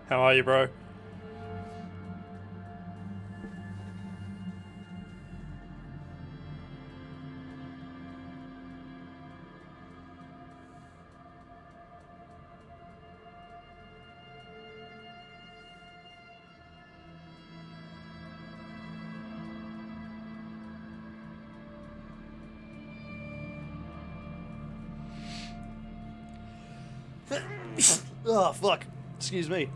How are you, bro? Oh, fuck. Excuse me.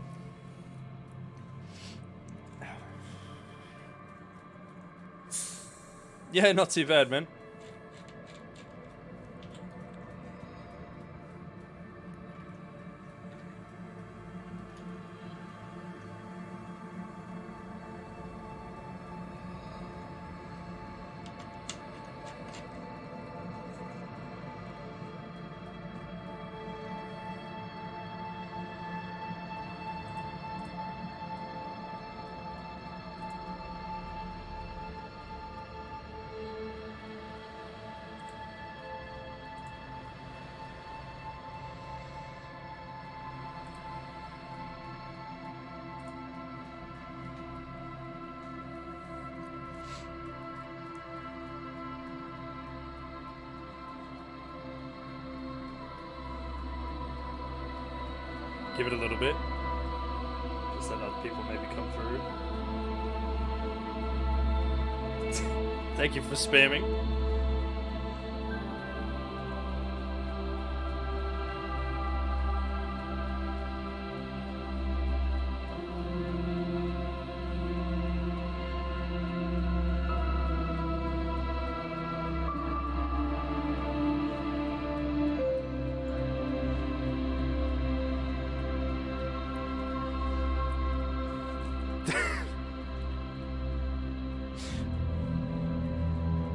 Yeah, not too bad, man. Give it a little bit. Just let other people maybe come through. Thank you for spamming.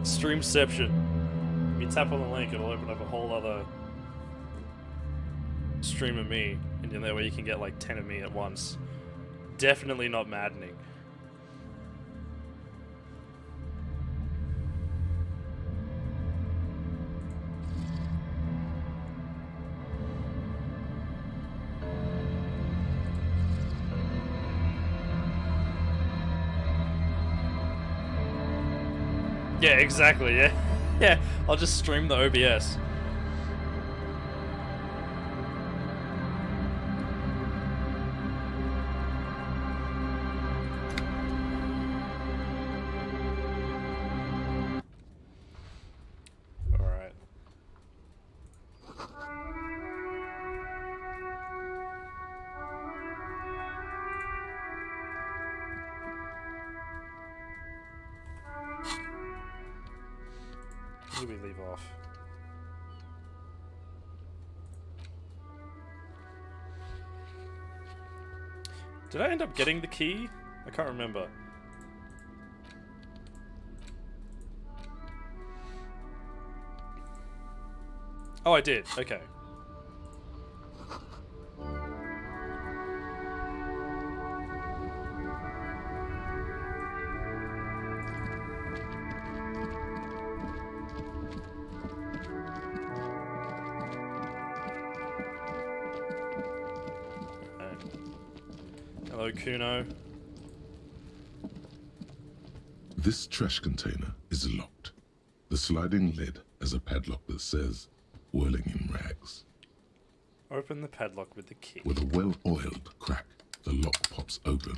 Streamception. If you tap on the link, it'll open up a whole other stream of me, and in that way you can get like 10 of me at once. Definitely not maddening. Yeah, exactly, yeah. Yeah, I'll just stream the OBS. Alright. Where do we leave off? Did I end up getting the key? I can't remember. Oh, I did. Okay. Hello, Kuno. This trash container is locked. The sliding lid has a padlock that says, whirling in rags. Open the padlock with the key. With a well-oiled crack, the lock pops open.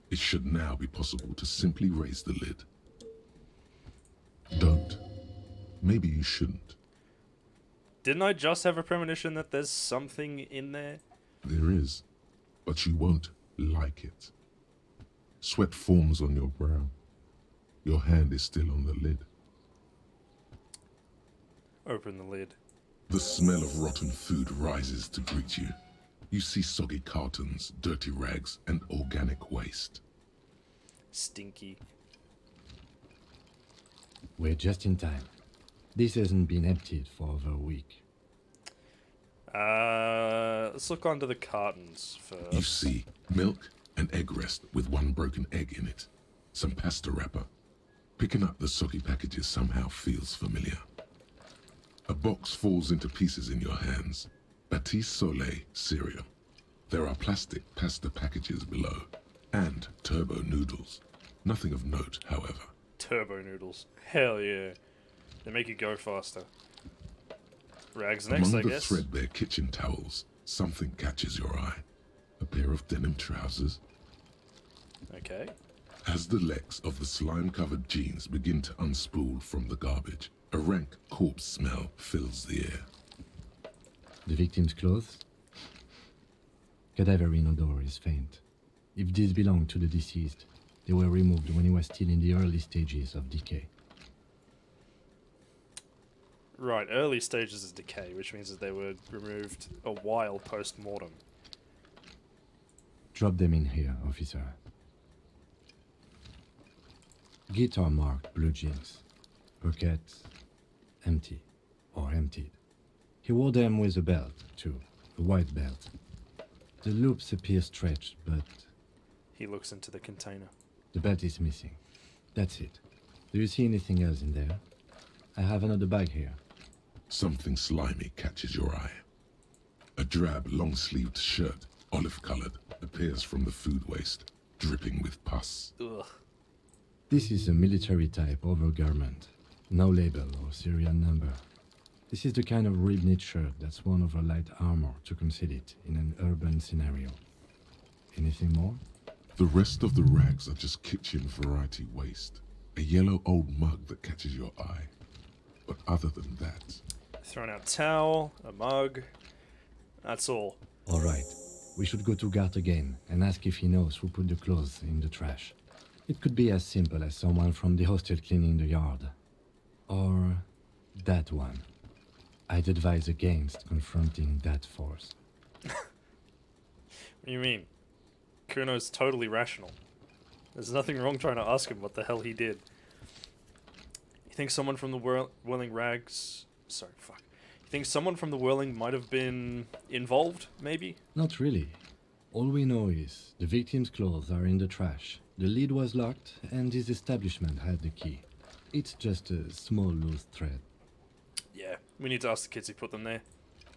It should now be possible to simply raise the lid. Don't. Maybe you shouldn't. Didn't I just have a premonition that there's something in there? There is, but you won't like it. Sweat forms on your brow. Your hand is still on the lid. Open the lid. The smell of rotten food rises to greet you. You see soggy cartons, dirty rags, and organic waste. Stinky. We're just in time. This hasn't been emptied for over a week. Let's look under the cartons first. You see milk and egg rest with one broken egg in it. Some pasta wrapper. Picking up the soggy packages somehow feels familiar. A box falls into pieces in your hands. Batiste Soleil cereal. There are plastic pasta packages below, and turbo noodles. Nothing of note, however. Turbo noodles. Hell yeah. They make you go faster. Rags next, Among I the guess. threadbare kitchen towels, something catches your eye. A pair of denim trousers. Okay. As the legs of the slime-covered jeans begin to unspool from the garbage, a rank corpse smell fills the air. The victim's clothes? Cadaverine odor is faint. If these belong to the deceased, they were removed when he was still in the early stages of decay. Right, early stages of decay, which means that they were removed a while post-mortem. Drop them in here, officer. Guitar marked blue jeans. Pockets empty or emptied. He wore them with a belt, too. A white belt. The loops appear stretched, but He looks into the container. the belt is missing. That's it. Do you see anything else in there? I have another bag here. Something slimy catches your eye. A drab, long-sleeved shirt, olive-colored, appears from the food waste, dripping with pus. Ugh. This is a military-type overgarment. No label or serial number. This is the kind of rib-knit shirt that's worn over light armor to conceal it in an urban scenario. Anything more? The rest of the rags are just kitchen variety waste. A yellow old mug that catches your eye. But other than that, Thrown out towel, a mug. That's all. All right. We should go to Gart again and ask if he knows who put the clothes in the trash. It could be as simple as someone from the hostel cleaning the yard. Or that one. I'd advise against confronting that force. What do you mean? Kuno's totally rational. There's nothing wrong trying to ask him what the hell he did. You think someone from the Whirling Rags... Sorry, fuck. You think someone from the Whirling might have been involved, maybe? Not really. All we know is the victim's clothes are in the trash. The lid was locked and his establishment had the key. It's just a small loose thread. Yeah, we need to ask the kids who put them there.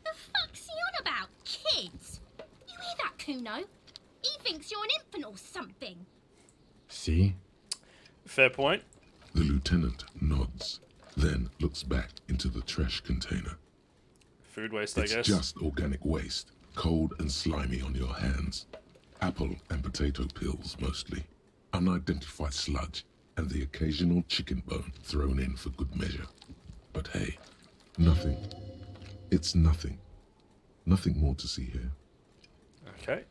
The fuck's he on about? Kids? You hear that, Kuno? He thinks you're an infant or something. See? Fair point. the lieutenant nods, then looks back into the trash container. Food waste, I It's guess. just organic waste, cold and slimy on your hands. Apple and potato peels, mostly. Unidentified sludge, and the occasional chicken bone thrown in for good measure. But hey, nothing. It's nothing. Nothing more to see here. Okay.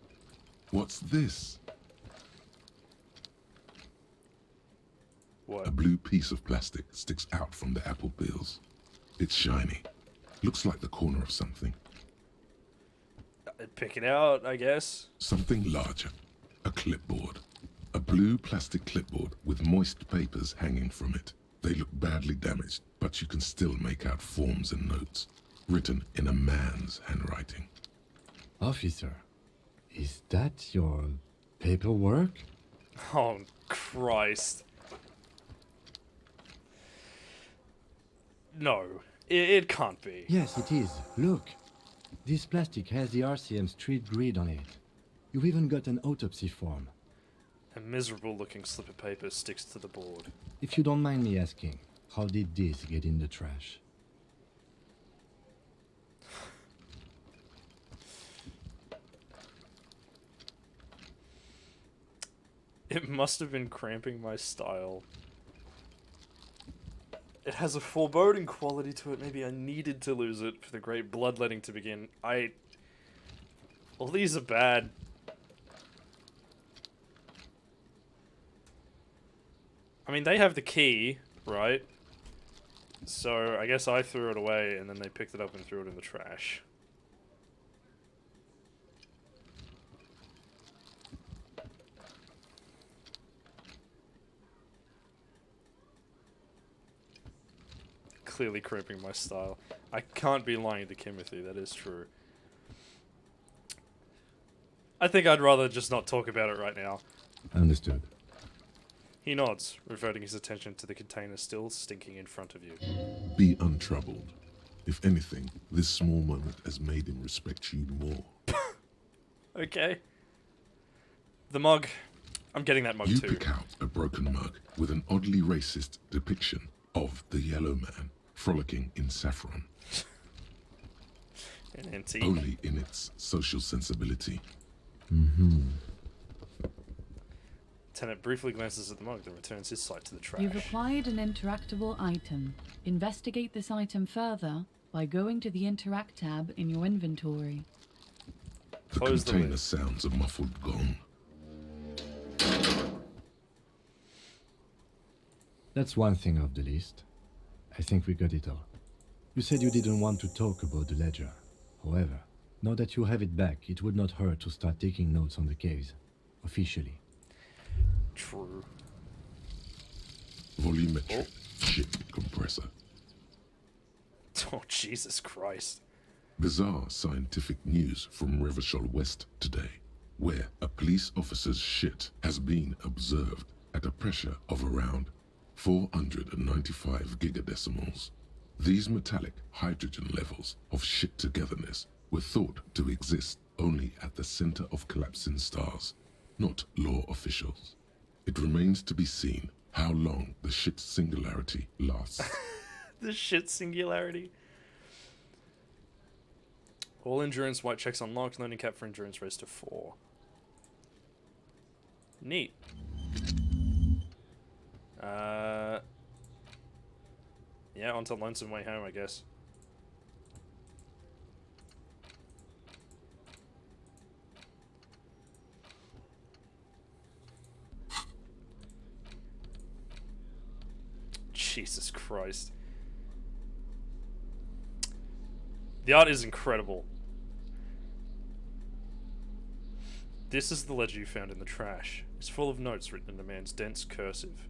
What's this? What? A blue piece of plastic sticks out from the apple peels. It's shiny. Looks like the corner of something. I'd pick it out, I guess. Something larger. A clipboard. A blue plastic clipboard with moist papers hanging from it. They look badly damaged, but you can still make out forms and notes, written in a man's handwriting. Officer, is that your paperwork? Oh, Christ. No, it can't be. Yes, it is. Look. This plastic has the RCM street grid on it. You've even got an autopsy form. A miserable looking slip of paper sticks to the board. If you don't mind me asking, how did this get in the trash? It must have been cramping my style. It has a foreboding quality to it. Maybe I needed to lose it for the great bloodletting to begin. All these are bad. I mean, they have the key, right? So I guess I threw it away and then they picked it up and threw it in the trash. Clearly crimping my style. I can't be lying to Timothy, that is true. I think I'd rather just not talk about it right now. Understood. He nods, reverting his attention to the container still stinking in front of you. Be untroubled. If anything, this small moment has made him respect you more. Okay. The mug. I'm getting that mug You too. pick out a broken mug with an oddly racist depiction of the yellow man frolicking in saffron, An antique. only in its social sensibility. Tenant briefly glances at the mug, then returns his sight to the trash. You've acquired an interactable item. Investigate this item further by going to the Interact tab in your inventory. The Close the container lid. sounds a muffled gong. That's one thing off the list. I think we got it all. You said you didn't want to talk about the ledger. However, now that you have it back, it would not hurt to start taking notes on the case. Officially. True. Volumetric ship compressor. Oh, Jesus Christ. Bizarre scientific news from Revachol West today, where a police officer's shit has been observed at a pressure of around 495 gigadecimals. These metallic hydrogen levels of shit togetherness were thought to exist only at the center of collapsing stars, not law officials. It remains to be seen how long the shit singularity lasts. The shit singularity. All endurance white checks unlocked, learning cap for endurance raised to 4. Neat. Yeah, on to Lonesome Way Home, I guess. Jesus Christ. The art is incredible. This is the ledger you found in the trash. It's full of notes written in a man's dense cursive.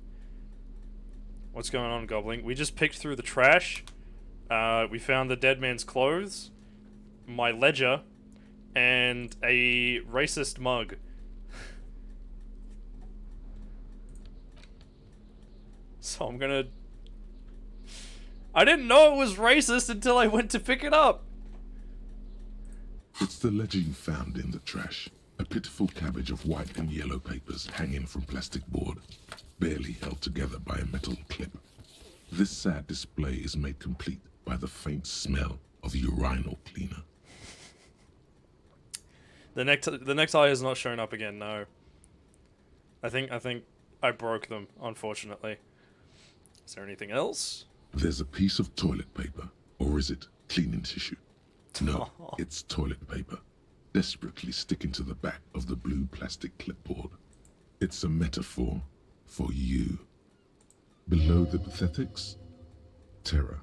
What's going on, Goblin? We just picked through the trash. We found the dead man's clothes, my ledger, and a racist mug. So I'm gonna... I didn't know it was racist until I went to pick it up. It's the ledger you found in the trash. A pitiful cabbage of white and yellow papers hanging from plastic board, barely held together by a metal clip. This sad display is made complete by the faint smell of urinal cleaner. The necktie has not shown up again, no. I think I broke them, unfortunately. Is there anything else? There's a piece of toilet paper, or is it cleaning tissue? No, Oh. it's toilet paper, desperately sticking to the back of the blue plastic clipboard. It's a metaphor for you. Below the pathetics, terror.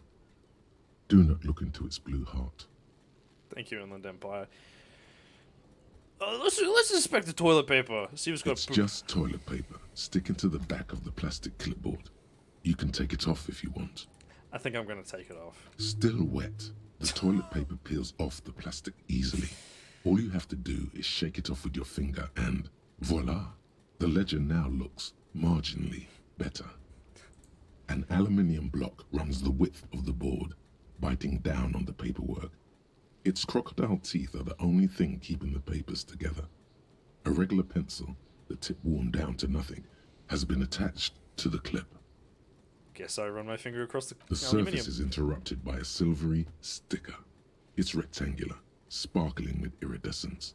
Do not look into its blue heart. Thank you, Inland Empire. Let's inspect the toilet paper. See if it's got It's poop. just toilet paper sticking to the back of the plastic clipboard. You can take it off if you want. I think I'm gonna take it off. Still wet, the toilet paper peels off the plastic easily. All you have to do is shake it off with your finger and voila, the ledger now looks marginally better. An aluminium block runs the width of the board, biting down on the paperwork. Its crocodile teeth are the only thing keeping the papers together. A regular pencil, the tip worn down to nothing, has been attached to the clip. Guess I run my finger across the The aluminium. surface is interrupted by a silvery sticker. It's rectangular, sparkling with iridescence.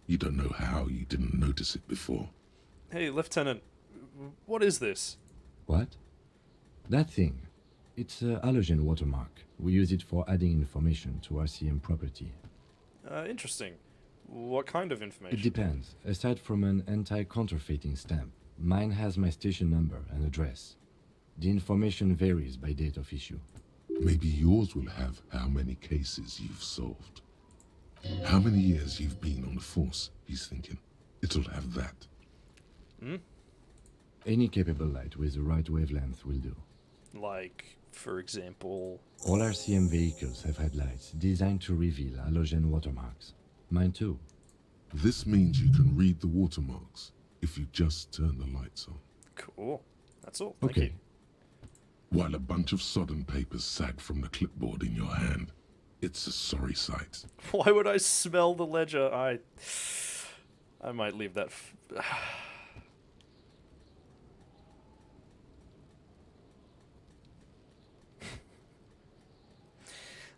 You don't know how you didn't notice it before. Hey, Lieutenant, what is this? What? That thing. It's a halogen watermark. We use it for adding information to RCM property. Interesting. What kind of information? It depends. Aside from an anti-counterfeiting stamp, mine has my station number and address. The information varies by date of issue. Maybe yours will have how many cases you've solved. How many years you've been on the force, he's thinking. It'll have that. Any capable light with the right wavelength will do. Like, for example... All RCM vehicles have had lights designed to reveal halogen watermarks. Mine too. This means you can read the watermarks if you just turn the lights on. Cool. That's all. Thank Okay. you. While a bunch of sodden papers sag from the clipboard in your hand, it's a sorry sight. Why would I smell the ledger? I might leave that.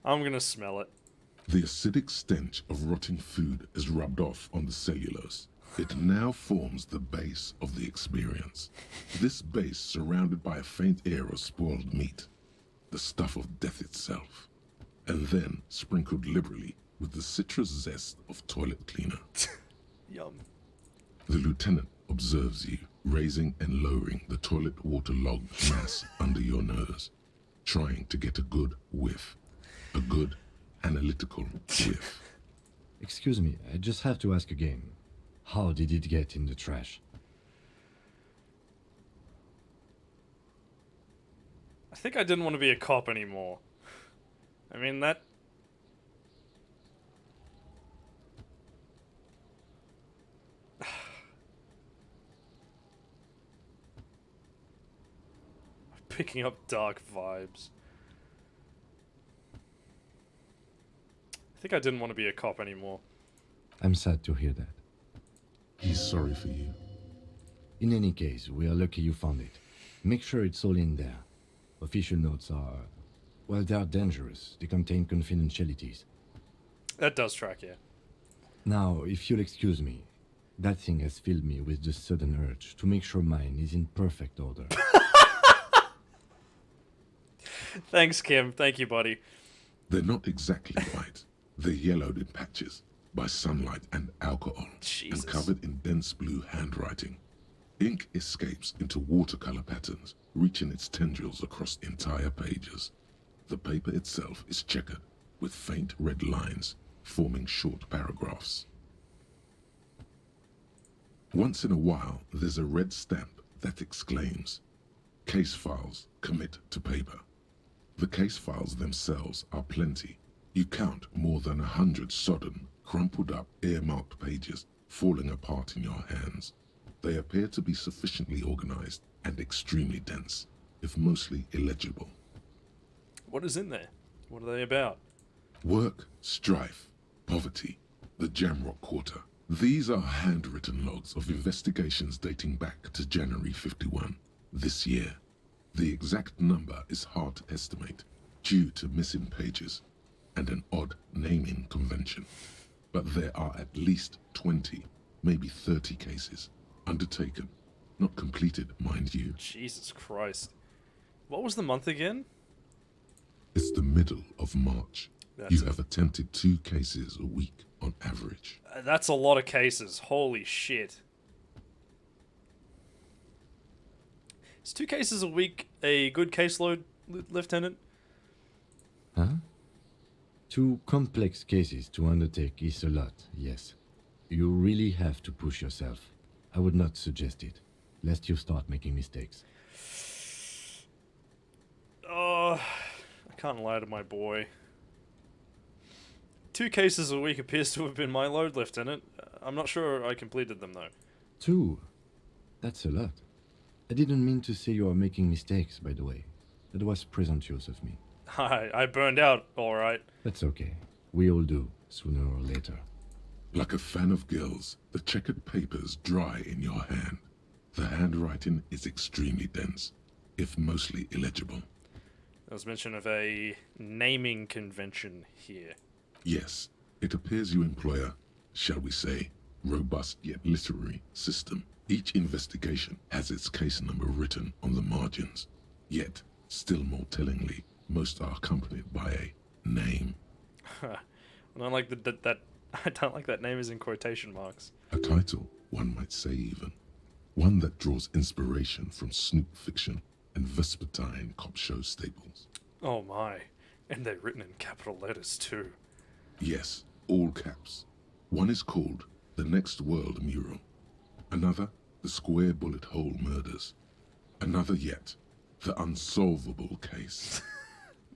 I'm gonna smell it. The acidic stench of rotting food is rubbed off on the cellulose. It now forms the base of the experience. This base surrounded by a faint air of spoiled meat, the stuff of death itself, and then sprinkled liberally with the citrus zest of toilet cleaner. Yum. The lieutenant observes you, raising and lowering the toilet waterlogged mass under your nose, trying to get a good whiff. A good, analytical whiff. Excuse me, I just have to ask again. How did it get in the trash? I think I didn't want to be a cop anymore. I mean, that... Picking up dark vibes. I think I didn't want to be a cop anymore. I'm sad to hear that. He's sorry for you. In any case, we are lucky you found it. Make sure it's all in there. Official notes are... well, they are dangerous. They contain confidentialities. That does track, yeah. Now, if you'll excuse me, that thing has filled me with the sudden urge to make sure mine is in perfect order. Thanks, Kim. Thank you, buddy. They're not exactly white. They're yellowed in patches by sunlight and alcohol, Jesus. and covered in dense blue handwriting. Ink escapes into watercolor patterns, reaching its tendrils across entire pages. The paper itself is checkered, with faint red lines forming short paragraphs. Once in a while, there's a red stamp that exclaims, "Case files commit to paper." The case files themselves are plenty. You count more than 100 sodden, crumpled up, earmarked pages falling apart in your hands. They appear to be sufficiently organized and extremely dense, if mostly illegible. What is in there? What are they about? Work, strife, poverty, the Jamrock Quarter. These are handwritten logs of investigations dating back to January 51, this year. The exact number is hard to estimate, due to missing pages and an odd naming convention. But there are at least 20, maybe 30 cases undertaken, not completed, mind you. Jesus Christ. What was the month again? It's the middle of March. That's You it. have attempted 2 cases a week on average. That's a lot of cases. Holy shit. Is 2 cases a week a good caseload, Lieutenant? Huh? 2 complex cases to undertake is a lot, yes. You really have to push yourself. I would not suggest it, lest you start making mistakes. Oh, I can't lie to my boy. 2 cases a week appears to have been my load, Lieutenant. I'm not sure I completed them, though. 2? That's a lot. I didn't mean to say you are making mistakes, by the way. That was presumptuous of me. I burned out, alright. That's okay. We all do, sooner or later. Like a fan of gills, the checkered papers dry in your hand. The handwriting is extremely dense, if mostly illegible. There was mention of a naming convention here. Yes, it appears you employ a, shall we say, robust yet literary system. Each investigation has its case number written on the margins. Yet, still more tellingly, most are accompanied by a name. I don't like that I don't like that name is in quotation marks. A title, one might say even. One that draws inspiration from snoop fiction and vespertine cop show staples. Oh my. And they're written in capital letters too. Yes, all caps. One is called The Next World Mural. Another, The Square Bullet Hole Murders. Another yet, The Unsolvable Case.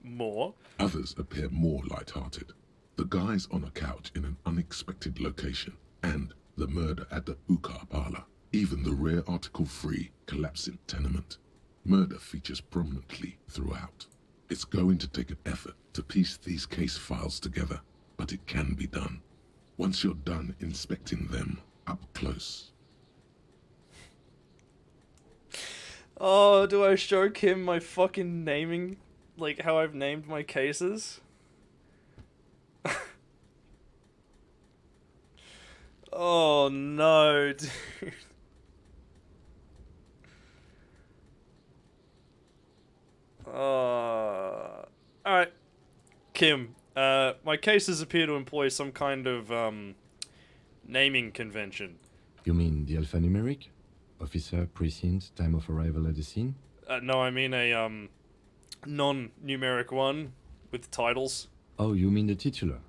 More? Others appear more light-hearted. The guys on a couch in an unexpected location, and the murder at the Ukar parlor. Even the rare article-free collapsing tenement. Murder features prominently throughout. It's going to take an effort to piece these case files together, but it can be done. Once you're done inspecting them, up close. Oh, do I show Kim my fucking naming? Like, how I've named my cases? Oh, no, dude. Alright. Kim, my cases appear to employ some kind of, naming convention. You mean the alphanumeric? Officer, precinct, time of arrival at the scene? No, I mean a, non-numeric one with titles. Oh, you mean the titular?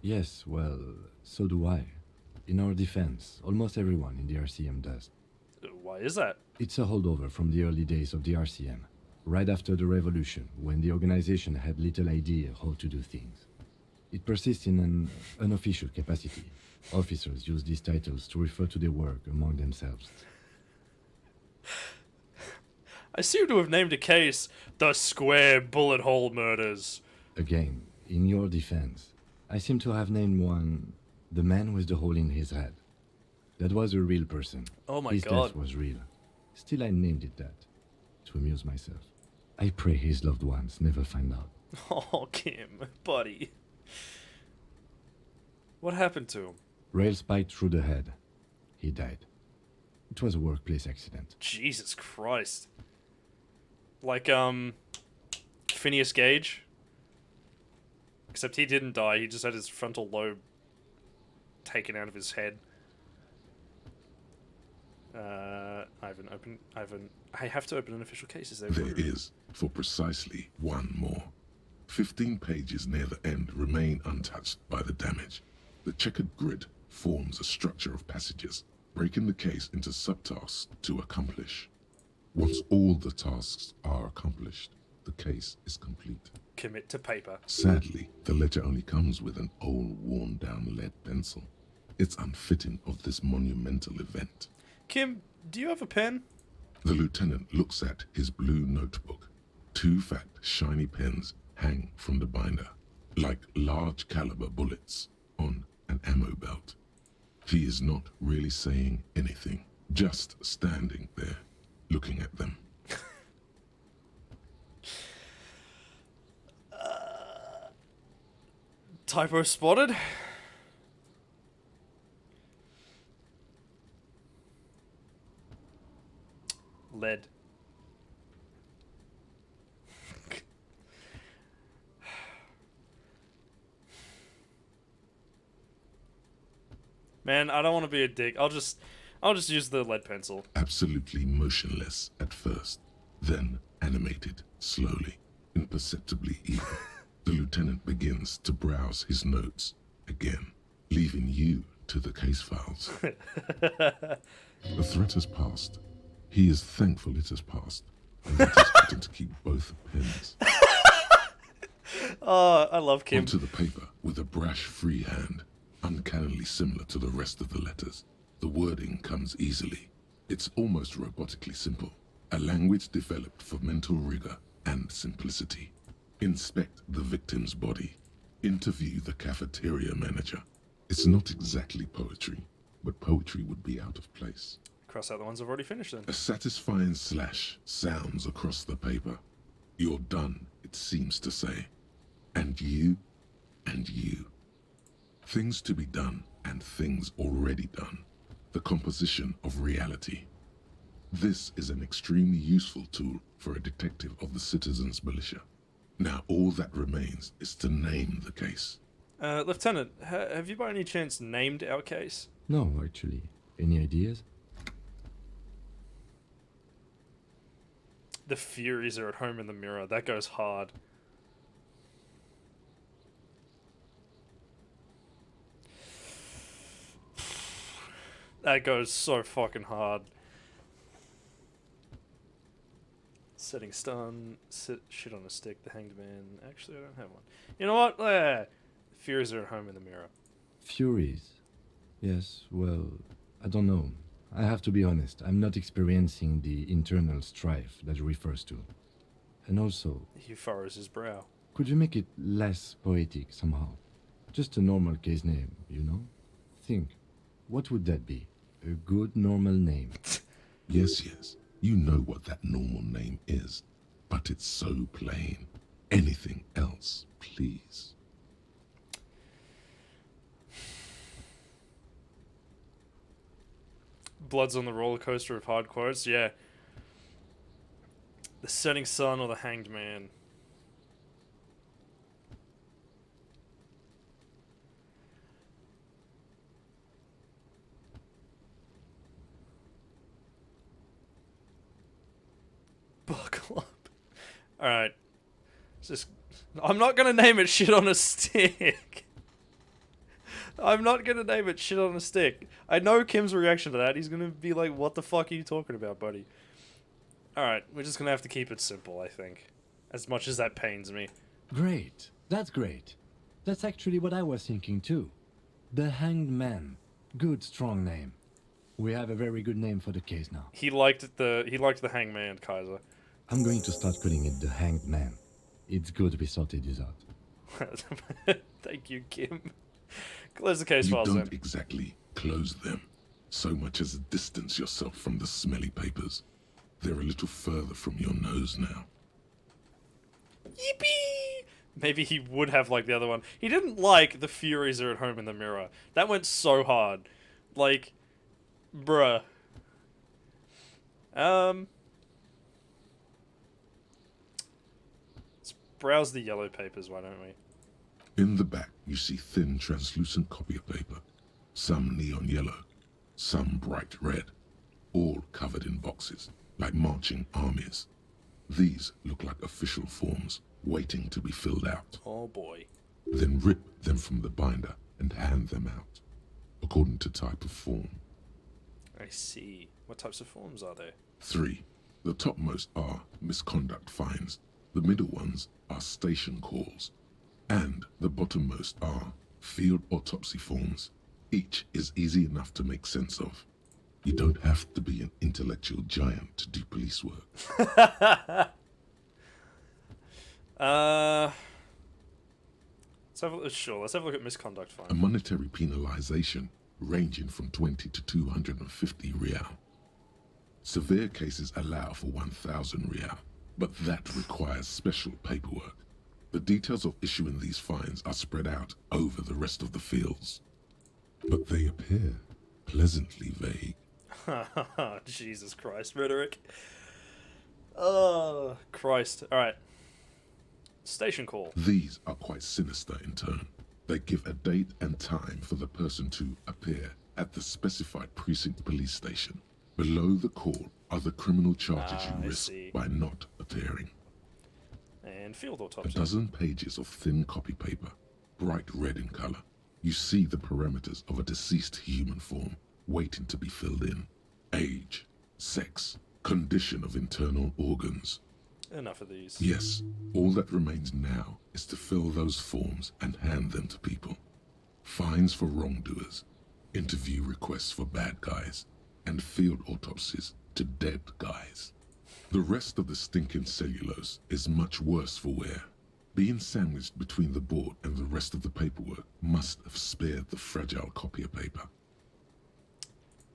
Yes, well, so do I. In our defense, almost everyone in the RCM does. Why is that? It's a holdover from the early days of the RCM, right after the revolution, when the organization had little idea how to do things. It persists in an unofficial capacity. Officers use these titles to refer to their work among themselves. I seem to have named a case the Square Bullet Hole Murders. Again, in your defense, I seem to have named one the man with the hole in his head. That was a real person. Oh my his god. death was real. Still, I named it that, to amuse myself. I pray his loved ones never find out. Oh, Kim, buddy. What happened to him? Rail spiked through the head. He died. It was a workplace accident. Jesus Christ. Like, Phineas Gage? Except he didn't die, he just had his frontal lobe taken out of his head. I have to open an official case, is there? There is, for precisely one more. 15 pages near the end remain untouched by the damage. The checkered grid forms a structure of passages, breaking the case into subtasks to accomplish. Once all the tasks are accomplished, the case is complete. Commit to paper. Sadly, the ledger only comes with an old, worn-down lead pencil. It's unfitting of this monumental event. Kim, do you have a pen? The lieutenant looks at his blue notebook. 2 fat, shiny pens hang from the binder, like large caliber bullets on an ammo belt. He is not really saying anything, just standing there, looking at them. Typo spotted? Lead. Man, I don't want to be a dick. I'll just use the lead pencil. Absolutely motionless at first, then animated slowly, imperceptibly even. The lieutenant begins to browse his notes again, leaving you to the case files. The threat has passed. He is thankful it has passed, and that he's gotten to keep both pens. Oh, I love Kim. Onto the paper with a brash free hand, uncannily similar to the rest of the letters. The wording comes easily. It's almost robotically simple. A language developed for mental rigor and simplicity. Inspect the victim's body. Interview the cafeteria manager. It's not exactly poetry, but poetry would be out of place. Cross out the ones I've already finished then. A satisfying slash sounds across the paper. You're done, it seems to say. And you, and you. Things to be done and things already done. The composition of reality. This is an extremely useful tool for a detective of the citizens' militia. Now all that remains is to name the case. Lieutenant, have you by any chance named our case? No, actually. Any ideas? The Furies are at home in the mirror. That goes hard. That goes so fucking hard. Setting stun, shit on a stick, the hanged man. Actually, I don't have one. You know what? The Furies are at home in the mirror. Furies? Yes, well, I don't know. I have to be honest, I'm not experiencing the internal strife that it refers to. And also, He furrows his brow. could you make it less poetic somehow? Just a normal case name, you know? Think. What would that be? A good normal name. Yes, yes, you know what that normal name is, but it's so plain. Anything else, please? Blood's on the roller coaster of hard quotes. Yeah. The setting sun or the hanged man. Buckle up. Alright. Just. I'm not gonna name it shit on a stick. I'm not gonna name it shit on a stick. I know Kim's reaction to that. He's gonna be like, what the fuck are you talking about, buddy? Alright, we're just gonna have to keep it simple, I think. As much as that pains me. Great. That's great. That's actually what I was thinking too. The Hanged Man. Good, strong name. We have a very good name for the case now. He liked the hangman, Kaiser. I'm going to start calling it the Hanged Man. It's good we sorted this out. Thank you, Kim. Close the case You files don't then. exactly close them, so much as distance yourself from the smelly papers. They're a little further from your nose now. Yippee! Maybe he would have liked the other one. He didn't like the Furies are at home in the mirror. That went so hard. Like, bruh. Let's browse the yellow papers, why don't we? In the back, you see thin, translucent copy of paper. Some neon yellow, some bright red, all covered in boxes, like marching armies. These look like official forms, waiting to be filled out. Oh boy. Then rip them from the binder and hand them out, according to type of form. I see. What types of forms are there? 3. The topmost are misconduct fines. The middle ones are station calls. And the bottommost are field autopsy forms. Each is easy enough to make sense of. You don't have to be an intellectual giant to do police work. Let's have a look at misconduct A fine. monetary penalization ranging from 20 to 250 real. Severe cases allow for 1,000 real, but that requires special paperwork. The details of issuing these fines are spread out over the rest of the fields, but they appear pleasantly vague. Jesus Christ, rhetoric. Oh, Christ. Alright. Station call. These are quite sinister in turn. They give a date and time for the person to appear at the specified precinct police station. Below the call are the criminal charges I you risk see. by not appearing. And field A autopsy. dozen pages of thin copy paper, bright red in color. You see the parameters of a deceased human form waiting to be filled in. Age, sex, condition of internal organs. Enough of these. Yes, all that remains now is to fill those forms and hand them to people. Fines for wrongdoers, interview requests for bad guys, and field autopsies to dead guys. The rest of the stinking cellulose is much worse for wear. Being sandwiched between the board and the rest of the paperwork must have spared the fragile copier paper.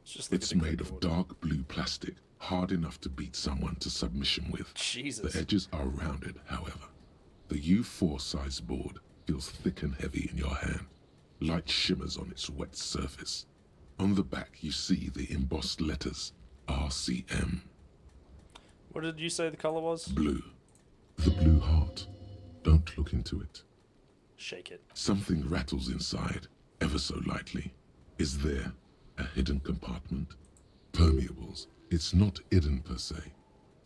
Let's just look It's at the made of clipboard. dark blue plastic, hard enough to beat someone to submission with. Jesus. The edges are rounded, however. The U4 size board feels thick and heavy in your hand. Light shimmers on its wet surface. On the back, you see the embossed letters RCM. What did you say the color was? Blue. The blue heart. Don't look into it. Shake it. Something rattles inside, ever so lightly. Is there a hidden compartment? Permeables. It's not hidden per se.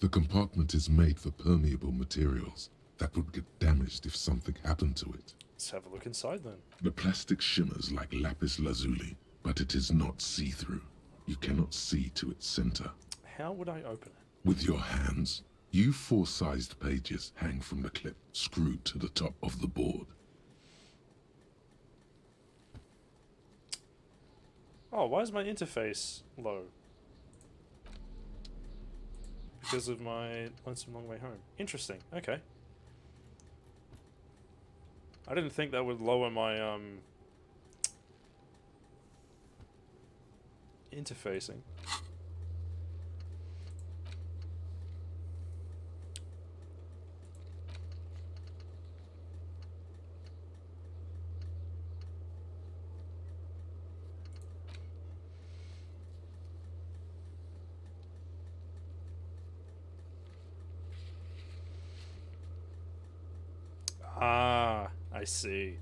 The compartment is made for permeable materials that would get damaged if something happened to it. Let's have a look inside then. The plastic shimmers like lapis lazuli, but it is not see-through. You cannot see to its center. How would I open it? With your hands, U4-sized pages hang from the clip screwed to the top of the board. Oh, why is my interface low? Because of my lonesome long way home. Interesting. Okay. I didn't think that would lower my Interfacing. Ah, I see.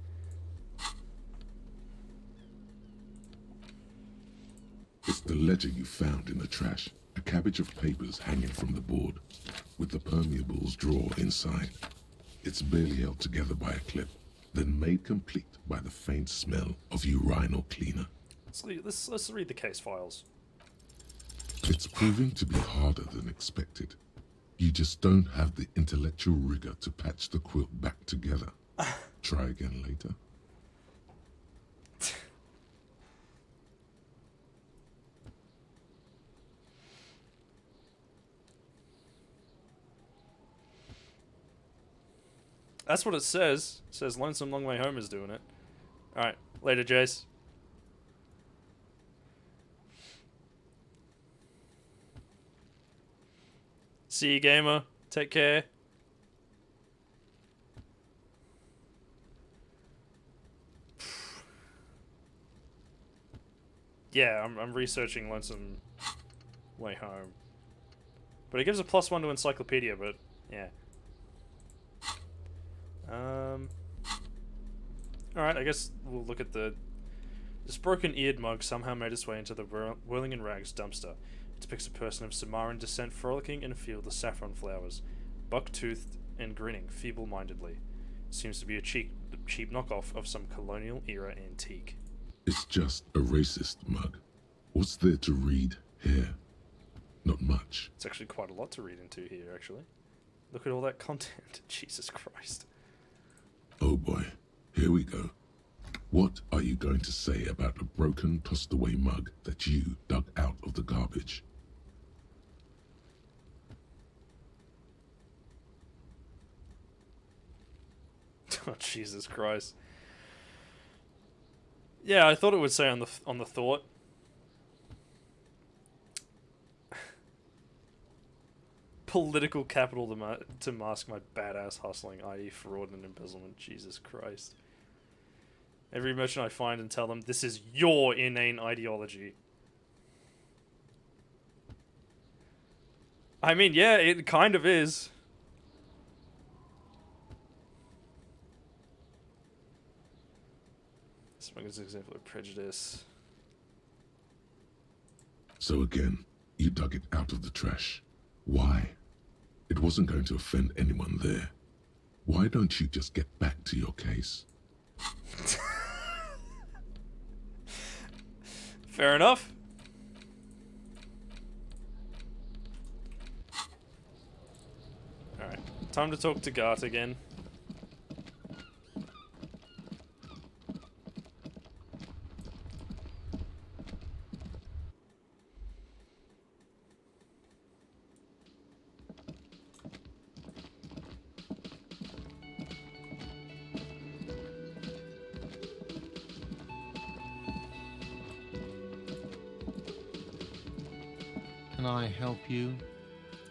It's the ledger you found in the trash. A cabbage of papers hanging from the board, with the permeables drawer inside. It's barely held together by a clip, then made complete by the faint smell of urinal cleaner. Let's read the case files. It's proving to be harder than expected. You just don't have the intellectual rigor to patch the quilt back together. Try again later. That's what it says. It says Lonesome Long Way Home is doing it. Alright, later, Jace. See you, gamer. Take care. Yeah, I'm researching Lonesome Way Home. But it gives a +1 to Encyclopedia, but yeah. Alright, I guess we'll look at this broken-eared mug somehow made its way into the Whirling in Rags dumpster. It depicts a person of Samaran descent frolicking in a field of saffron flowers, buck-toothed and grinning feeble-mindedly. Seems to be a cheap knockoff of some colonial-era antique. It's just a racist mug. What's there to read here? Not much. It's actually quite a lot to read into here, actually. Look at all that content. Jesus Christ. Oh boy, here we go. What are you going to say about a broken, tossed-away mug that you dug out of the garbage? Oh, Jesus Christ. Yeah, I thought it would say on the thought. Political capital to mask my badass hustling, i.e. fraud and embezzlement. Jesus Christ. Every merchant I find and tell them, this is your inane ideology. I mean, yeah, it kind of is. Smuggler's example of prejudice. So again, you dug it out of the trash. Why? It wasn't going to offend anyone there. Why don't you just get back to your case? Fair enough. Alright, time to talk to Gart again. Can I help you?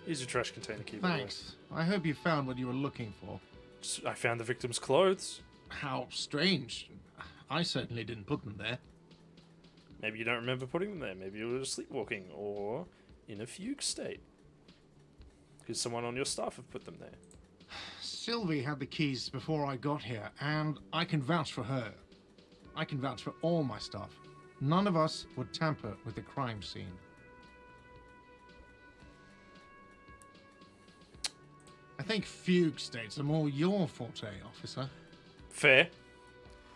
Use your trash container key. by the way. Thanks. I hope you found what you were looking for. I found the victim's clothes. How strange. I certainly didn't put them there. Maybe you don't remember putting them there. Maybe you were sleepwalking or in a fugue state. Because someone on your staff have put them there. Sylvie had the keys before I got here, and I can vouch for her. I can vouch for all my staff. None of us would tamper with the crime scene. I think fugue states are more your forte, officer. Fair.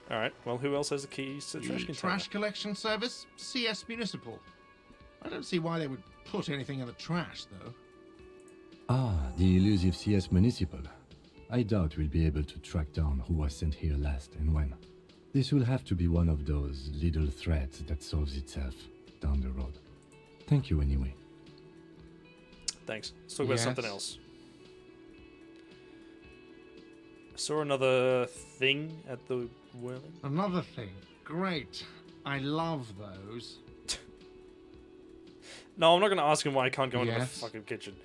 Alright, well, who else has the keys to the trash The container? trash collection service? CS Municipal. I don't see why they would put anything in the trash, though. Ah, the elusive CS Municipal. I doubt we'll be able to track down who was sent here last and when. This will have to be one of those little threads that solves itself down the road. Thank you anyway. Thanks. Let's talk about something Yes. else. I saw another thing at the Whirling. Another thing. Great. I love those. No, I'm not going to ask him why I can't go into the Yes? fucking kitchen.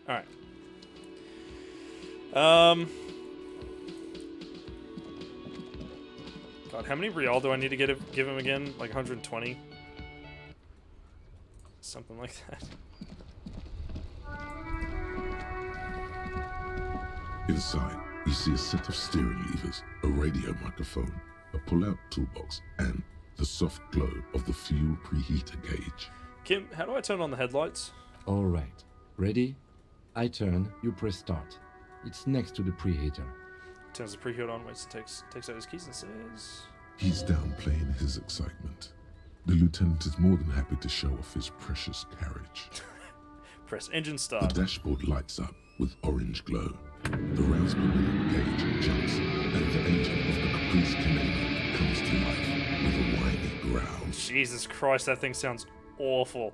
Alright. God, how many real do I need to give him again? Like 120? Something like that. Inside, you see a set of steering levers, a radio microphone, a pull-out toolbox, and the soft glow of the fuel preheater gauge. Kim, how do I turn on the headlights? All right. Ready? I turn, you press start. It's next to the preheater. Turns the preheat on, waits, takes out his keys and says... He's downplaying his excitement. The lieutenant is more than happy to show off his precious carriage. Press engine The start. dashboard lights up with orange glow. The raspberry gauge jumps, and the engine of the Caprice Canadian comes to life with a whiny growl. Jesus Christ, that thing sounds awful.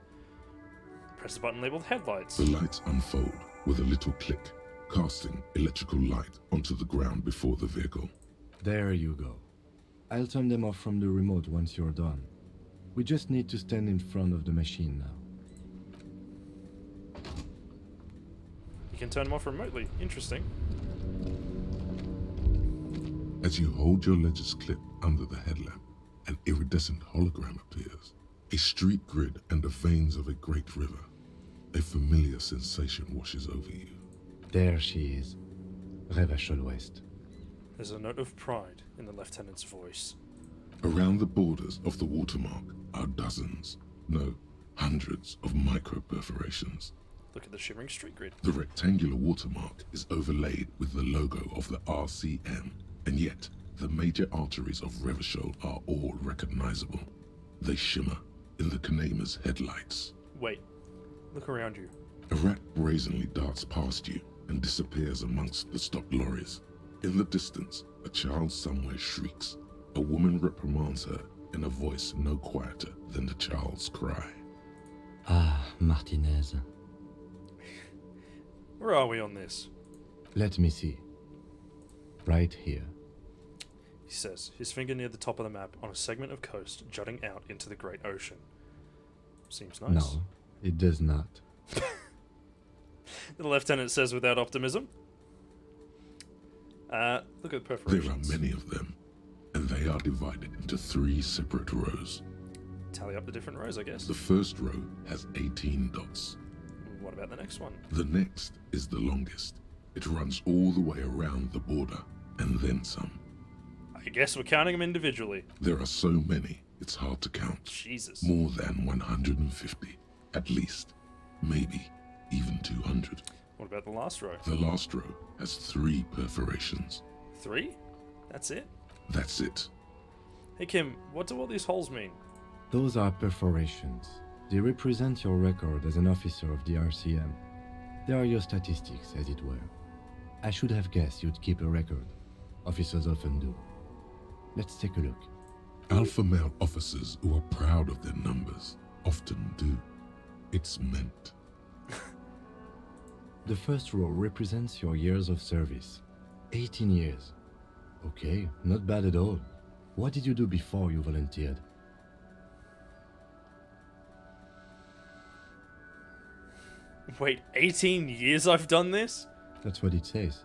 Press the button labeled headlights. The lights unfold with a little click, casting electrical light onto the ground before the vehicle. There you go. I'll turn them off from the remote once you're done. We just need to stand in front of the machine now. You can turn them off remotely. Interesting. As you hold your ledger's clip under the headlamp, an iridescent hologram appears. A street grid and the veins of a great river. A familiar sensation washes over you. There she is. Revachol West. There's a note of pride in the lieutenant's voice. Around the borders of the watermark are dozens, no, hundreds of micro-perforations. Look at the shimmering street grid. The rectangular watermark is overlaid with the logo of the RCM, and yet the major arteries of Revachol are all recognizable. They shimmer in the Kanema's headlights. Wait. Look around you. A rat brazenly darts past you and disappears amongst the stopped lorries. In the distance, a child somewhere shrieks. A woman reprimands her in a voice no quieter than the child's cry. Ah, Martinez. Where are we on this? Let me see. Right here. He says, his finger near the top of the map on a segment of coast jutting out into the great ocean. Seems nice. No, it does not. The lieutenant says without optimism. Look at the There are perforations. many of them, and they are divided into 3 separate rows. Tally up the different rows, I guess. The first row has 18 dots. What about the next one? The next is the longest. It runs all the way around the border, and then some. I guess we're counting them individually. There are so many, it's hard to count. Jesus. More than 150, at least. Maybe even 200. What about the last row? The last row has 3 perforations. 3? That's it? That's it. Hey Kim, what do all these holes mean? Those are perforations. They represent your record as an officer of the RCM. They are your statistics, as it were. I should have guessed you'd keep a record. Officers often do. Let's take a look. Alpha male officers who are proud of their numbers often do. It's meant. The first row represents your years of service. 18 years. Okay, not bad at all. What did you do before you volunteered? Wait, 18 years I've done this? That's what it says.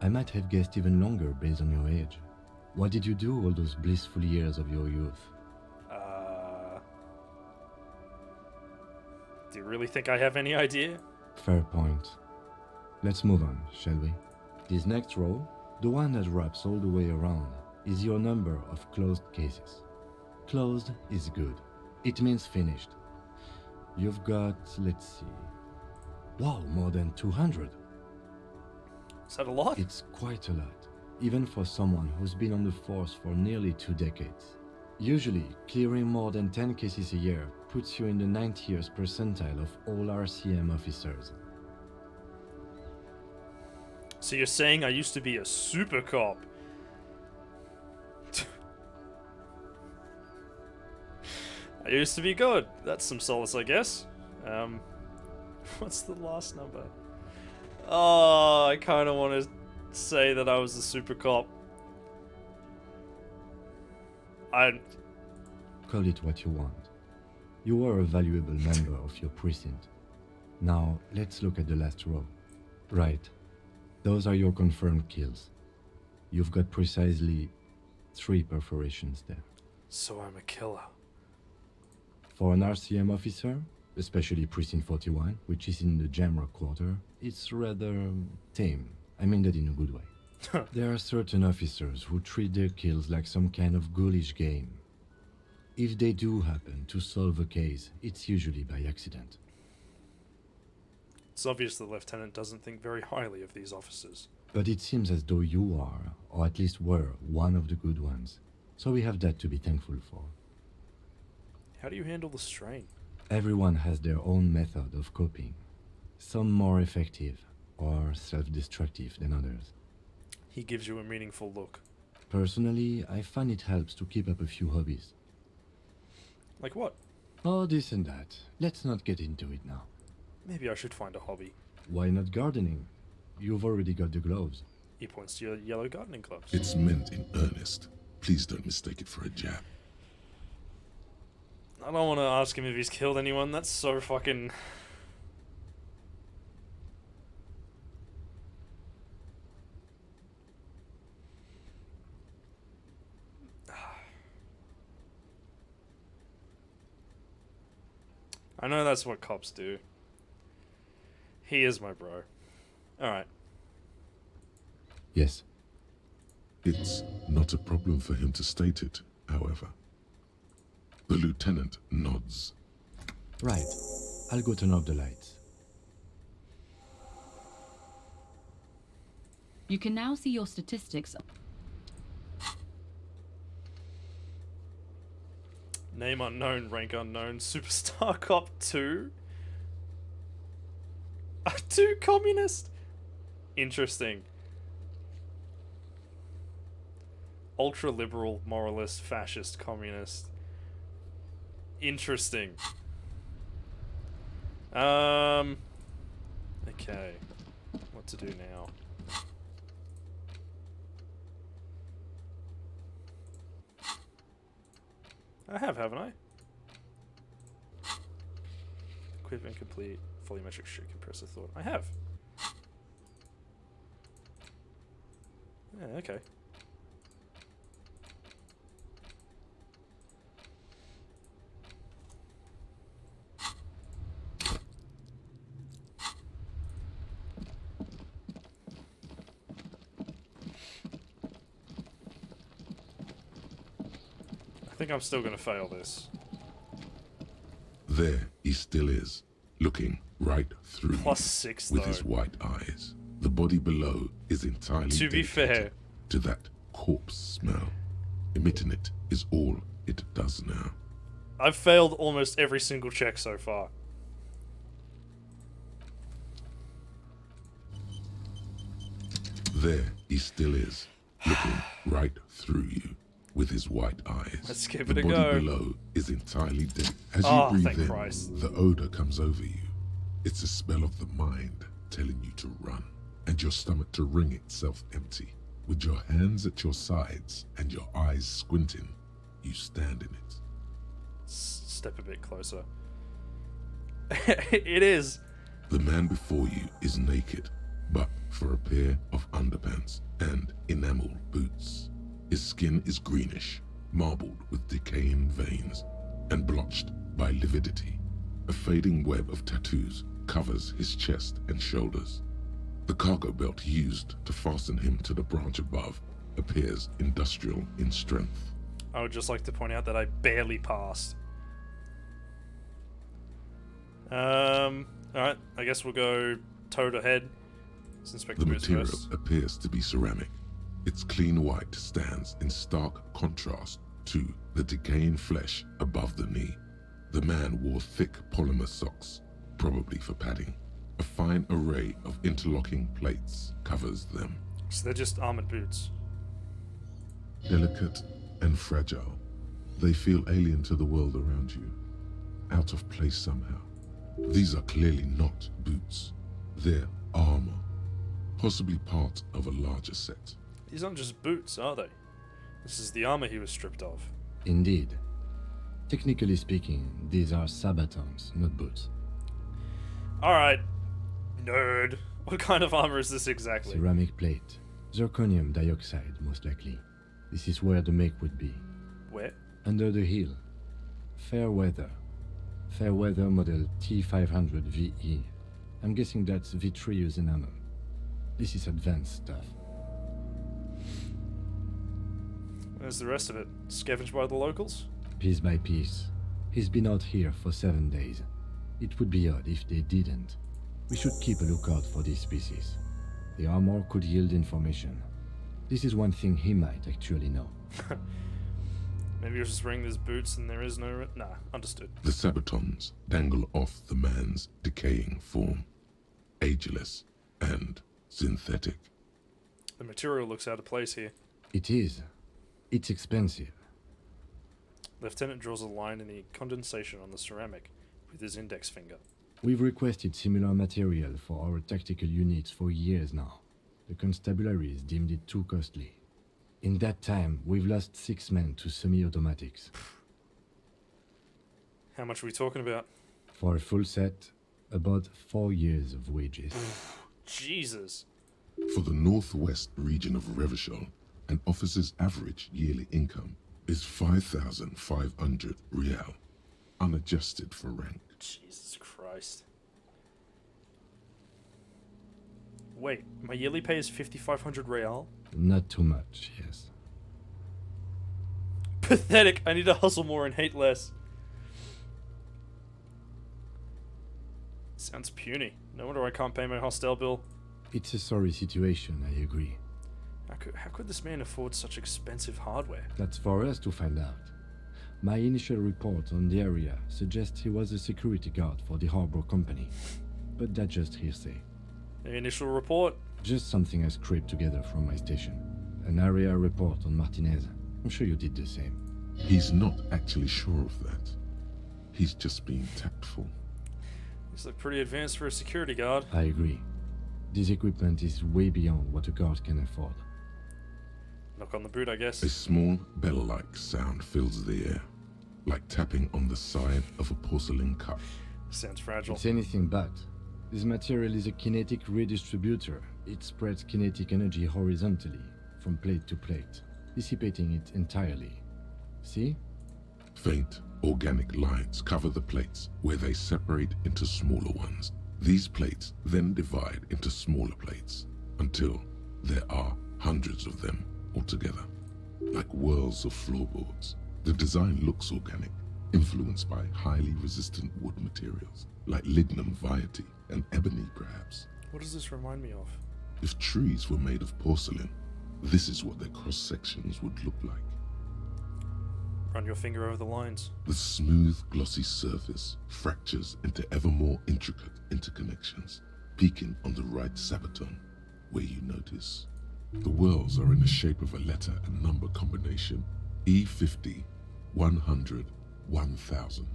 I might have guessed even longer based on your age. What did you do all those blissful years of your youth? Do you really think I have any idea? Fair point. Let's move on, shall we? This next row, the one that wraps all the way around, is your number of closed cases. Closed is good. It means finished. You've got, let's see... Wow, more than 200. Is that a lot? It's quite a lot, even for someone who's been on the force for nearly 2 decades. Usually, clearing more than 10 cases a year puts you in the 90th percentile of all RCM officers. So you're saying I used to be a super cop? I used to be good. That's some solace, I guess. What's the last number? Oh, I kind of want to say that I was a super cop. Call it what you want. You are a valuable member of your precinct. Now, let's look at the last row. Right. Those are your confirmed kills. You've got precisely 3 perforations there. So I'm a killer. For an RCM officer, especially Precinct 41, which is in the Jamrock Quarter, it's rather tame. I mean that in a good way. There are certain officers who treat their kills like some kind of ghoulish game. If they do happen to solve a case, it's usually by accident. It's obvious the lieutenant doesn't think very highly of these officers. But it seems as though you are, or at least were, one of the good ones. So we have that to be thankful for. How do you handle the strain? Everyone has their own method of coping. Some more effective, or self-destructive than others. He gives you a meaningful look. Personally, I find it helps to keep up a few hobbies. Like what? Oh, this and that. Let's not get into it now. Maybe I should find a hobby. Why not gardening? You've already got the gloves. He points to your yellow gardening gloves. It's meant in earnest. Please don't mistake it for a jab. I don't want to ask him if he's killed anyone. That's so fucking... I know that's what cops do. He is my bro. Alright. Yes. It's not a problem for him to state it, however. The lieutenant nods. Right. I'll go turn off the lights. You can now see your statistics. Name unknown, rank unknown, Superstar Cop 2? 2 communist? Interesting. Ultra-liberal, moralist, fascist, communist. Interesting. Okay. What to do now? I have, haven't I? Equipment complete. Volumetric shit compressor thought. I have. Yeah, okay. I think I'm still gonna fail this. There he still is, looking right through you +6 with though. his white eyes. The body below is entirely To be fair. dedicated to that corpse smell. Emitting it is all it does now. I've failed almost every single check so far. There he still is, looking right through you with his white eyes. Let's give the it a body go. below is entirely dead. As Oh, you breathe thank in, Christ. the odor comes over you. It's a smell of the mind telling you to run, and your stomach to wring itself empty. With your hands at your sides and your eyes squinting, you stand in it. Step a bit closer. It is. The man before you is naked, but for a pair of underpants and enamel boots. His skin is greenish, marbled with decaying veins, and blotched by lividity. A fading web of tattoos covers his chest and shoulders. The cargo belt used to fasten him to the branch above appears industrial in strength. I would just like to point out that I barely passed. Alright, I guess we'll go toe to head. Let's inspect The the boots material first. appears to be ceramic. Its clean white stands in stark contrast to the decaying flesh above the knee. The man wore thick polymer socks, probably for padding. A fine array of interlocking plates covers them. So they're just armored boots. Delicate and fragile, they feel alien to the world around you, out of place somehow. These are clearly not boots. They're armor, possibly part of a larger set. These aren't just boots, are they? This is the armor he was stripped of. Indeed. Technically speaking, these are sabatons, not boots. Alright, nerd. What kind of armor is this exactly? Ceramic plate. Zirconium dioxide, most likely. This is where the make would be. Where? Under the hill. Fair weather. Fair weather model T500 VE. I'm guessing that's vitreous enamel. This is advanced stuff. Where's the rest of it? Scavenged by the locals? Piece by piece. He's been out here for 7 days. It would be odd if they didn't. We should keep a lookout for these species. The armor could yield information. This is one thing he might actually know. Maybe you're just wearing these boots and there is no... Nah, understood. The sabatons dangle off the man's decaying form, ageless and synthetic. The material looks out of place here. It is. It's expensive. Lieutenant draws a line in the condensation on the ceramic with his index finger. We've requested similar material for our tactical units for years now. The constabularies deemed it too costly. In that time, we've lost 6 men to semi-automatics. How much are we talking about? For a full set, about 4 years of wages. Jesus. For the northwest region of Revachol, an officer's average yearly income is 5,500 real, unadjusted for rank. Jesus Christ. Wait, my yearly pay is 5,500 real? Not too much, yes. Pathetic. I need to hustle more and hate less. Sounds puny. No wonder I can't pay my hostel bill. It's a sorry situation, I agree. How could this man afford such expensive hardware? That's for us to find out. My initial report on the area suggests he was a security guard for the harbor company. But that's just hearsay. The initial report? Just something I scraped together from my station. An area report on Martinez. I'm sure you did the same. He's not actually sure of that. He's just being tactful. These look pretty advanced for a security guard. I agree. This equipment is way beyond what a guard can afford. Knock on the boot, I guess. A small bell-like sound fills the air, like tapping on the side of a porcelain cup. Sounds fragile. It's anything but. This material is a kinetic redistributor. It spreads kinetic energy horizontally, from plate to plate, dissipating it entirely. See? Faint, organic lines cover the plates where they separate into smaller ones. These plates then divide into smaller plates until there are hundreds of them altogether, like whirls of floorboards. The design looks organic, influenced by highly resistant wood materials, like lignum vitae and ebony perhaps. What does this remind me of? If trees were made of porcelain, this is what their cross-sections would look like. Run your finger over the lines. The smooth, glossy surface fractures into ever more intricate interconnections, peaking on the right sabaton, where you notice. The whirls are in the shape of a letter and number combination, E50, 100, 1000.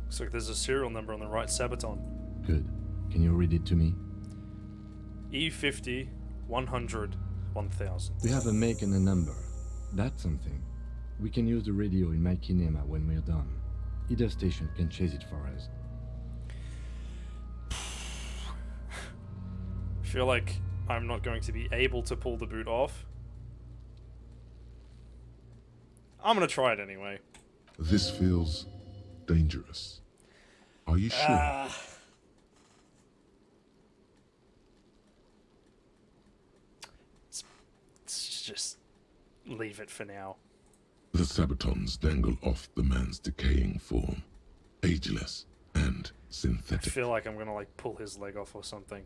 Looks like there's a serial number on the right sabaton. Good. Can you read it to me? E50, 100, 1000. We have a make and a number. That's something. We can use the radio in my kinema when we're done. Either station can chase it for us. I feel like I'm not going to be able to pull the boot off. I'm gonna try it anyway. This feels dangerous. Are you sure? Let's just leave it for now. The sabatons dangle off the man's decaying form, ageless and I synthetic. feel like I'm gonna like pull his leg off or something.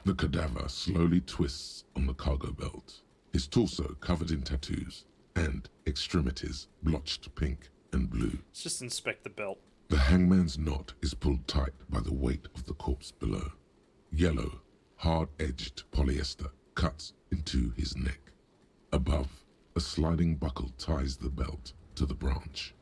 The cadaver slowly twists on the cargo belt, his torso covered in tattoos and extremities blotched pink and blue. Let's just inspect the belt. The hangman's knot is pulled tight by the weight of the corpse below. Yellow, hard-edged polyester cuts into his neck. Above, a sliding buckle ties the belt to the branch.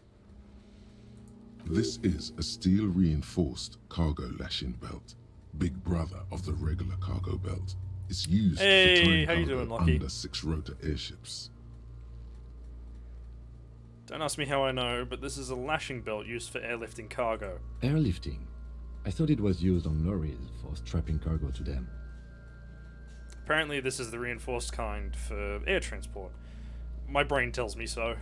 This is a steel-reinforced cargo lashing belt, big brother of the regular cargo belt. It's used for Hey, towing how you cargo doing, Lucky? under 6-rotor airships. Don't ask me how I know, but this is a lashing belt used for airlifting cargo. Airlifting? I thought it was used on lorries for strapping cargo to them. Apparently this is the reinforced kind for air transport. My brain tells me so.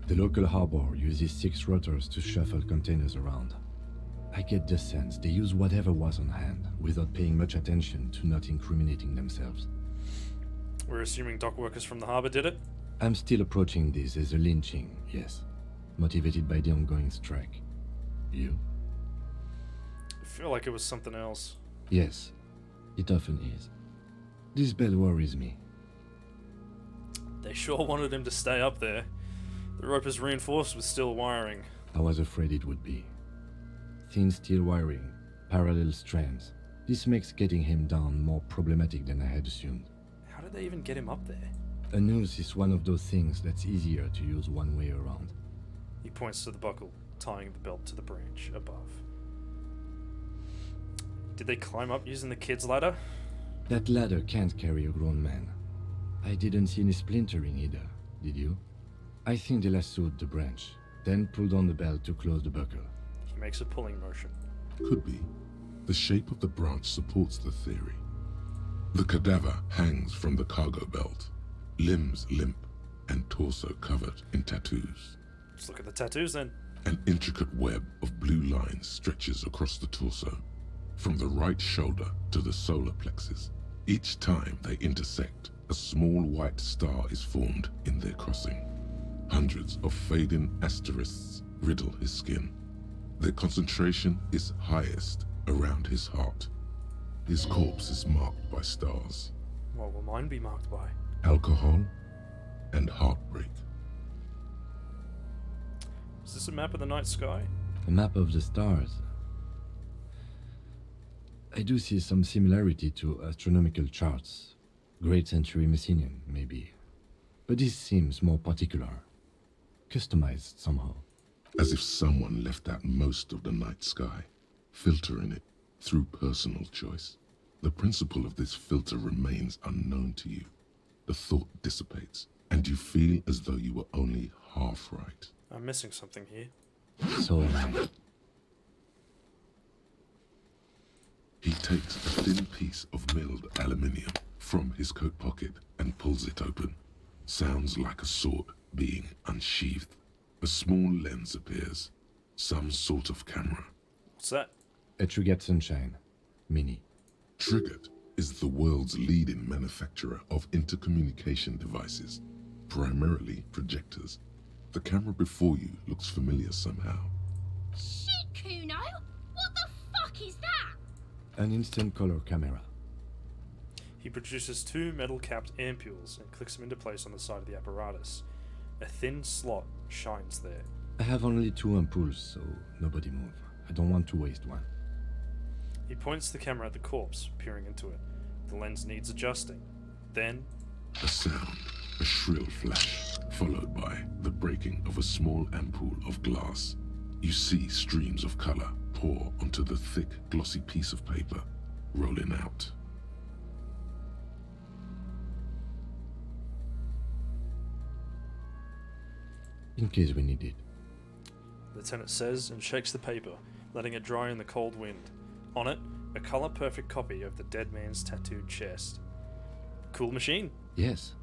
The local harbor uses 6 rotors to shuffle containers around. I get the sense they use whatever was on hand, without paying much attention to not incriminating themselves. We're assuming dock workers from the harbour did it? I'm still approaching this as a lynching, yes. Motivated by the ongoing strike. You? I feel like it was something else. Yes, it often is. This bell worries me. They sure wanted him to stay up there. The rope is reinforced with steel wiring. I was afraid it would be. Thin steel wiring, parallel strands. This makes getting him down more problematic than I had assumed. How did they even get him up there? A noose is one of those things that's easier to use one way around. He points to the buckle, tying the belt to the branch above. Did they climb up using the kid's ladder? That ladder can't carry a grown man. I didn't see any splintering either, did you? I think they lassoed the branch, then pulled on the belt to close the buckle. He makes a pulling motion. Could be. The shape of the branch supports the theory. The cadaver hangs from the cargo belt, limbs limp and torso covered in tattoos. Let's look at the tattoos then. An intricate web of blue lines stretches across the torso, from the right shoulder to the solar plexus. Each time they intersect, a small white star is formed in their crossing. Hundreds of fading asterisks riddle his skin. Their concentration is highest around his heart. His corpse is marked by stars. What will mine be marked by? Alcohol and heartbreak. Is this a map of the night sky? A map of the stars. I do see some similarity to astronomical charts. Great Century Messinian, maybe. But this seems more particular. Customized somehow. As if someone left out most of the night sky, filtering it through personal choice. The principle of this filter remains unknown to you. The thought dissipates, and you feel as though you were only half right. I'm missing something here. So am I. He takes a thin piece of milled aluminium from his coat pocket and pulls it open. Sounds like a sword being unsheathed. A small lens appears. Some sort of camera. What's that? A Trigger Sunshine. Mini. Triggered is the world's leading manufacturer of intercommunication devices, primarily projectors. The camera before you looks familiar somehow. Shit, Kuno! What the fuck is that? An instant color camera. He produces 2 metal-capped ampules and clicks them into place on the side of the apparatus. A thin slot shines there. I have only 2 ampoules, so nobody move. I don't want to waste one. He points the camera at the corpse, peering into it. The lens needs adjusting. Then, A sound, a shrill flash, followed by the breaking of a small ampoule of glass. You see streams of color pour onto the thick, glossy piece of paper, rolling out. In case we need it. the lieutenant says and shakes the paper, letting it dry in the cold wind. On it, a color-perfect copy of the dead man's tattooed chest. Cool machine. Yes.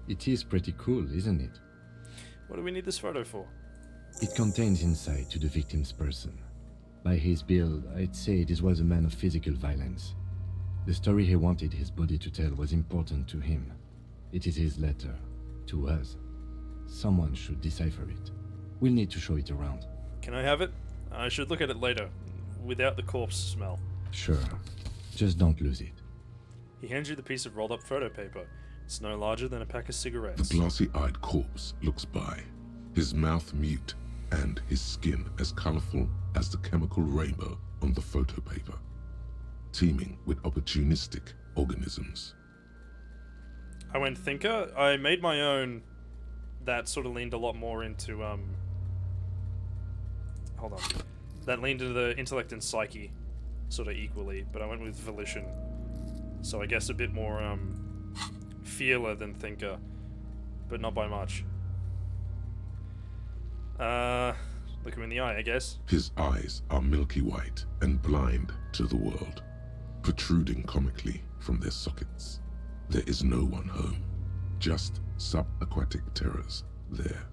It is pretty cool, isn't it? What do we need this photo for? It contains insight to the victim's person. By his build, I'd say this was a man of physical violence. The story he wanted his body to tell was important to him. It is his letter. To us. Someone should decipher it. We'll need to show it around. Can I have it? I should look at it later, without the corpse smell. Sure. Just don't lose it. He hands you the piece of rolled-up photo paper. It's no larger than a pack of cigarettes. The glassy-eyed corpse looks by, his mouth mute and his skin as colorful as the chemical rainbow on the photo paper, teeming with opportunistic organisms. I went thinker. I made my own that sort of leaned a lot more into, hold on. That leaned into the intellect and psyche sort of equally, but I went with volition. So I guess a bit more, feeler than thinker, but not by much. Look him in the eye, I guess. His eyes are milky white and blind to the world, protruding comically from their sockets. There is no one home, just subaquatic terrors there.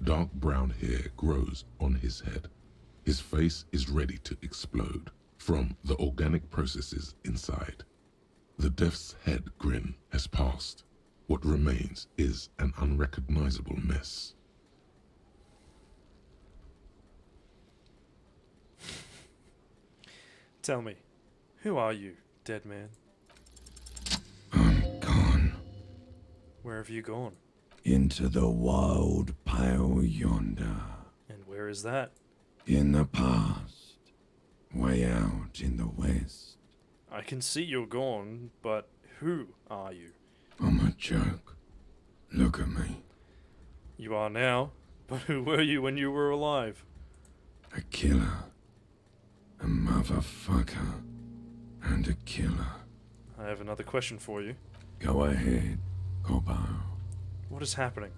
Dark brown hair grows on his head. His face is ready to explode from the organic processes inside. The death's head grin has passed. What remains is an unrecognizable mess. Tell me, who are you, dead man? I'm gone Where have you gone? into the wild pale yonder. And where is that? In the past, way out in the west. I can see you're gone, but who are you? I'm a joke. Look at me. You are now, but who were you when you were alive? A killer. A motherfucker. And a killer. I have another question for you. Go ahead, Cobbo. What is happening?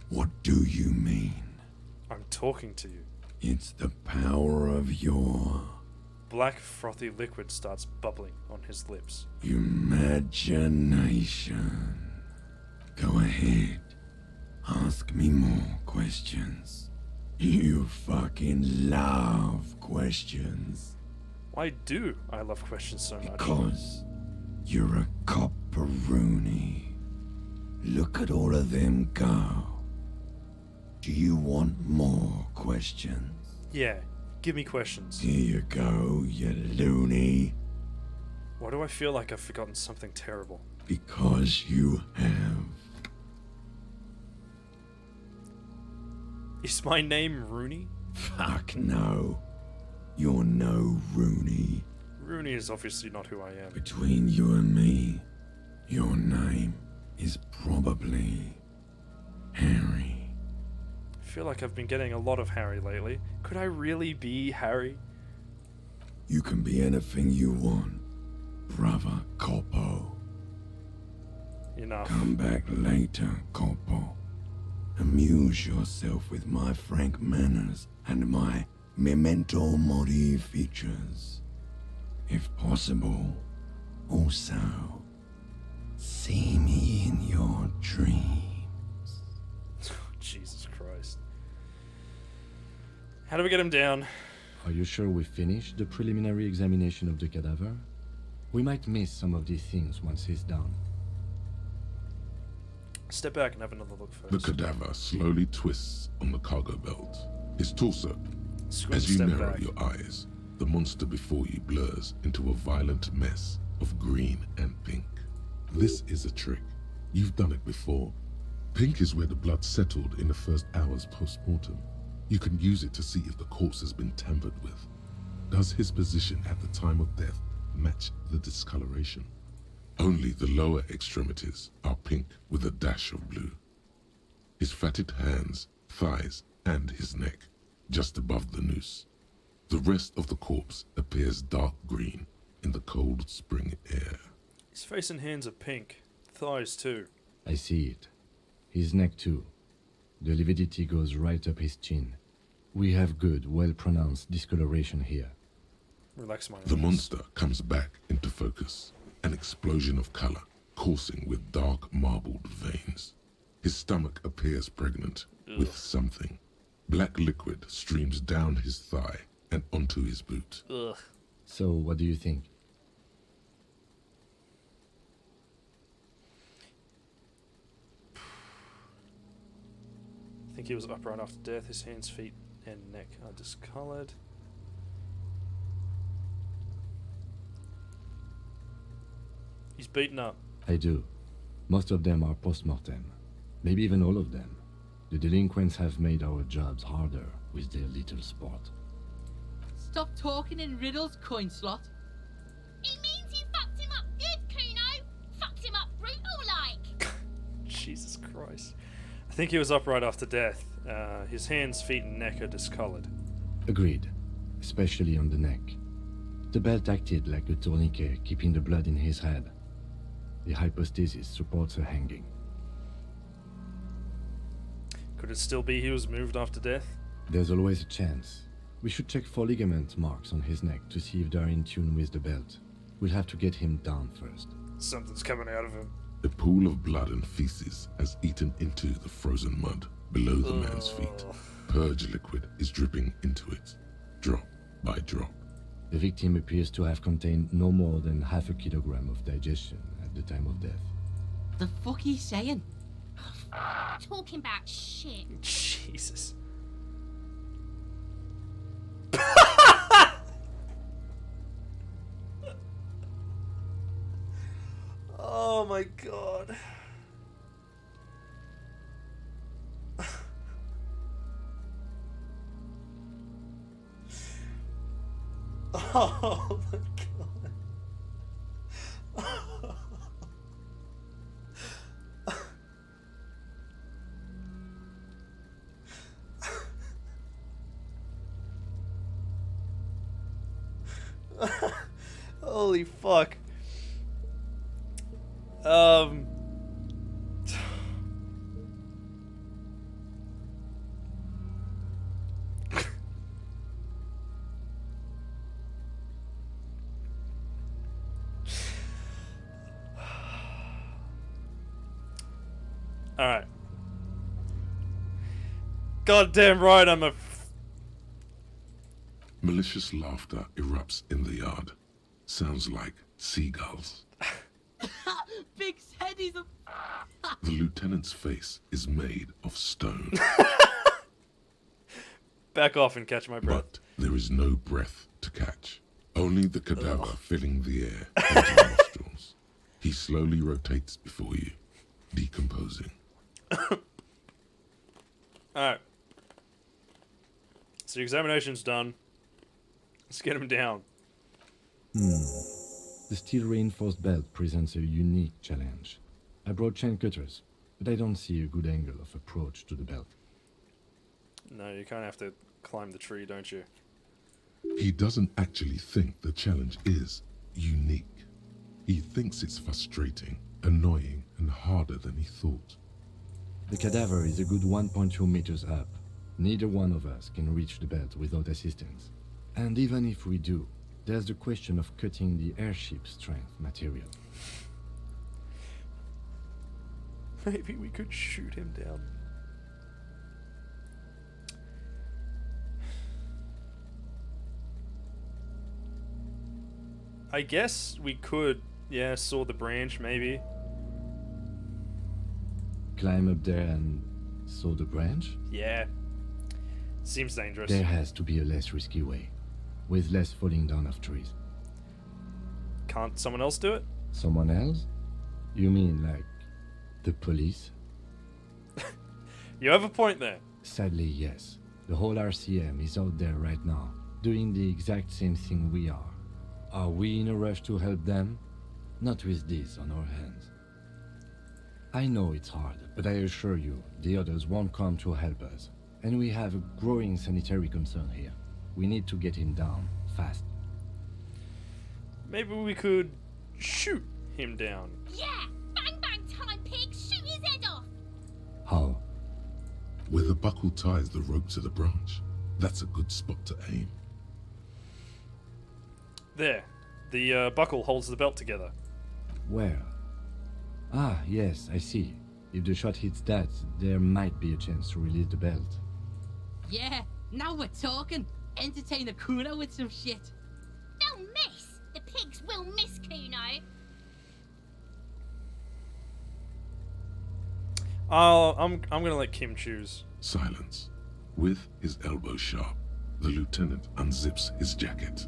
What do you mean? I'm talking to you. It's the power of your Black frothy liquid starts bubbling on his lips. imagination. Go ahead. Ask me more questions. You fucking love questions. Why do I love questions so much? Because you're a copperoonie. Look at all of them go. Do you want more questions? Yeah, give me questions. Here you go, you loony. Why do I feel like I've forgotten something terrible? Because you have. Is my name Rooney? Fuck no. You're no Rooney. Rooney is obviously not who I am. Between you and me, your name is probably Harry. I feel like I've been getting a lot of Harry lately. Could I really be Harry? You can be anything you want, brother Corpo. Enough. Come back later, Corpo. Amuse yourself with my frank manners and my memento mori features. If possible, also, see me in your dreams. Jesus Christ. How do we get him down? Are you sure we finished the preliminary examination of the cadaver? We might miss some of these things once he's done. Step back and have another look first. The cadaver slowly twists on the cargo belt. His torso. Squint As you step narrow back. your eyes, the monster before you blurs into a violent mess of green and pink. This is a trick. You've done it before. Pink is where the blood settled in the first hours post-mortem. You can use it to see if the corpse has been tampered with. Does his position at the time of death match the discoloration? Only the lower extremities are pink with a dash of blue. His fatted hands, thighs, and his neck, just above the noose. The rest of the corpse appears dark green in the cold spring air. His face and hands are pink. Thighs too. I see it. His neck too. The lividity goes right up his chin. We have good, well-pronounced discoloration here. Relax my eyes. The monster comes back into focus, an explosion of color, coursing with dark marbled veins. His stomach appears pregnant with something. Black liquid streams down his thigh and onto his boot. Ugh. So, what do you think? I think he was upright after death. His hands, feet, and neck are discolored. He's beaten up. I do. Most of them are post-mortem. Maybe even all of them. The delinquents have made our jobs harder with their little sport. Stop talking in riddles, coin slot. It means you fucked him up good, Kuno. Fucked him up brutal like. Jesus Christ. I think he was upright after death. His hands, feet, and neck are discolored. Agreed. Especially on the neck. The belt acted like a tourniquet, keeping the blood in his head. The hypostasis supports a hanging. Could it still be he was moved after death? There's always a chance. We should check for ligament marks on his neck to see if they're in tune with the belt. We'll have to get him down first. Something's coming out of him. A pool of blood and feces has eaten into the frozen mud below the man's feet. Purge liquid is dripping into it, drop by drop. The victim appears to have contained no more than half a kilogram of digestion at the time of death. The fuck he's saying? Talking about shit. Jesus. Oh my god. Oh my god. Holy fuck. Alright. Goddamn right, I'm a. Malicious laughter erupts in the yard. Sounds like seagulls. Big said he's a. The lieutenant's face is made of stone, Back off and catch my breath. but there is no breath to catch. Only the cadaver filling the air into the nostrils. He slowly rotates before you, decomposing. Alright. So the examination's done. Let's get him down. The steel-reinforced belt presents a unique challenge. I brought chain cutters, but I don't see a good angle of approach to the belt. No, you kind of have to climb the tree, don't you? He doesn't actually think the challenge is unique. He thinks it's frustrating, annoying, and harder than he thought. The cadaver is a good 1.2 meters up. Neither one of us can reach the belt without assistance. And even if we do, there's the question of cutting the airship strength material. Maybe we could shoot him down. I guess we could, yeah, saw the branch, maybe. Climb up there and saw the branch? Yeah. Seems dangerous. There has to be a less risky way, with less falling down of trees. Can't someone else do it? Someone else? You mean like the police? You have a point there. Sadly, yes. The whole RCM is out there right now, doing the exact same thing we are. Are we in a rush to help them? Not with this on our hands. I know it's hard, but I assure you, the others won't come to help us. And we have a growing sanitary concern here. We need to get him down, fast. Maybe we could shoot him down. Yeah! Bang bang time, pig! Shoot his head off! How? Where the buckle ties the rope to the branch, that's a good spot to aim. There. The buckle holds the belt together. Where? Ah, yes, I see. If the shot hits that, there might be a chance to release the belt. Yeah, now we're talking. Entertain a Kuno with some shit. They'll miss! The pigs will miss Kuno! I'm gonna let Kim choose. Silence. With his elbow sharp, the lieutenant unzips his jacket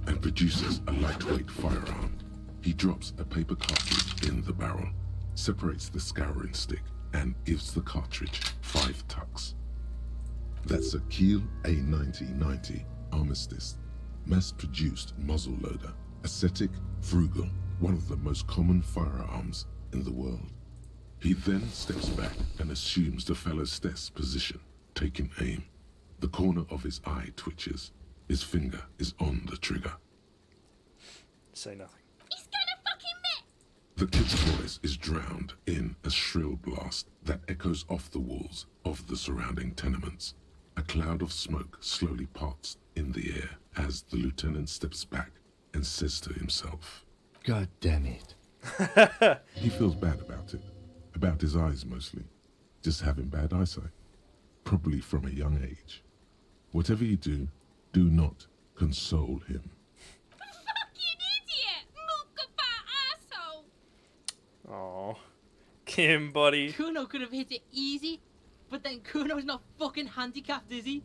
and produces a lightweight firearm. He drops a paper cartridge in the barrel, separates the scouring stick, and gives the cartridge 5 tucks. That's a Kiel A9090 Armistice, mass-produced muzzleloader, ascetic, frugal, one of the most common firearms in the world. He then steps back and assumes the fellow's desk position, taking aim. The corner of his eye twitches. His finger is on the trigger. Say nothing. He's gonna fucking miss! The kid's voice is drowned in a shrill blast that echoes off the walls of the surrounding tenements. A cloud of smoke slowly parts in the air as the lieutenant steps back and says to himself, God damn it. he feels bad about it. About his eyes mostly. Just having bad eyesight. Probably from a young age. Whatever you do, do not console him. Fucking idiot! Muckabat asshole! Aw. Kim, buddy. Kuno could have hit it easy, but then Kuno's not fucking handicapped, is he?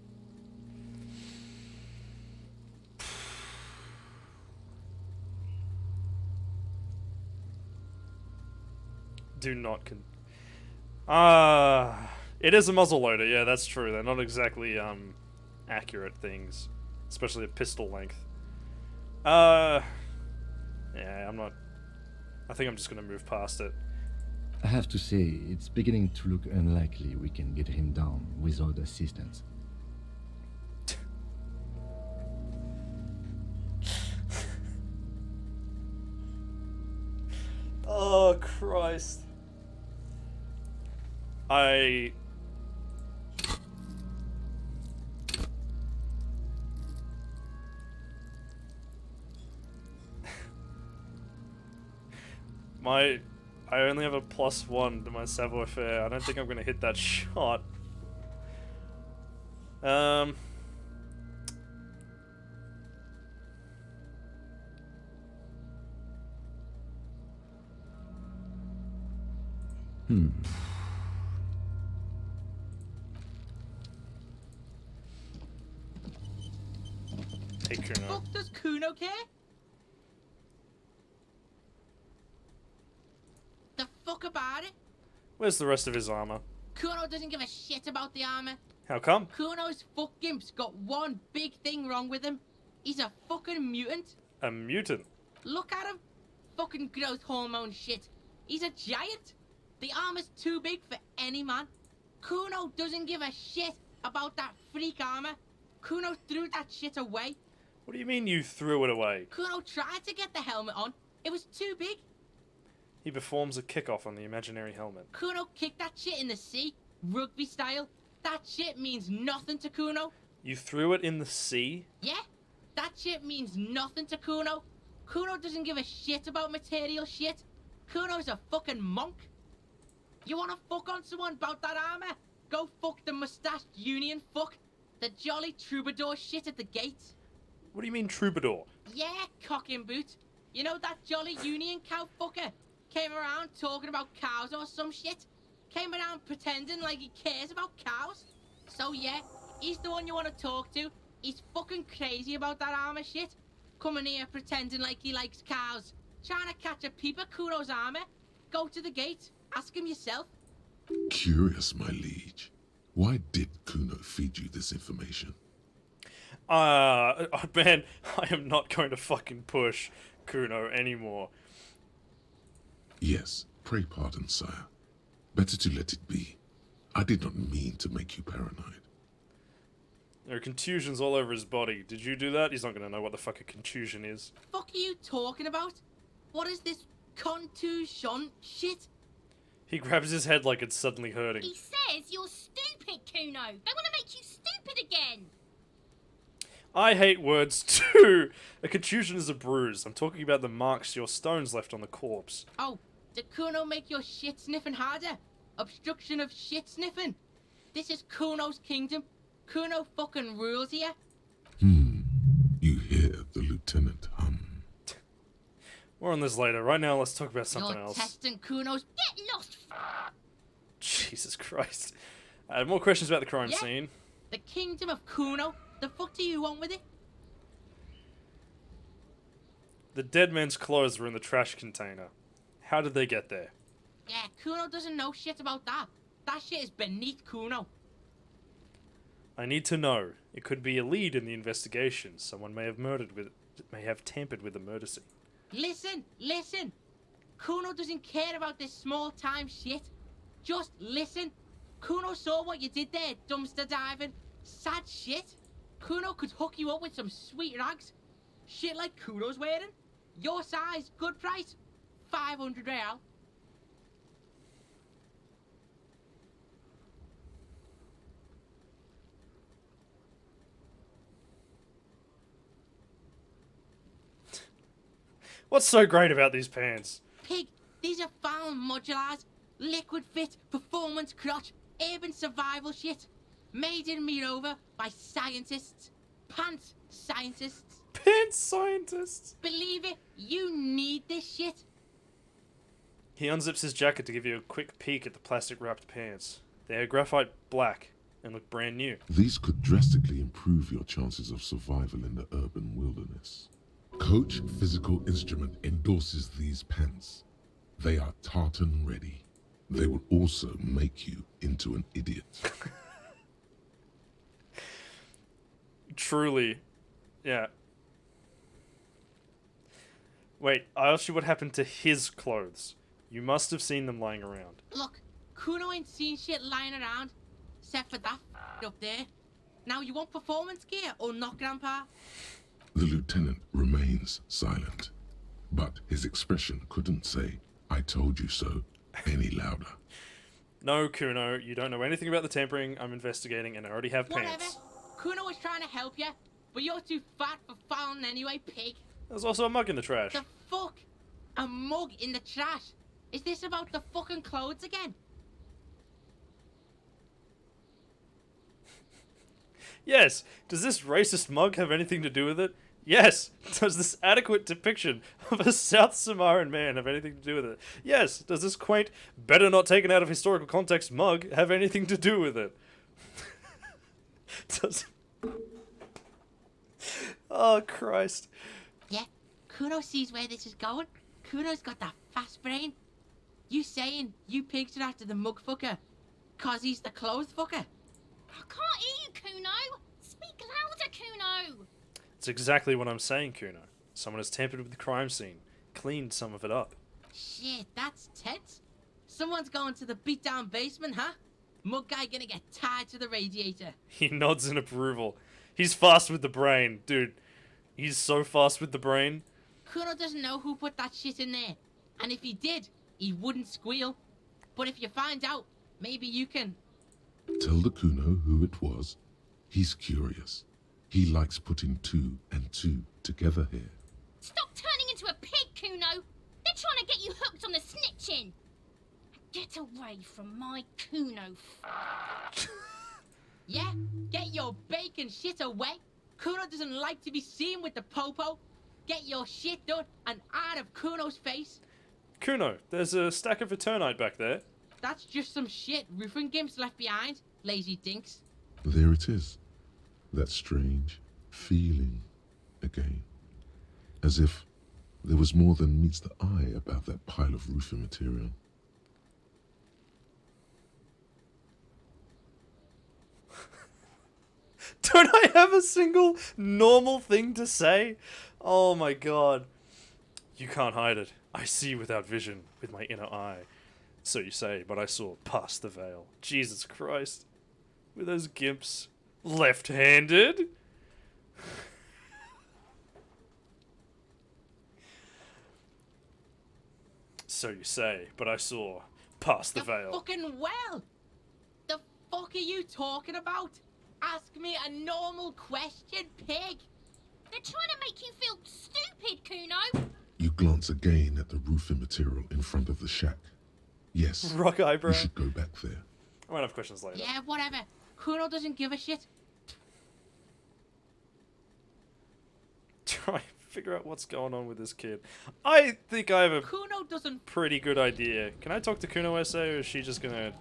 Do not it is a muzzle loader, yeah, that's true. They're not exactly, accurate things. Especially at pistol length. Yeah, I think I'm just gonna move past it. I have to say, it's beginning to look unlikely we can get him down without assistance. Oh, Christ. I only have a +1 to my savoir-faire. I don't think I'm gonna hit that shot. Hey, Kuno. Fuck does Kuno care? The fuck about it? Where's the rest of his armor? Kuno doesn't give a shit about the armor. How come? Kuno's fuck gimp's got one big thing wrong with him. He's a fucking mutant. A mutant. Look at him. Fucking growth hormone shit. He's a giant. The armor's too big for any man. Kuno doesn't give a shit about that freak armor. Kuno threw that shit away. What do you mean you threw it away? Kuno tried to get the helmet on. It was too big. He performs a kickoff on the imaginary helmet. Kuno kicked that shit in the sea, rugby style. That shit means nothing to Kuno. You threw it in the sea? Yeah, that shit means nothing to Kuno. Kuno doesn't give a shit about material shit. Kuno's a fucking monk. You wanna fuck on someone about that armor? Go fuck the mustached union fuck. The jolly troubadour shit at the gates. What do you mean troubadour? Yeah, cock and boot. You know that jolly union cow fucker? Came around talking about cows or some shit. Came around pretending like he cares about cows. So yeah, he's the one you want to talk to. He's fucking crazy about that armor shit. Coming here pretending like he likes cows. Trying to catch a peep at Kuno's armor. Go to the gate. Ask him yourself. Curious, my liege. Why did Kuno feed you this information? Man, I am not going to fucking push Kuno anymore. Yes, pray pardon, sire. Better to let it be. I did not mean to make you paranoid. There are contusions all over his body. Did you do that? He's not gonna know what the fuck a contusion is. Fuck are you talking about? What is this contusion shit? He grabs his head like it's suddenly hurting. He says you're stupid, Kuno. They want to make you stupid again. I hate words too. A contusion is a bruise. I'm talking about the marks your stones left on the corpse. Oh, did Kuno make your shit sniffing harder? Obstruction of shit sniffing? This is Kuno's kingdom. Kuno fucking rules here. You hear the lieutenant hum. More on this later. Right now, let's talk about something You're else. testing Kuno's... Get lost. Jesus Christ. More questions about the crime Yeah. scene. The kingdom of Kuno? The fuck do you want with it? The dead man's clothes were in the trash container. How did they get there? Yeah, Kuno doesn't know shit about that. That shit is beneath Kuno. I need to know. It could be a lead in the investigation. Someone may have tampered with the murder scene. Listen. Kuno doesn't care about this small time shit. Just listen. Kuno saw what you did there, dumpster diving. Sad shit. Kuno could hook you up with some sweet rags. Shit like Kuno's wearing. Your size, good price. 500 real. What's so great about these pants? Pig, these are found modulars. Liquid fit, performance crotch, urban survival shit. Made in Mirova by scientists. Pants scientists. Pants scientists! Believe it, you need this shit. He unzips his jacket to give you a quick peek at the plastic wrapped pants. They are graphite black and look brand new. These could drastically improve your chances of survival in the urban wilderness. Coach Physical Instrument endorses these pants. They are tartan ready. They will also make you into an idiot. Truly. Yeah. Wait, I asked you what happened to his clothes. You must have seen them lying around. Look, Kuno ain't seen shit lying around. Except for that up there. Now you want performance gear or not, Grandpa? The lieutenant remains silent, but his expression couldn't say, "I told you so," any louder. No, Kuno, you don't know anything about the tampering I'm investigating and I already have Whatever. pants. Kuno was trying to help you, but you're too fat for fouling anyway, pig. There's also a mug in the trash. The fuck? A mug in the trash? Is this about the fucking clothes again? Yes. Does this racist mug have anything to do with it? Yes. Does this adequate depiction of a South Samoan man have anything to do with it? Yes. Does this quaint, better not taken out of historical context mug have anything to do with it? Does... Oh, Christ. Yeah, Kuno sees where this is going. Kuno's got that fast brain. You saying you pigs are after the mug fucker, 'cause he's the clothes fucker? I can't hear you, Kuno. Speak louder, Kuno. It's exactly what I'm saying, Kuno. Someone has tampered with the crime scene, cleaned some of it up. Shit, that's tense. Someone's going to the beat-down basement, huh? Mug guy gonna get tied to the radiator. He nods in approval. He's fast with the brain, dude. He's so fast with the brain. Kuno doesn't know who put that shit in there. And if he did, he wouldn't squeal. But if you find out, maybe you can... Tell the Kuno who it was. He's curious. He likes putting 2 and 2 together here. Stop turning into a pig, Kuno. They're trying to get you hooked on the snitching. Get away from my Kuno. Yeah, get your bacon shit away. Kuno doesn't like to be seen with the popo. Get your shit done and out of Kuno's face. Kuno, there's a stack of Eternite back there. That's just some shit roofing gimps left behind, lazy dinks. There it is. That strange feeling again. As if there was more than meets the eye about that pile of roofing material. Don't I have a single normal thing to say? Oh my god. You can't hide it. I see without vision, with my inner eye. So you say, but I saw past the veil. Jesus Christ. With those gimps left-handed? So you say, but I saw past the veil. Fucking well. The fuck are you talking about? Ask me a normal question, pig. They're trying to make you feel stupid, Kuno. You glance again at the roofing material in front of the shack. Yes, Rock eyebrow. we should go back there. I might have questions later. Yeah, whatever. Kuno doesn't give a shit. Try and figure out what's going on with this kid. I think I have a Kuno doesn't... pretty good idea. Can I talk to Kuno SA, or is she just gonna,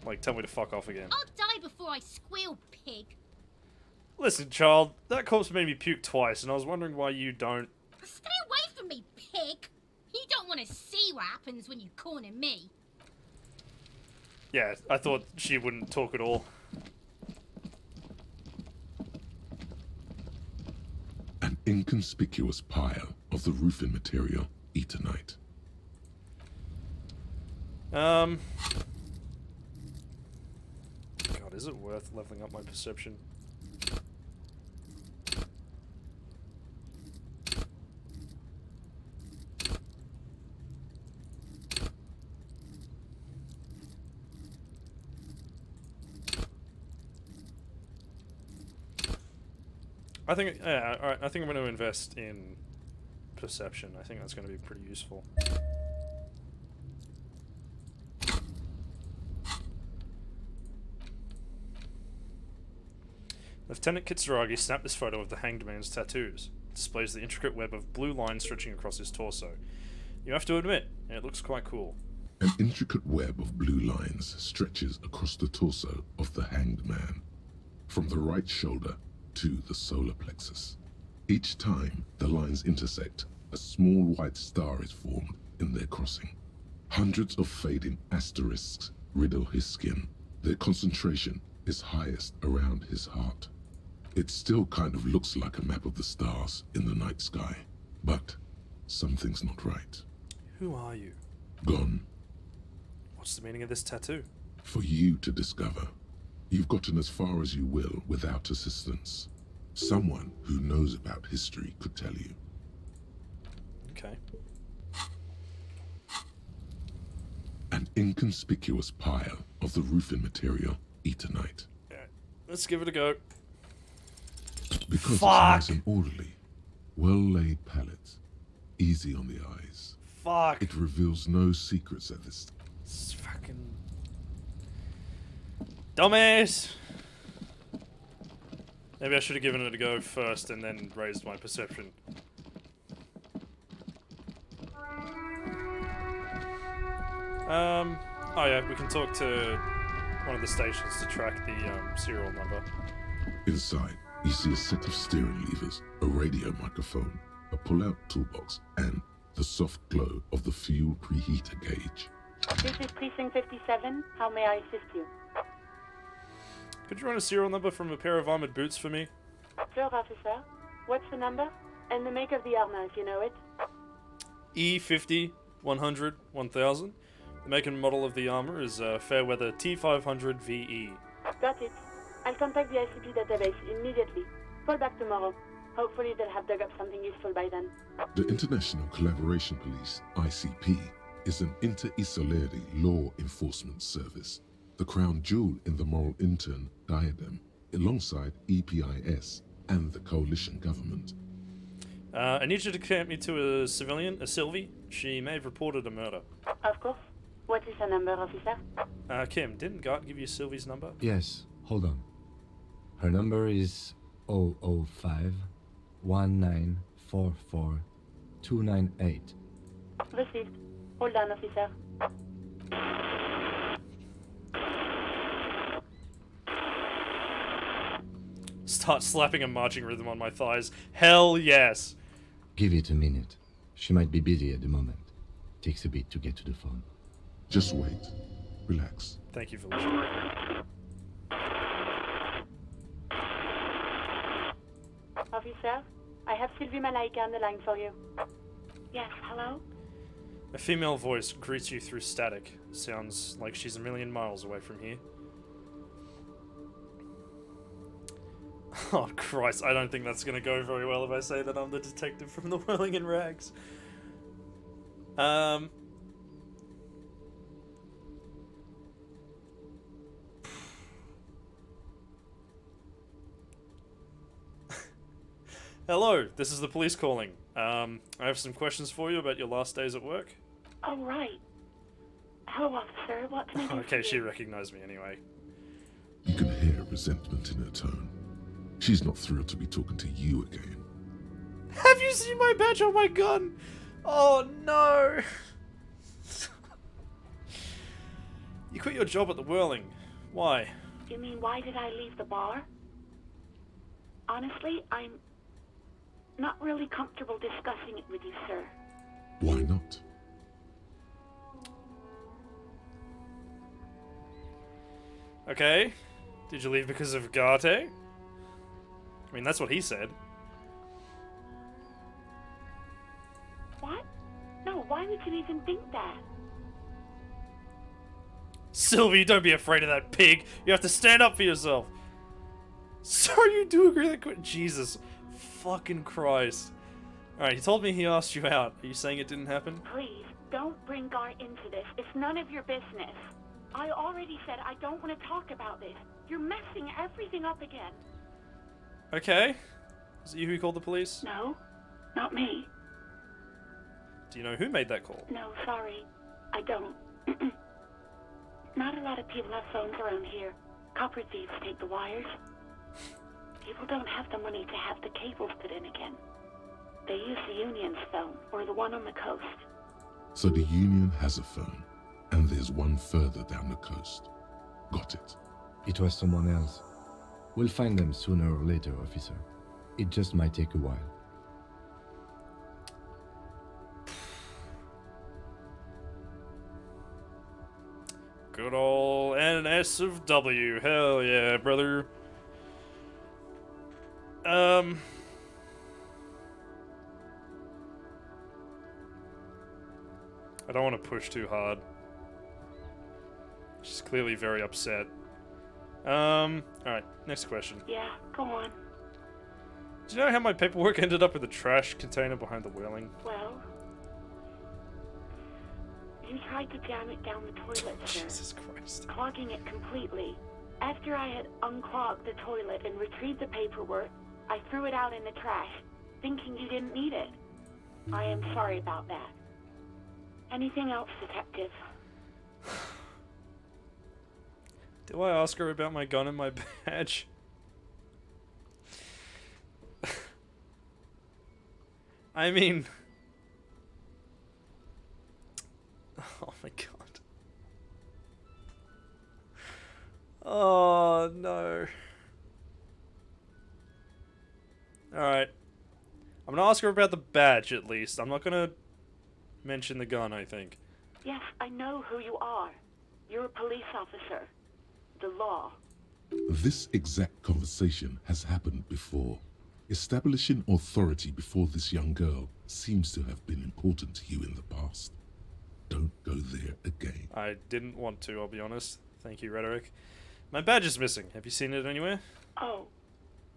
like, tell me to fuck off again? I'll die before I squeal, pig. Listen, child, that corpse made me puke twice, and I was wondering why you don't... Stay away from me, pig. You don't want to see what happens when you corner me. Yeah, I thought she wouldn't talk at all. An inconspicuous pile of the roofing material, Eternite. God, is it worth leveling up my perception? I think, yeah, alright, I think I'm going to invest in perception. I think that's going to be pretty useful. Lieutenant Kitsuragi snapped this photo of the hanged man's tattoos. It displays the intricate web of blue lines stretching across his torso. You have to admit, it looks quite cool. An intricate web of blue lines stretches across the torso of the hanged man, from the right shoulder to the solar plexus. Each time the lines intersect, a small white star is formed in their crossing. Hundreds of fading asterisks riddle his skin. Their concentration is highest around his heart. It still kind of looks like a map of the stars in the night sky, but something's not right. Who are you? Gone. What's the meaning of this tattoo? For you to discover. You've gotten as far as you will without assistance. Someone who knows about history could tell you. Okay. An inconspicuous pile of the roofing material, Eternite. Yeah, let's give it a go. Because Fuck! it's nice and orderly, well-laid palette, easy on the eyes. Fuck! It reveals no secrets at this. It's fucking... Dumbass! Maybe I should have given it a go first and then raised my perception. Oh yeah, we can talk to one of the stations to track the serial number. Inside, you see a set of steering levers, a radio microphone, a pull-out toolbox, and the soft glow of the fuel preheater gauge. This is Precinct 57. How may I assist you? Could you run a serial number from a pair of armored boots for me? Sure, officer. What's the number? And the make of the armor, if you know it. E50, 100, 1000. The make and model of the armor is Fairweather T500 VE. Got it. I'll contact the ICP database immediately. Call back tomorrow. Hopefully they'll have dug up something useful by then. The International Collaboration Police, ICP, is an inter-Isolari law enforcement service, the crown jewel in the moral intern diadem, alongside EPIS and the coalition government. I need you to connect me to a civilian, a Sylvie. She may have reported a murder. Of course. What is her number, officer? Kim, didn't Gart give you Sylvie's number? Yes, hold on. Her number is 005 1944 298. Received. Hold on, officer. Start slapping a marching rhythm on my thighs. Hell yes! Give it a minute. She might be busy at the moment. Takes a bit to get to the phone. Just wait. Relax. Thank you for listening. Officer, I have Sylvie Malaika on the line for you. Yes, hello? A female voice greets you through static. Sounds like she's a million miles away from here. Oh Christ, I don't think that's gonna go very well if I say that I'm the detective from the Whirling in Rags. Hello, this is the police calling. I have some questions for you about your last days at work. Oh, right. Hello, officer. What can I do Okay, for she you? recognized me anyway. You can hear resentment in her tone. She's not thrilled to be talking to you again. Have you seen my badge on my gun? Oh no! You quit your job at the Whirling. Why? You mean, why did I leave the bar? Honestly, I'm not really comfortable discussing it with you, sir. Why not? Okay. Did you leave because of Garte? I mean, that's what he said. What? No, why would you even think that? Sylvie, don't be afraid of that pig. You have to stand up for yourself. So you do agree that... Jesus fucking Christ. Alright, he told me he asked you out. Are you saying it didn't happen? Please, don't bring Gar into this. It's none of your business. I already said I don't want to talk about this. You're messing everything up again. Okay. Is it you who called the police? No, not me. Do you know who made that call? No, sorry. I don't. Not a lot of people have phones around here. Copper thieves take the wires. People don't have the money to have the cables put in again. They use the Union's phone, or the one on the coast. So the Union has a phone, and there's one further down the coast. Got it. It was someone else. We'll find them sooner or later, officer. It just might take a while. Good ol' NS of W. Hell yeah, brother. I don't want to push too hard. She's clearly very upset. Alright, next question. Yeah, go on. Do you know how my paperwork ended up in the trash container behind the whirling? Well, you tried to jam it down the toilet, sir. Jesus Christ. Clogging it completely. After I had unclogged the toilet and retrieved the paperwork, I threw it out in the trash, thinking you didn't need it. I am sorry about that. Anything else, Detective? Do I ask her about my gun and my badge? I mean... Oh my god. Oh no. Alright. I'm gonna ask her about the badge at least. I'm not gonna mention the gun, I think. Yes, I know who you are. You're a police officer. The law. This exact conversation has happened before. Establishing authority before this young girl seems to have been important to you in the past. Don't go there again. I didn't want to, I'll be honest. Thank you, Rhetoric. My badge is missing. Have you seen it anywhere? Oh,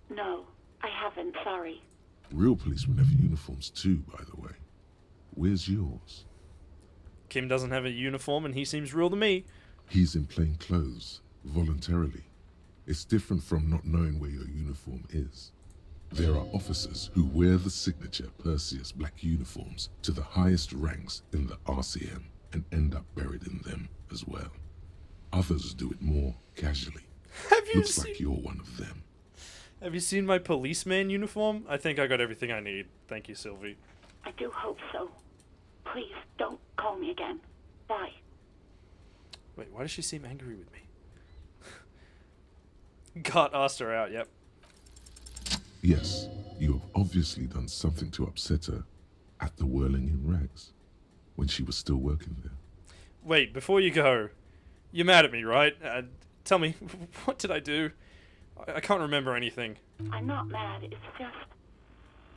no, I haven't, sorry. Real policemen have uniforms too, by the way. Where's yours? Kim doesn't have a uniform and he seems real to me. He's in plain clothes, voluntarily. It's different from not knowing where your uniform is. There are officers who wear the signature Perseus black uniforms to the highest ranks in the RCM and end up buried in them as well. Others do it more casually. Have you Looks like you're one of them. Have you seen my policeman uniform? I think I got everything I need. Thank you, Sylvie. I do hope so. Please, don't call me again. Bye. Wait, why does she seem angry with me? God asked her out, yep. Yes, you have obviously done something to upset her at the Whirling in Rags, when she was still working there. Wait, before you go, you're mad at me, right? Tell me, what did I do? I can't remember anything. I'm not mad, it's just...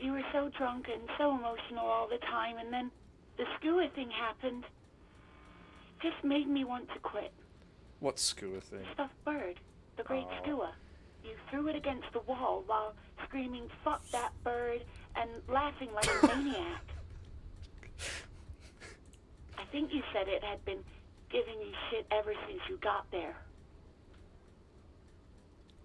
You were so drunk and so emotional all the time, and then the skua thing happened. It just made me want to quit. What skua thing? Stuffed bird. The great skua. You threw it against the wall while screaming, "Fuck that bird," and laughing like a maniac. I think you said it had been giving you shit ever since you got there.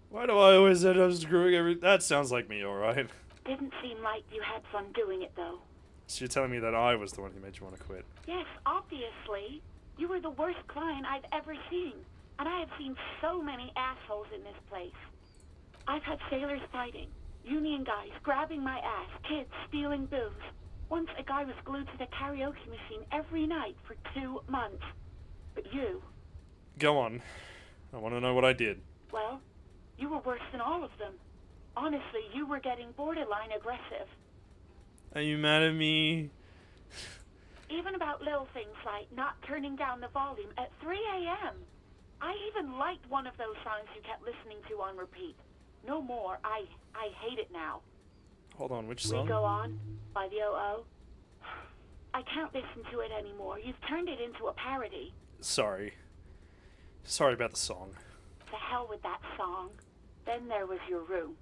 Why do I always end up screwing everything? That sounds like me, alright. Didn't seem like you had fun doing it, though. So you're telling me that I was the one who made you want to quit? Yes, obviously. You were the worst client I've ever seen. And I have seen so many assholes in this place. I've had sailors fighting, union guys grabbing my ass, kids stealing booze. Once a guy was glued to the karaoke machine every night for 2 months. But you... Go on. I want to know what I did. Well, you were worse than all of them. Honestly, you were getting borderline aggressive. Are you mad at me? Even about little things like not turning down the volume at 3 a.m. I even liked one of those songs you kept listening to on repeat. No more. I hate it now. Hold on, which We song? Go On by the O.O. I can't listen to it anymore. You've turned it into a parody. Sorry. Sorry about the song. To hell with that song. Then there was your room.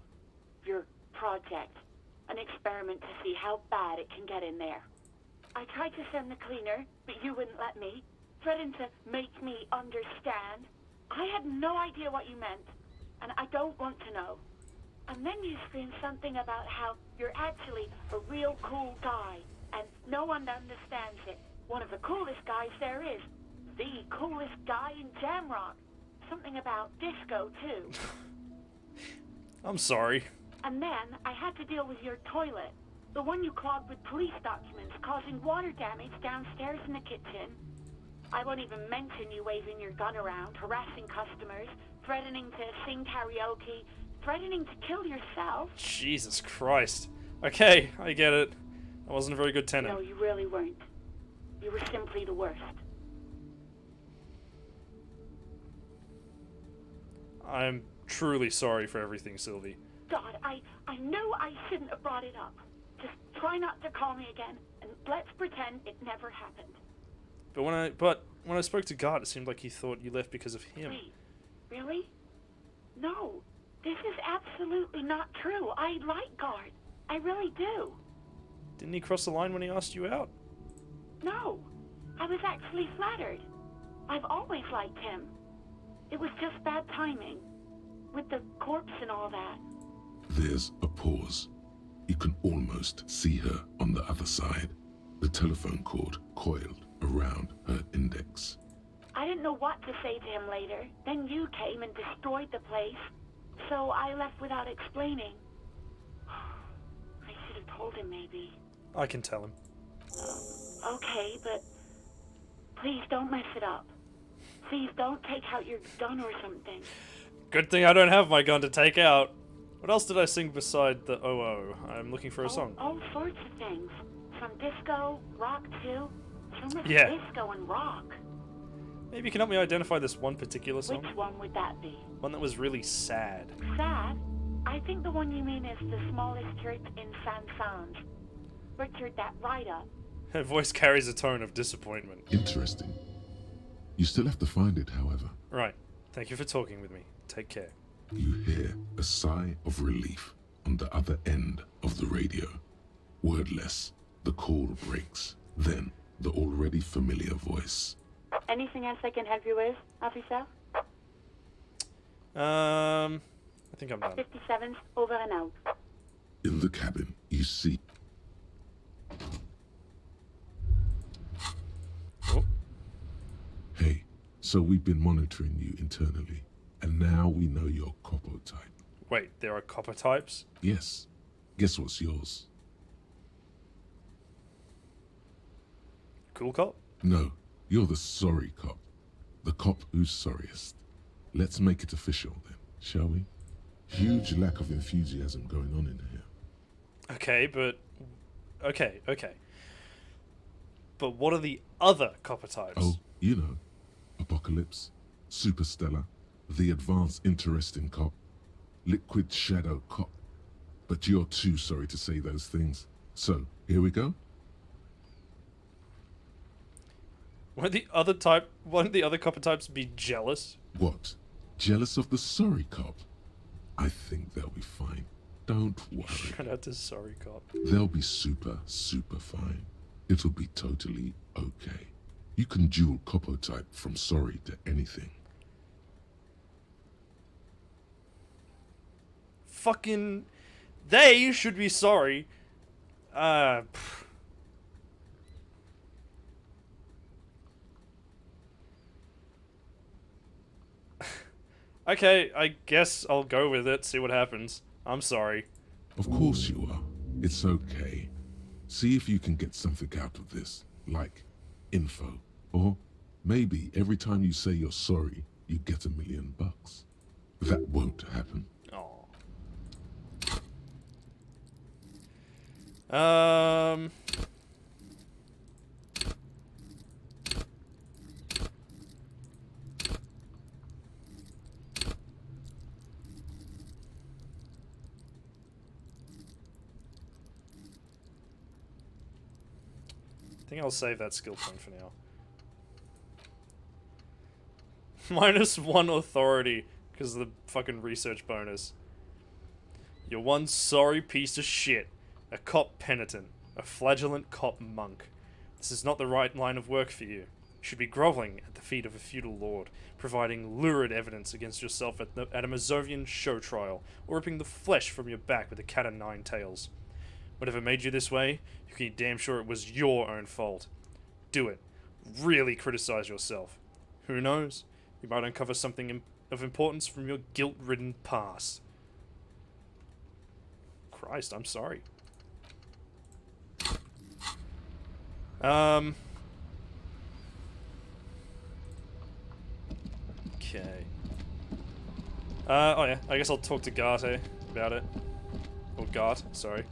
Your project. An experiment to see how bad it can get in there. I tried to send the cleaner, but you wouldn't let me. Threatened to make me understand. I had no idea what you meant, and I don't want to know. And then you scream something about how you're actually a real cool guy, and no one understands it. One of the coolest guys there is. The coolest guy in Jamrock. Something about disco, too. I'm sorry. And then I had to deal with your toilet. The one you clogged with police documents, causing water damage downstairs in the kitchen. I won't even mention you waving your gun around, harassing customers, threatening to sing karaoke, threatening to kill yourself. Jesus Christ. Okay, I get it. I wasn't a very good tenant. No, you really weren't. You were simply the worst. I'm truly sorry for everything, Sylvie. God, I know I shouldn't have brought it up. Just try not to call me again, and let's pretend it never happened. But when I spoke to God, it seemed like he thought you left because of him. Wait, really? No, this is absolutely not true. I like Guard. I really do. Didn't he cross the line when he asked you out? No, I was actually flattered. I've always liked him. It was just bad timing. With the corpse and all that. There's a pause. You can almost see her on the other side. The telephone cord coiled around her index. I didn't know what to say to him later. Then you came and destroyed the place. So I left without explaining. I should have told him, maybe. I can tell him. Okay, but please don't mess it up. Please don't take out your gun or something. Good thing I don't have my gun to take out. What else did I sing beside the OO? I'm looking for a song. All sorts of things. From disco, rock too. So much Yeah. disco and rock. Maybe you can help me identify this one particular song? Which one would that be? One that was really sad. Sad? I think the one you mean is the smallest church in San Sans. Richard, that write-up. Her voice carries a tone of disappointment. Interesting. You still have to find it, however. Right. Thank you for talking with me. Take care. You hear a sigh of relief on the other end of the radio. Wordless, the call breaks. Then, the already familiar voice. Anything else I can help you with, officer? I think I'm done. 57's over and out. In the cabin, you see... Oh. Hey, so we've been monitoring you internally, and now we know your Copo type. Wait, there are copper types? Yes. Guess what's yours? Cool cop? No, you're the sorry cop. The cop who's sorriest. Let's make it official then, shall we? Huge lack of enthusiasm going on in here. Okay, but... Okay. But what are the other copper types? Oh, you know. Apocalypse, Superstellar, the advanced interesting cop, Liquid Shadow cop. But you're too sorry to say those things. So, here we go? Won't the other copper types be jealous? What? Jealous of the sorry cop? I think they'll be fine. Don't worry. Shout out to sorry cop. They'll be super fine. It'll be totally okay. You can dual Copo type from sorry to anything. Fucking... They should be sorry. Okay, I guess I'll go with it, see what happens. I'm sorry. Of course you are. It's okay. See if you can get something out of this, like info. Or maybe every time you say you're sorry, you get $1 million. That won't happen. Aw. I think I'll save that skill point for now. -1 authority, because of the fucking research bonus. You're one sorry piece of shit. A cop penitent. A flagellant cop monk. This is not the right line of work for you. should be groveling at the feet of a feudal lord, providing lurid evidence against yourself at a Mazovian show trial, or ripping the flesh from your back with a cat o' nine tails. Whatever made you this way, you can be damn sure it was your own fault. Do it. Really criticize yourself. Who knows? You might uncover something of importance from your guilt-ridden past. Christ, I'm sorry. Okay. Oh yeah, I guess I'll talk to Garte about it. Or Gart, sorry.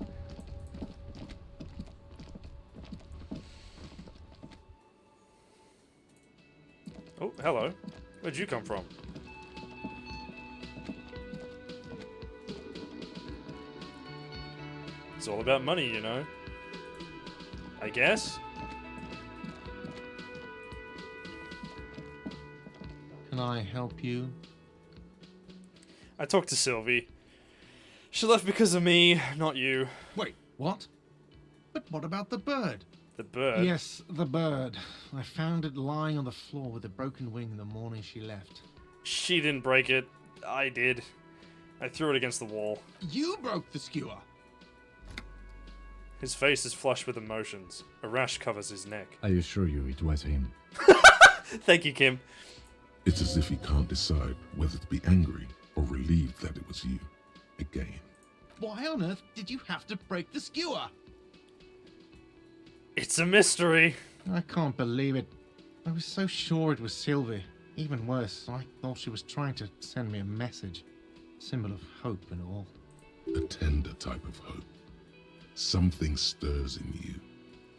Oh, hello. Where'd you come from? It's all about money, you know. I guess? Can I help you? I talked to Sylvie. She left because of me, not you. Wait, what? But what about the bird? The bird? Yes, the bird. I found it lying on the floor with a broken wing the morning she left. She didn't break it. I did. I threw it against the wall. You broke the skewer! His face is flushed with emotions. A rash covers his neck. I assure you it was him. Thank you, Kim. It's as if he can't decide whether to be angry or relieved that it was you. Again. Why on earth did you have to break the skewer? It's a mystery. I can't believe it. I was so sure it was Sylvie. Even worse, I thought she was trying to send me a message. Symbol of hope and all. A tender type of hope. Something stirs in you.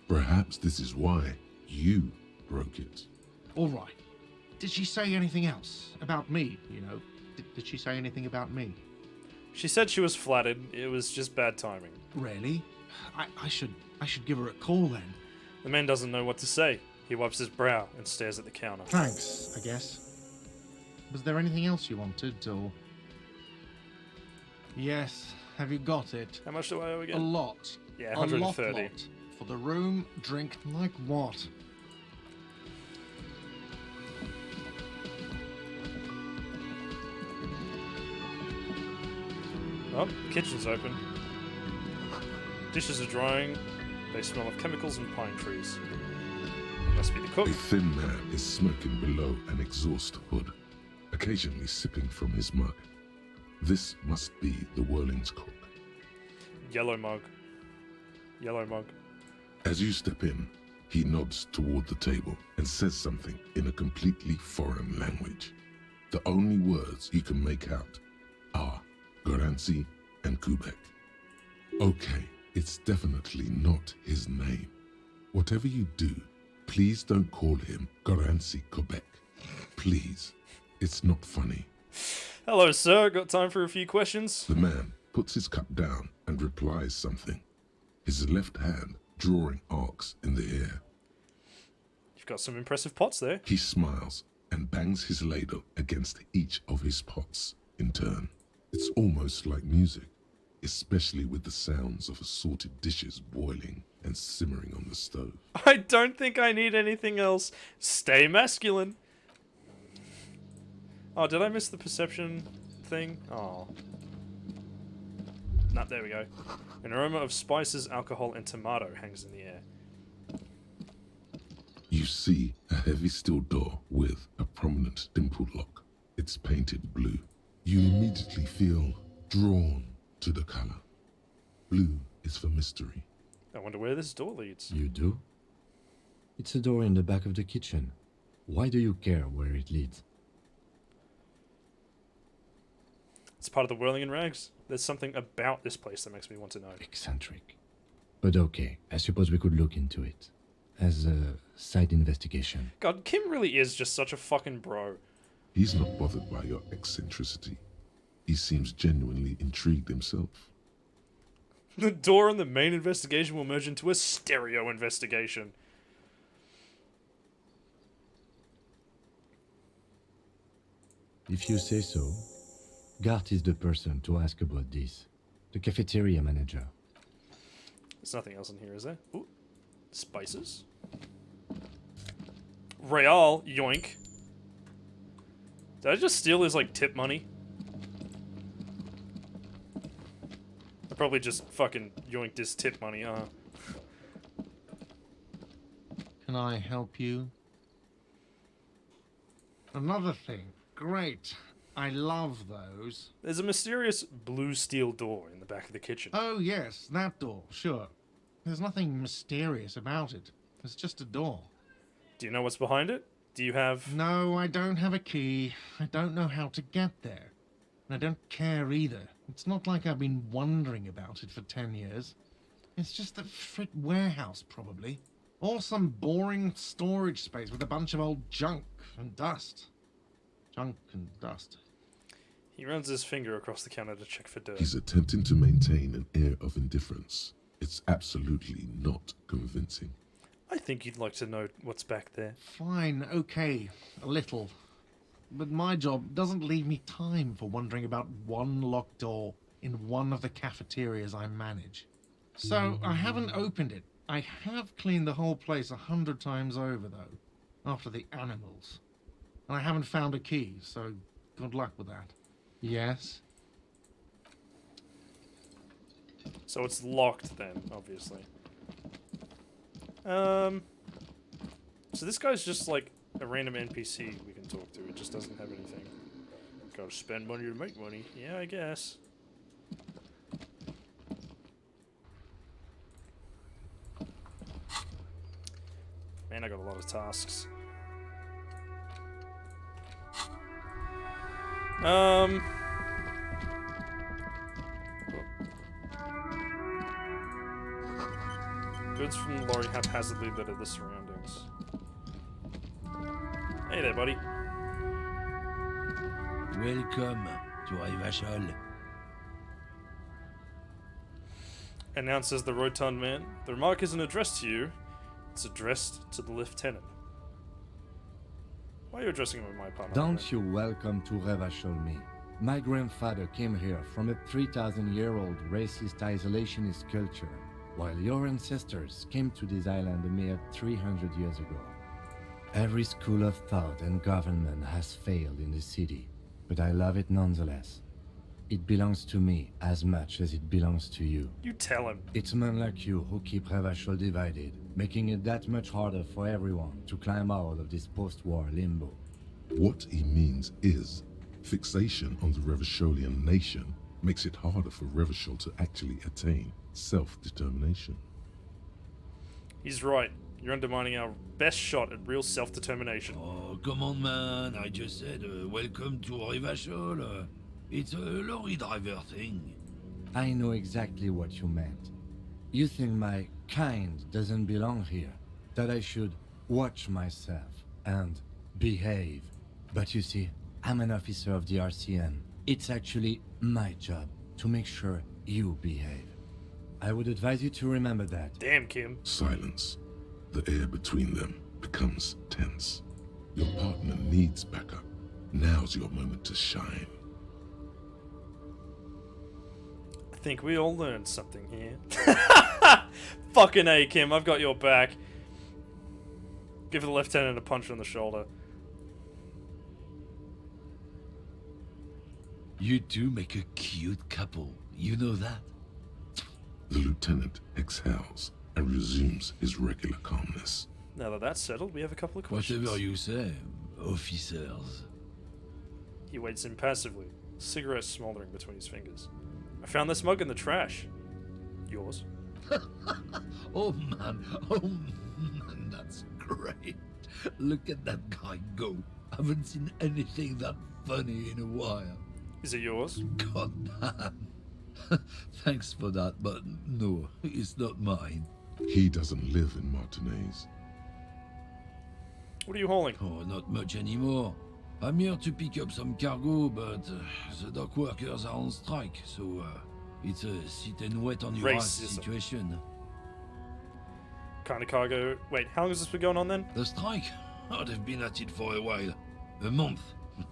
Perhaps this is why you broke it. All right. Did she say anything else? About me, you know? Did she say anything about me? She said she was flattered. It was just bad timing. Really? I should give her a call then. The man doesn't know what to say. He wipes his brow and stares at the counter. Thanks, I guess. Was there anything else you wanted, or...? Yes, have you got it? How much do I owe A again? lot. Yeah, A 130. lot. For the room, drink, like what? Oh, the kitchen's open. Dishes are drying. They smell of chemicals and pine trees. Must be the cook. A thin man is smoking below an exhaust hood, occasionally sipping from his mug. This must be the Whirling's cook. Yellow mug. Yellow mug. As you step in, he nods toward the table and says something in a completely foreign language. The only words you can make out are Goranci and Kubek. Okay, it's definitely not his name. Whatever you do, please don't call him Goranci Kubek. Please. It's not funny. Hello, sir. Got time for a few questions? The man puts his cup down and replies something, his left hand drawing arcs in the air. You've got some impressive pots there. He smiles and bangs his ladle against each of his pots in turn. It's almost like music, especially with the sounds of assorted dishes boiling and simmering on the stove. I don't think I need anything else. Stay masculine. Oh, did I miss the perception thing? Oh. Nah, there we go. An aroma of spices, alcohol, and tomato hangs in the air. You see a heavy steel door with a prominent dimple lock. It's painted blue. You immediately feel drawn to the color. Blue is for mystery. I wonder where this door leads. You do? It's a door in the back of the kitchen. Why do you care where it leads? It's part of the Whirling in Rags. There's something about this place that makes me want to know. Eccentric. But okay, I suppose we could look into it. As a side investigation. God, Kim really is just such a fucking bro. He's not bothered by your eccentricity. He seems genuinely intrigued himself. The door and the main investigation will merge into a stereo investigation. If you say so, Gart is the person to ask about this. The cafeteria manager. There's nothing else in here, is there? Ooh. Spices. Real, yoink. Did I just steal his, like, tip money? I probably just fucking yoinked his tip money, huh? Can I help you? Another thing. Great. I love those. There's a mysterious blue steel door in the back of the kitchen. Oh, yes, that door, sure. There's nothing mysterious about it. It's just a door. Do you know what's behind it? Do you have... No, I don't have a key. I don't know how to get there. And I don't care either. It's not like I've been wondering about it for 10 years. It's just a frit warehouse, probably. Or some boring storage space with a bunch of old junk and dust. Junk and dust. He runs his finger across the counter to check for dirt. He's attempting to maintain an air of indifference. It's absolutely not convincing. I think you'd like to know what's back there. Fine, okay, a little. But my job doesn't leave me time for wondering about one locked door in one of the cafeterias I manage. So I haven't opened it. I have cleaned the whole place 100 times over, though, after the animals. And I haven't found a key, so good luck with that. Yes? So it's locked then, obviously. So this guy's just like a random NPC we can talk to. It just doesn't have anything. Gotta spend money to make money. Yeah, I guess. Man, I got a lot of tasks. Goods from the lorry haphazardly litter the surroundings. Hey there, buddy. Welcome to Rivachol. Announces the rotund man. The remark isn't addressed to you. It's addressed to the lieutenant. Why are you addressing him with my partner? Don't you welcome to Revachol me. My grandfather came here from a 3,000-year-old racist isolationist culture, while your ancestors came to this island a mere 300 years ago. Every school of thought and government has failed in the city, but I love it nonetheless. It belongs to me as much as it belongs to you. You tell him. It's men like you who keep Revachol divided, making it that much harder for everyone to climb out of this post-war limbo. What he means is, fixation on the Revacholian nation makes it harder for Revachol to actually attain self-determination. He's right. You're undermining our best shot at real self-determination. Oh, come on, man. I just said, welcome to Rivachol. It's a lorry driver thing. I know exactly what you meant. You think my kind doesn't belong here, that I should watch myself and behave. But you see, I'm an officer of the RCM. It's actually my job to make sure you behave. I would advise you to remember that. Damn, Kim. Silence. The air between them becomes tense. Your partner needs backup. Now's your moment to shine. I think we all learned something here. Fucking A, Kim. I've got your back. Give the lieutenant a punch on the shoulder. You two make a cute couple. You know that? The lieutenant exhales and resumes his regular calmness. Now that that's settled, we have a couple of questions. Whatever you say, officers. He waits impassively, cigarette smoldering between his fingers. I found this mug in the trash. Yours? Oh man, that's great. Look at that guy go. Haven't seen anything that funny in a while. Is it yours? God damn. Thanks for that, but no, it's not mine. He doesn't live in Martinez. What are you hauling? Oh, not much anymore. I'm here to pick up some cargo, but the dock workers are on strike, so it's a sit and wait on your ass Racism. situation. Kind of cargo. Wait, how long has this been going on then? The strike? Oh, they've been at it for a while. A month,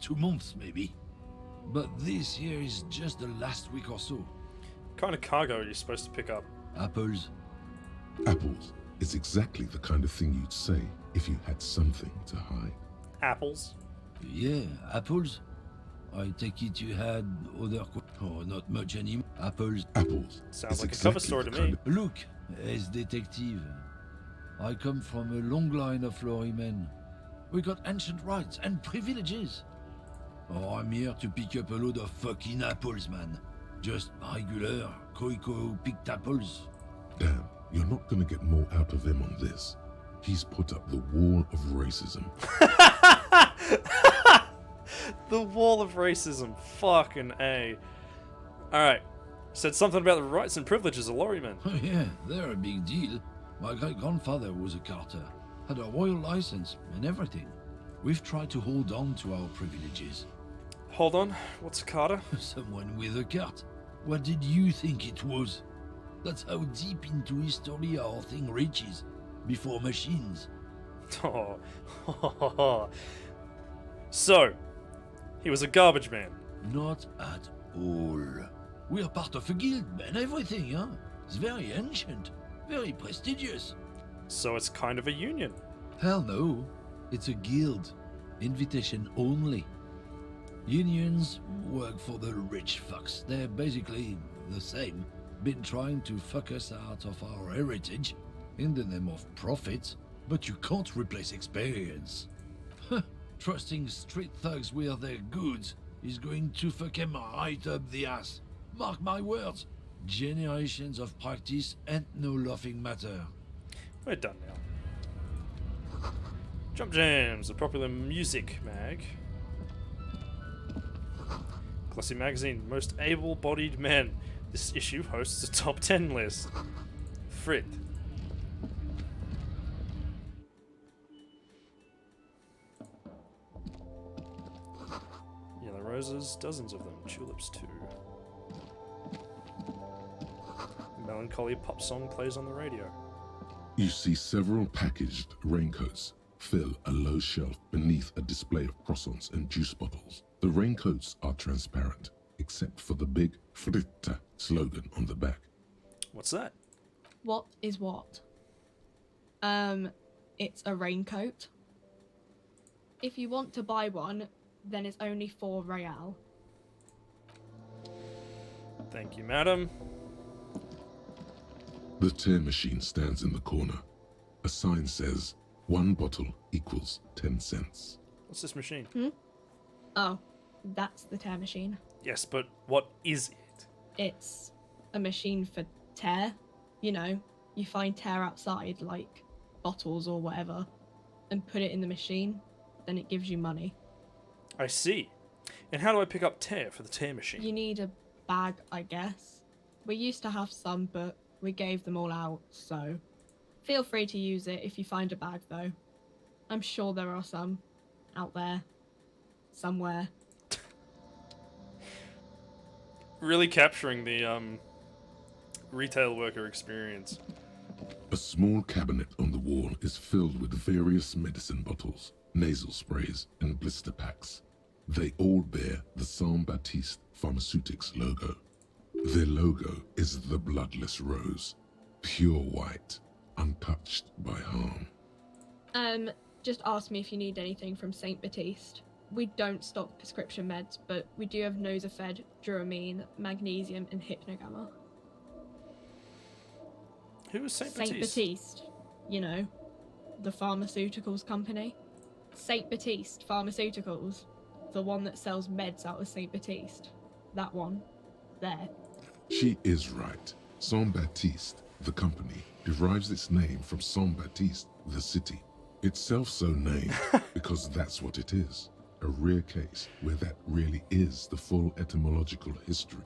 2 months maybe. But this here is just the last week or so. What kind of cargo are you supposed to pick up? Apples. Apples. It's exactly the kind of thing you'd say if you had something to hide. Apples. Yeah, apples. I take it you had other... Oh, not much anymore. Apples. Apples. Sounds is like a cover exactly story the to kind me. of- Look, as detective, I come from a long line of lorrymen. We got ancient rights and privileges. Oh, I'm here to pick up a load of fucking apples, man. Just regular, picked apples. Damn, you're not gonna get more out of him on this. He's put up the wall of racism. The wall of racism. Fucking A. Alright. Said something about the rights and privileges of lorrymen. Oh yeah, they're a big deal. My great-grandfather was a carter, had a royal license and everything. We've tried to hold on to our privileges. Hold on. What's a Carter? Someone with a cart. What did you think it was? That's how deep into history our thing reaches. Before machines. Oh. So, he was a garbage man. Not at all. We're part of a guild and everything, huh? It's very ancient, very prestigious. So it's kind of a union. Hell no. It's a guild. Invitation only. Unions work for the rich fucks. They're basically the same. Been trying to fuck us out of our heritage in the name of profit, but you can't replace experience. Trusting street thugs with their goods is going to fuck them right up the ass. Mark my words. Generations of practice ain't no laughing matter. We're done now. Jump Jams, a popular music mag. Glossy magazine, most able-bodied men. This issue hosts a top 10 list. Frit. Yellow roses, dozens of them. Tulips too. A melancholy pop song plays on the radio. You see several packaged raincoats fill a low shelf beneath a display of croissants and juice bottles. The raincoats are transparent, except for the big Fritta slogan on the back. What's that? What is what? It's a raincoat. If you want to buy one, then it's only 4 real. Thank you, madam. The tear machine stands in the corner. A sign says, 1 bottle equals 10 cents. What's this machine? Oh, that's the tear machine. Yes, but what is it? It's a machine for tear. You know, you find tear outside, like bottles or whatever, and put it in the machine, then it gives you money. I see. And how do I pick up tear for the tear machine? You need a bag, I guess. We used to have some, but we gave them all out, so feel free to use it if you find a bag, though. I'm sure there are some out there, somewhere. Really capturing the retail worker experience. A small cabinet on the wall is filled with various medicine bottles, nasal sprays, and blister packs. They all bear the Saint Baptiste Pharmaceutics logo. Their logo is the bloodless rose, pure white, untouched by harm. Just ask me if you need anything from Saint Baptiste. We don't stock prescription meds, but we do have Nosafed, Duramine, Magnesium, and Hypnogamma. Who is Saint Saint Baptiste? Baptiste, you know, the pharmaceuticals company. Saint Baptiste Pharmaceuticals, the one that sells meds out of Saint Baptiste. That one, there. She is right. Saint Baptiste, the company, derives its name from Saint Baptiste, the city. Itself so named because that's what it is. A rare case where that really is the full etymological history.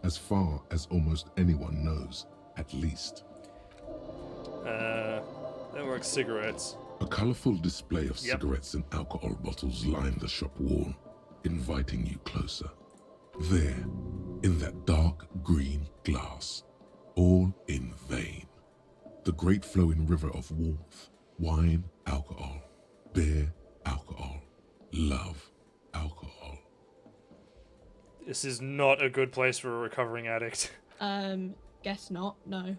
As far as almost anyone knows, at least. They look like cigarettes. A colorful display of Yep. cigarettes and alcohol bottles line the shop wall, inviting you closer. There, in that dark green glass, all in vain. The great flowing river of warmth, wine, alcohol, beer, alcohol, love, alcohol. This is not a good place for a recovering addict. Guess not, no.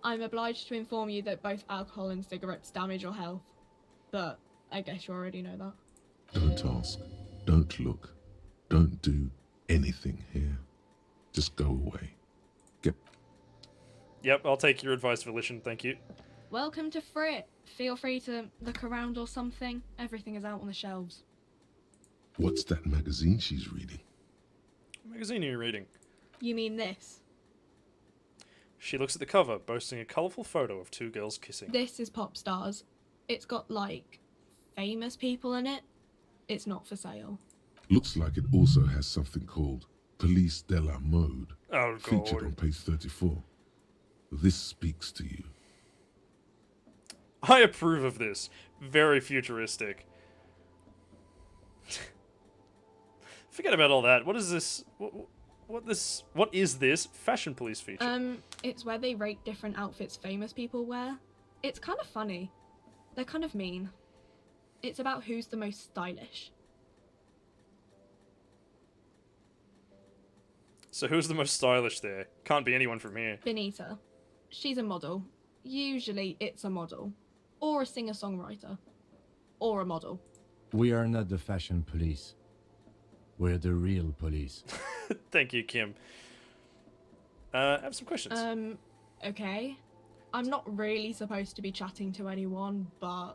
I'm obliged to inform you that both alcohol and cigarettes damage your health. But I guess you already know that. Don't ask. Don't look. Don't do anything here. Just go away. Get... Yep, I'll take your advice, Volition, thank you. Welcome to Frit. Feel free to look around or something. Everything is out on the shelves. What's that magazine she's reading? What magazine are you reading? You mean this? She looks at the cover, boasting a colourful photo of two girls kissing. This is Pop Stars. It's got, like, famous people in it. It's not for sale. Looks like it also has something called Police de la Mode, Oh, featured God. on page 34. This speaks to you. I approve of this. Very futuristic. Forget about all that. What is this? What is this Fashion Police feature? It's where they rate different outfits famous people wear. It's kind of funny. They're kind of mean. It's about who's the most stylish. So who's the most stylish there? Can't be anyone from here. Benita. She's a model. Usually it's a model. Or a singer-songwriter. Or a model. We are not the fashion police. We're the real police. Thank you, Kim. I have some questions. Okay. I'm not really supposed to be chatting to anyone, but...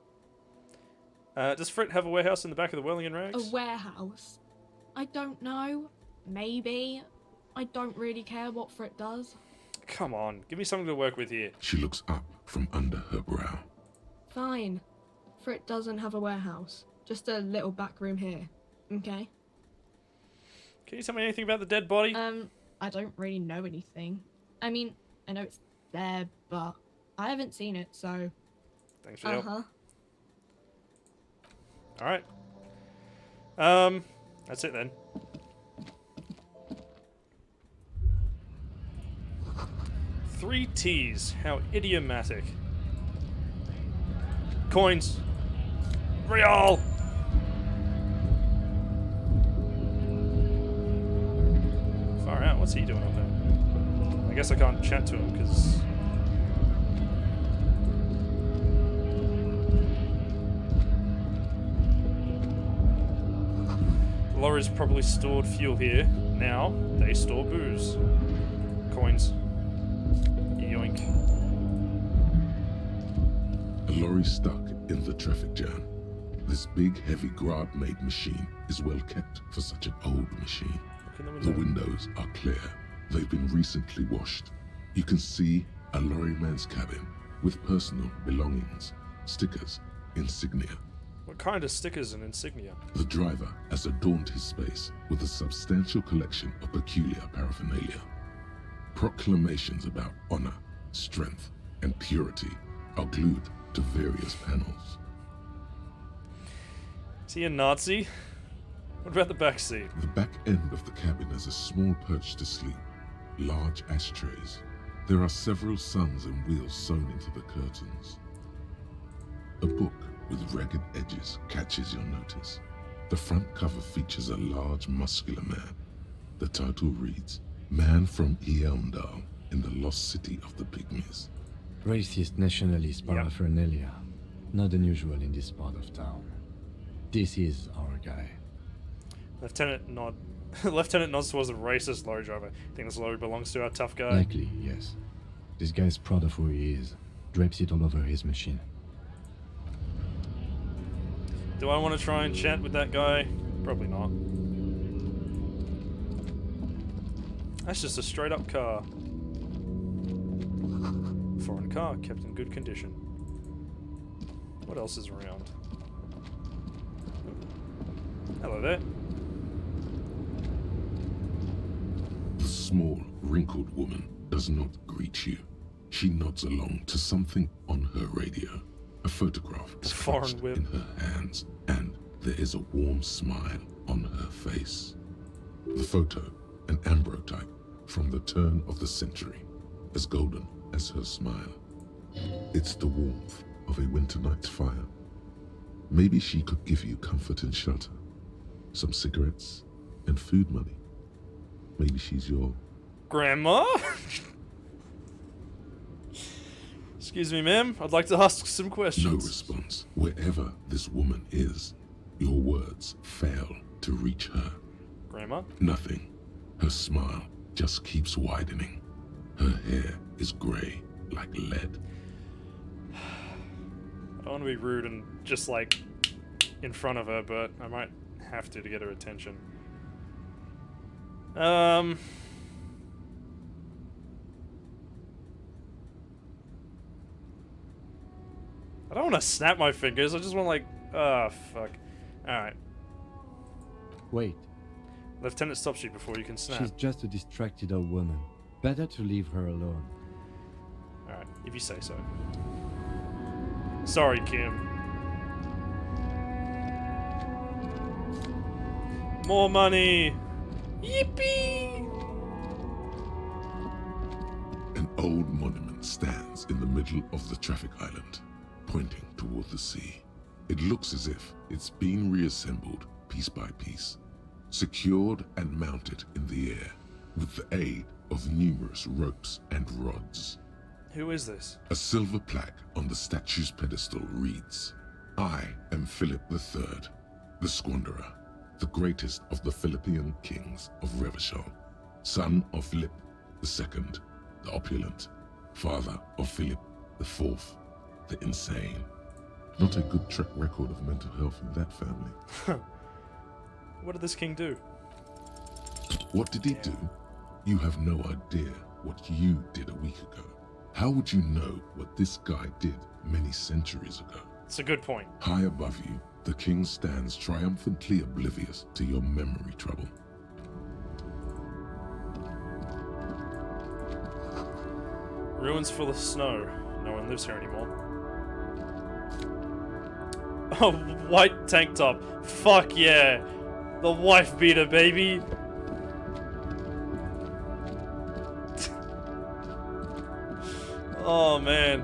Does Frit have a warehouse in the back of the Whirling and Rags? A warehouse? I don't know. Maybe. I don't really care what Frit does. Come on, give me something to work with here. She looks up from under her brow. Fine. Frit doesn't have a warehouse. Just a little back room here. Okay? Can you tell me anything about the dead body? I don't really know anything. I mean, I know it's there, but I haven't seen it, so... Thanks for your help. Uh-huh. Alright. That's it then. Three T's. How idiomatic. Coins. Real! Far out. What's he doing up there? I guess I can't chat to him because... the lorry's probably stored fuel here. Now, they store booze. Coins. Yoink. A lorry stuck in the traffic jam. This big, heavy Grad-made machine is well kept for such an old machine. The windows are clear. They've been recently washed. You can see a lorryman's cabin with personal belongings, stickers, insignia. What kind of stickers and insignia? The driver has adorned his space with a substantial collection of peculiar paraphernalia. Proclamations about honor, strength, and purity are glued to various panels. Is he a Nazi? What about the back seat? The back end of the cabin has a small perch to sleep, large ashtrays. There are several suns and wheels sewn into the curtains. A book with ragged edges catches your notice. The front cover features a large, muscular man. The title reads, Man from Eamdal in the lost city of the Pygmies. Racist nationalist paraphernalia. Not unusual in this part of town. This is our guy. Lieutenant nod. Lieutenant nods towards the racist lorry driver. Think this lorry belongs to our tough guy? Likely, yes. This guy's proud of who he is. Drapes it all over his machine. Do I want to try and chat with that guy? Probably not. That's just a straight up car. Foreign car, kept in good condition. What else is around? Hello there. The small, wrinkled woman does not greet you. She nods along to something on her radio. A photograph is Foreign clutched whip. in her hands, and there is a warm smile on her face. The photo, an ambrotype from the turn of the century, as golden as her smile. It's the warmth of a winter night's fire. Maybe she could give you comfort and shelter, some cigarettes and food money. Maybe she's your... Grandma? Excuse me, ma'am. I'd like to ask some No questions. response. Wherever this woman is, your words fail to reach her. Grandma? Nothing. Her smile just keeps widening. Her hair is grey like lead. I don't want to be rude and just like in front of her, but I might have to get her attention. I don't want to snap my fingers. I just want like, fuck. All right. Wait, Lieutenant stops you before you can snap. she's just a distracted old woman. Better to leave her alone. All right, if you say so. Sorry, Kim. More money. Yippee! An old monument stands in the middle of the traffic island, pointing toward the sea. It looks as if it's been reassembled piece by piece, secured and mounted in the air with the aid of numerous ropes and rods. Who is this? A silver plaque on the statue's pedestal reads, "I am Philip III, the Squanderer, the greatest of the Philippian kings of Revachol, son of Philip II, the opulent, father of Philip IV, the insane." Not a good track record of mental health in that family. What did this king do? What did he do? You have no idea what you did a week ago. How would you know what this guy did many centuries ago? It's a good point. High above you, the king stands triumphantly oblivious to your memory trouble. Ruins full of snow. No one lives here anymore. Oh, white tank top. Fuck yeah. The wife beater, baby. Oh, man.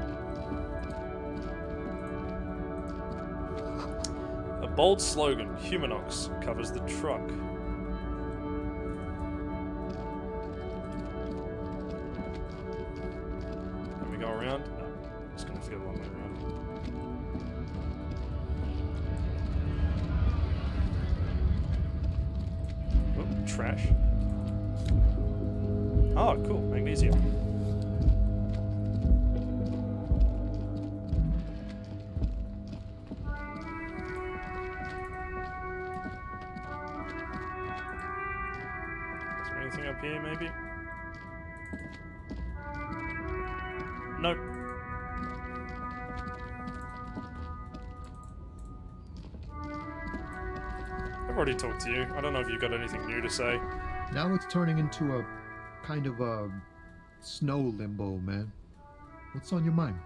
A bold slogan, Humanox, covers the truck. Can we go around? No, I'm just gonna have to go a long way around. Oh, trash. Oh, cool, magnesium. Anything up here, maybe? Nope. I've already talked to you. I don't know if you've got anything new to say. Now it's turning into a kind of a snow limbo, man. What's on your mind?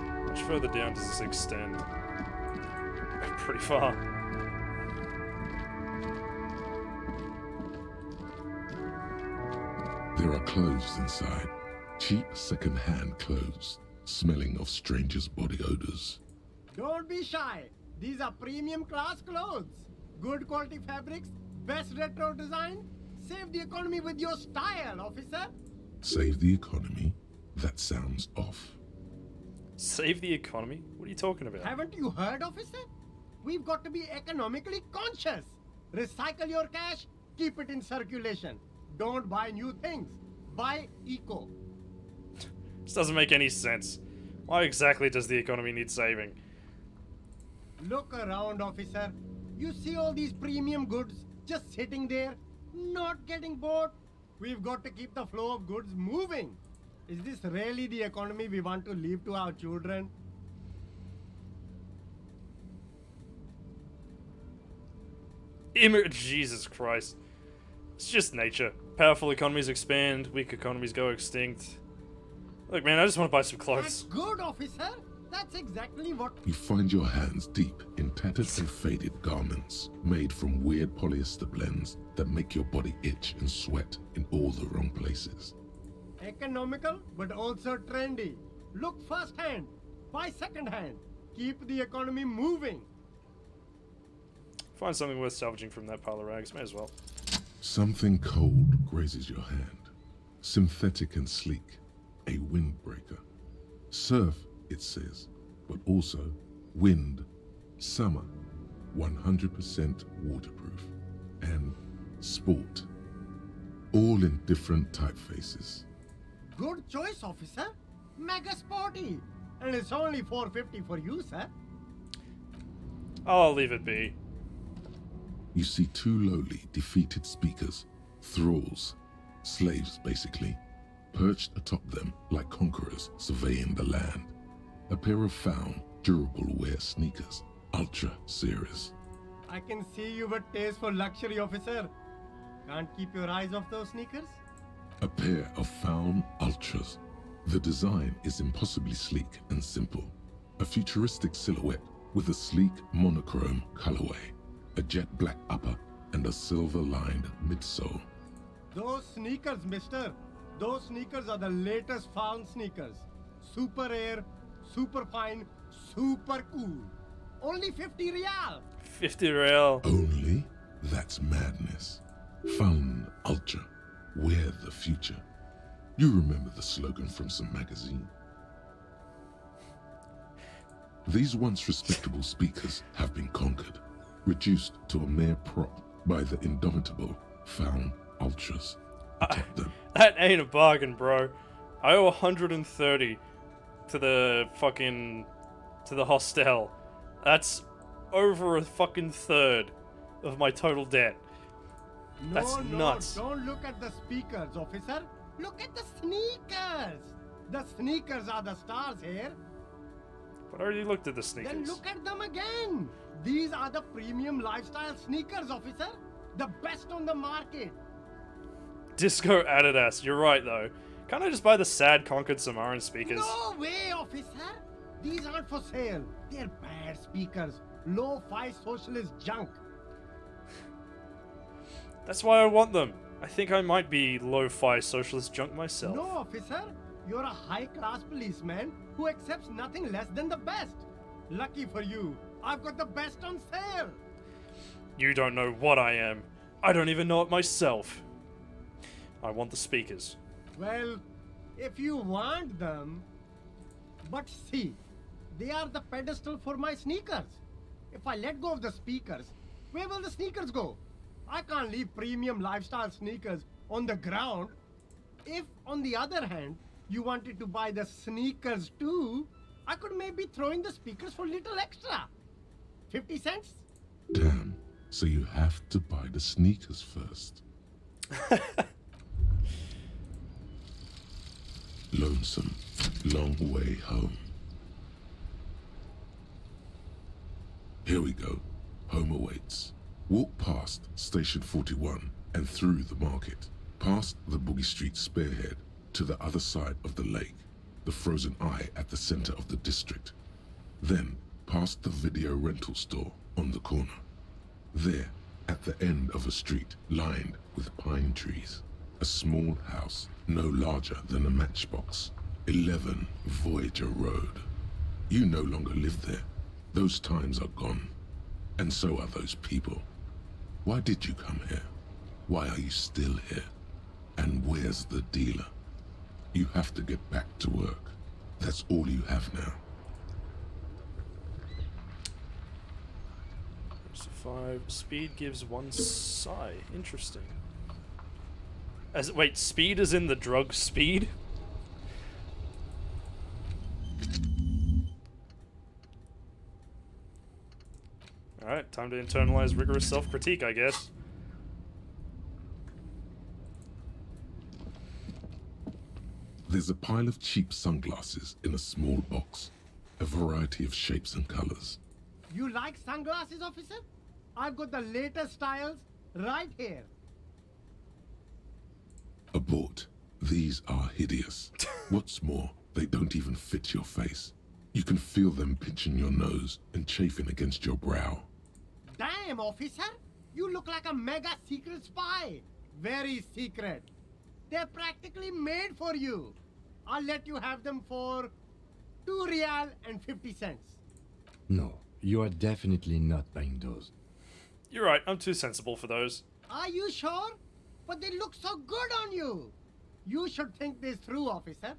How much further down does this extend? Pretty far. There are clothes inside. Cheap second-hand clothes, smelling of strangers' body odors. Don't be shy. These are premium class clothes. Good quality fabrics, best retro design. Save the economy with your style, officer. Save the economy? That sounds off. Save the economy? What are you talking about? Haven't you heard, officer? We've got to be economically conscious. Recycle your cash, keep it in circulation. Don't buy new things. Buy eco. This doesn't make any sense. Why exactly does the economy need saving? Look around, officer. You see all these premium goods just sitting there, not getting bought? We've got to keep the flow of goods moving. Is this really the economy we want to leave to our children? Jesus Christ. It's just nature. Powerful economies expand, weak economies go extinct. Look, man, I just want to buy some That's clothes. good, officer. That's exactly what... You find your hands deep in tattered and faded garments made from weird polyester blends that make your body itch and sweat in all the wrong places. Economical, but also trendy. Look first-hand, buy second-hand. Keep the economy moving. Find something worth salvaging from that pile of rags, may as well. Something cold grazes your hand. Synthetic and sleek. A windbreaker. Surf, it says, but also wind, summer, 100% waterproof, and sport. All in different typefaces. Good choice, officer. Mega sporty. And it's only 450 for you, sir. I'll leave it be. You see two lowly, defeated speakers, thralls, slaves basically, perched atop them like conquerors surveying the land. A pair of found, durable wear sneakers, Ultra Series. I can see you've a taste for luxury, officer. Can't keep your eyes off those sneakers? A pair of found Ultras. The design is impossibly sleek and simple. A futuristic silhouette with a sleek monochrome colorway, a jet black upper, and a silver-lined midsole. Those sneakers, mister. Those sneakers are the latest found sneakers. Super air, super fine, super cool. Only 50 real. 50 real. Only? That's madness. Found Ultra. Wear the future. You remember the slogan from some magazine. These once respectable speakers have been conquered, reduced to a mere prop by the indomitable Found Ultras. That ain't a bargain, bro. I owe 130 to the hostel. That's over a fucking third of my total debt. That's nuts. Don't look at the speakers, officer. Look at the sneakers. The sneakers are the stars here. But I already looked at the sneakers. Then look at them again. These are the premium lifestyle sneakers, officer. The best on the market. Disco Adidas. You're right, though. Can't I just buy the sad Conquered Samaran speakers? No way, officer. These aren't for sale. They're bad speakers. Low-fi socialist junk. That's why I want them. I think I might be lo-fi socialist junk myself. No, officer. You're a high-class policeman who accepts nothing less than the best. Lucky for you, I've got the best on sale. You don't know what I am. I don't even know it myself. I want the speakers. Well, if you want them... But see, they are the pedestal for my sneakers. If I let go of the speakers, where will the sneakers go? I can't leave premium lifestyle sneakers on the ground. If, on the other hand, you wanted to buy the sneakers too, I could maybe throw in the speakers for little extra. 50 cents? Damn, so you have to buy the sneakers first. Lonesome, long way home. Here we go. Home awaits. Walk past Station 41 and through the market, past the Boogie Street spearhead to the other side of the lake, the frozen eye at the center of the district. Then past the video rental store on the corner. There, at the end of a street lined with pine trees, a small house no larger than a matchbox. 11 Voyager Road. You no longer live there. Those times are gone. And so are those people. Why did you come here? Why are you still here? And where's the dealer? You have to get back to work. That's all you have now. 5. Speed gives 1 psi. Interesting. Wait, speed is in the drug speed? Alright, time to internalize rigorous self-critique, I guess. There's a pile of cheap sunglasses in a small box. A variety of shapes and colors. You like sunglasses, officer? I've got the latest styles right here. Abort. These are hideous. What's more, they don't even fit your face. You can feel them pinching your nose and chafing against your brow. Damn, officer! You look like a mega secret spy. Very secret. They're practically made for you. I'll let you have them for 2 real and 50 cents. No, you are definitely not buying those. You're right, I'm too sensible for those. Are you sure? but they look so good on you. You should think this through, officer.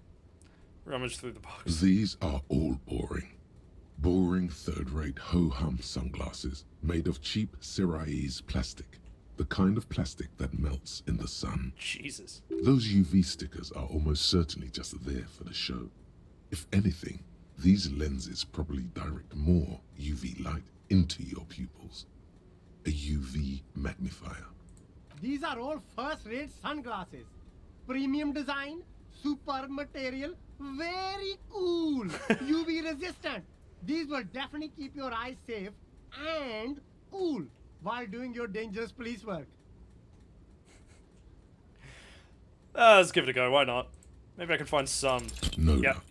Rummage through the box. These are all boring. Boring third-rate ho-hum sunglasses made of cheap Syrahese plastic. The kind of plastic that melts in the sun. Jesus. Those UV stickers are almost certainly just there for the show. If anything, these lenses probably direct more UV light into your pupils. A UV magnifier. These are all first-rate sunglasses. Premium design, superb material, very cool. UV resistant. These will definitely keep your eyes safe and cool while doing your dangerous police work. Let's give it a go, why not? Maybe I can find some. No Yep. luck.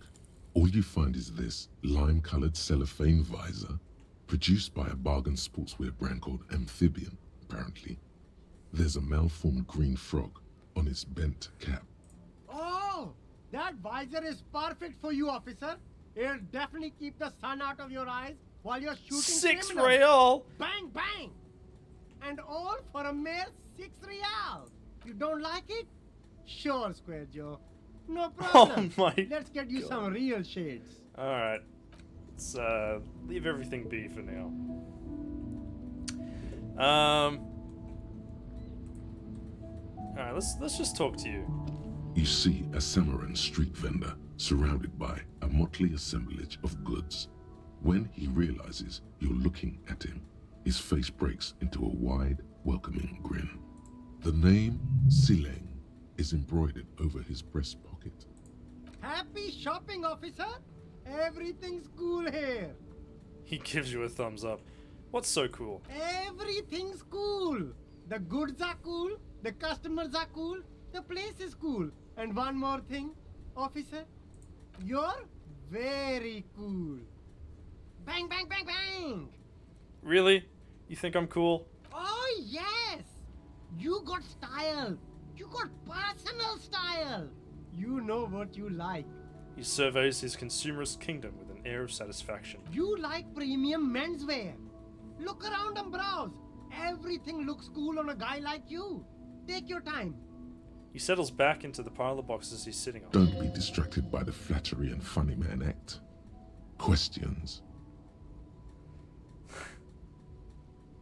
All you find is this lime-colored cellophane visor, produced by a bargain sportswear brand called Amphibian, apparently. There's a malformed green frog on its bent cap. Oh, that visor is perfect for you, officer. It'll definitely keep the sun out of your eyes while you're shooting 6 criminals. real! Bang, bang! And all for a mere 6 real. You don't like it? Sure, Square Joe. No problem. Oh my Let's get you some real shades. Alright. Let's leave everything be for now. Alright, let's just talk to you. You see a Samaran street vendor surrounded by a motley assemblage of goods. When he realizes you're looking at him, his face breaks into a wide, welcoming grin. The name Sileng is embroidered over his breast pocket. Happy shopping, officer. Everything's cool here. He gives you a thumbs up. What's so cool? Everything's cool. The goods are cool. The customers are cool. The place is cool. And one more thing, officer. You're very cool. Bang, bang, bang, bang. Really? You think I'm cool? Oh, yes. You got style. You got personal style. You know what you like. He surveys his consumerist kingdom with an air of satisfaction. You like premium menswear. Look around and browse. Everything looks cool on a guy like you. Take your time. He settles back into the pile of boxes he's sitting on. Don't be distracted by the flattery and funny man act. Questions.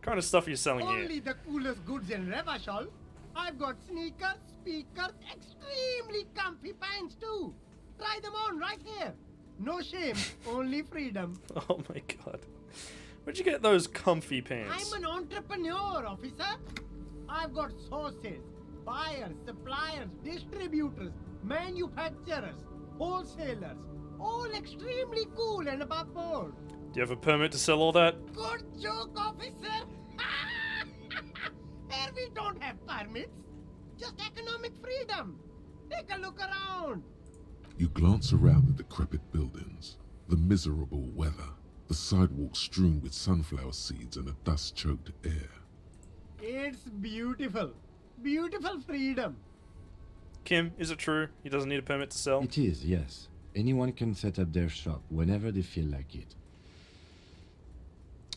Kind of stuff are you selling Only here? the coolest goods in Revachol. I've got sneakers, speakers, extremely comfy pants too. Try them on right here. No shame, only freedom. Oh my god. Where'd you get those comfy pants? I'm an entrepreneur, officer. I've got sources, buyers, suppliers, distributors, manufacturers, wholesalers, all extremely cool and above board. Do you have a permit to sell all that? Good joke, officer. Here we don't have permits, just economic freedom. Take a look around. You glance around the decrepit buildings, the miserable weather, the sidewalks strewn with sunflower seeds and a dust-choked air. It's beautiful. Beautiful freedom. Kim, is it true he doesn't need a permit to sell? It is, yes. Anyone can set up their shop whenever they feel like it.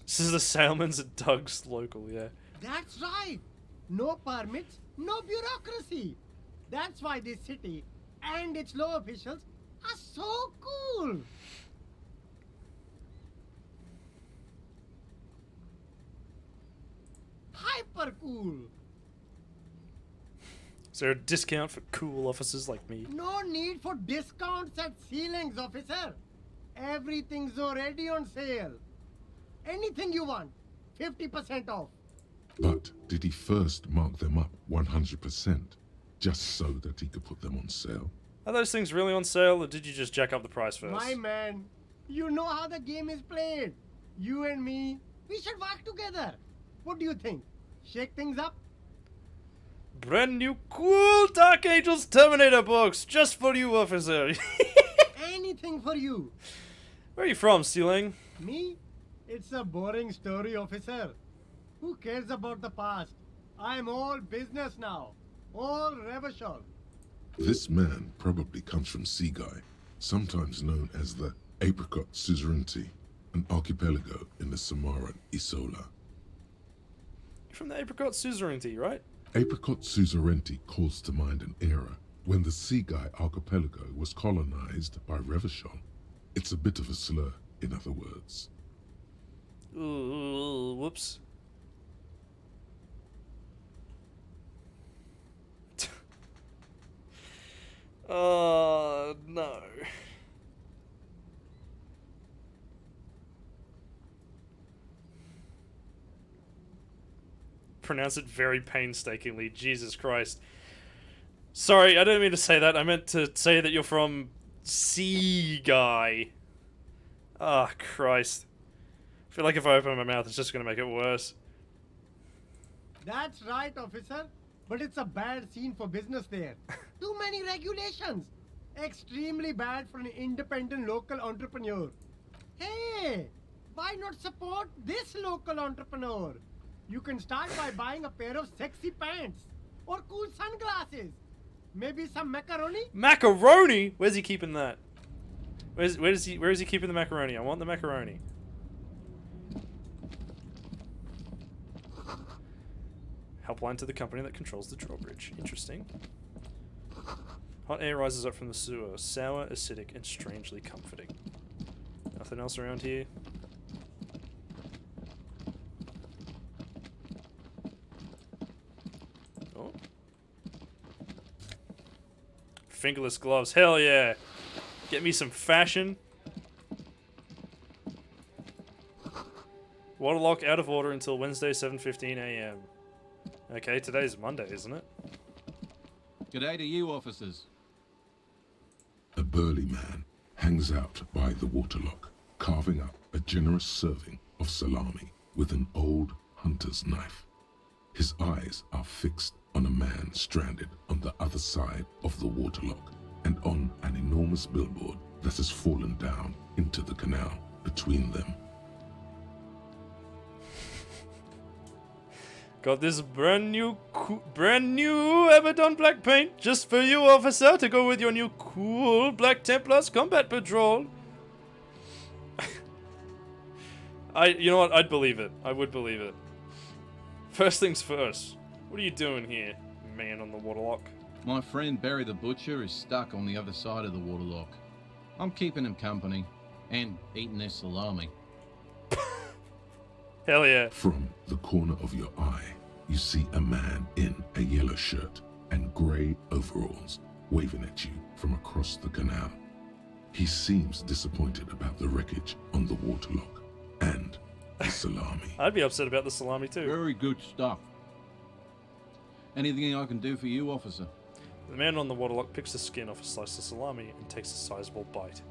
This is the Salmons at Doug's local, yeah. That's right. No permits, no bureaucracy. That's why this city and its law officials are so cool. Hyper cool. Is there a discount for cool officers like me? No need for discounts at ceilings, officer. Everything's already on sale. Anything you want, 50% off. But did he first mark them up 100%, just so that he could put them on sale? Are those things really on sale, or did you just jack up the price first? My man, you know how the game is played. You and me, we should work together. What do you think? Shake things up? Brand new cool Dark Angels Terminator box, just for you, officer. Anything for you. Where are you from, Stealing? Me? It's a boring story, officer. Who cares about the past? I'm all business now. All Revachol. This man probably comes from Seaguy, sometimes known as the Apricot Suzerainty, an archipelago in the Samaran Isola. You're from the Apricot Suzerainty, right? Apricot Suzerainty calls to mind an era when the Sea Guy archipelago was colonized by Revachol. It's a bit of a slur, in other words. Ooh, whoops. Oh, no. Pronounce it very painstakingly. Jesus Christ. Sorry, I don't mean to say that. I meant to say that you're from Sea Guy. Ah, Christ. I feel like if I open my mouth, it's just going to make it worse. That's right, officer. But it's a bad scene for business there. Too many regulations. Extremely bad for an independent local entrepreneur. Hey, why not support this local entrepreneur? You can start by buying a pair of sexy pants or cool sunglasses. Maybe some macaroni? Macaroni? Where's he keeping that? Where is he keeping the macaroni? I want the macaroni. Helpline to the company that controls the drawbridge. Interesting. Hot air rises up from the sewer. Sour, acidic, and strangely comforting. Nothing else around here? Oh. Fingerless gloves. Hell yeah. Get me some fashion. Waterlock out of order until Wednesday, 7:15 a.m. Okay, today's Monday, isn't it? G'day to you, officers. A burly man hangs out by the waterlock, carving up a generous serving of salami with an old hunter's knife. His eyes are fixed on a man stranded on the other side of the waterlock and on an enormous billboard that has fallen down into the canal between them. Got this brand new Abaddon black paint just for you, officer, to go with your new cool Black Templars combat patrol. You know what? I'd believe it. I would believe it. First things first. What are you doing here, man on the waterlock? My friend Barry the Butcher is stuck on the other side of the waterlock. I'm keeping him company and eating their salami. Hell yeah. From the corner of your eye, you see a man in a yellow shirt and grey overalls waving at you from across the canal. He seems disappointed about the wreckage on the waterlock and the salami. I'd be upset about the salami too. Very good stuff. Anything I can do for you, officer? The man on the waterlock picks the skin off a slice of salami and takes a sizable bite.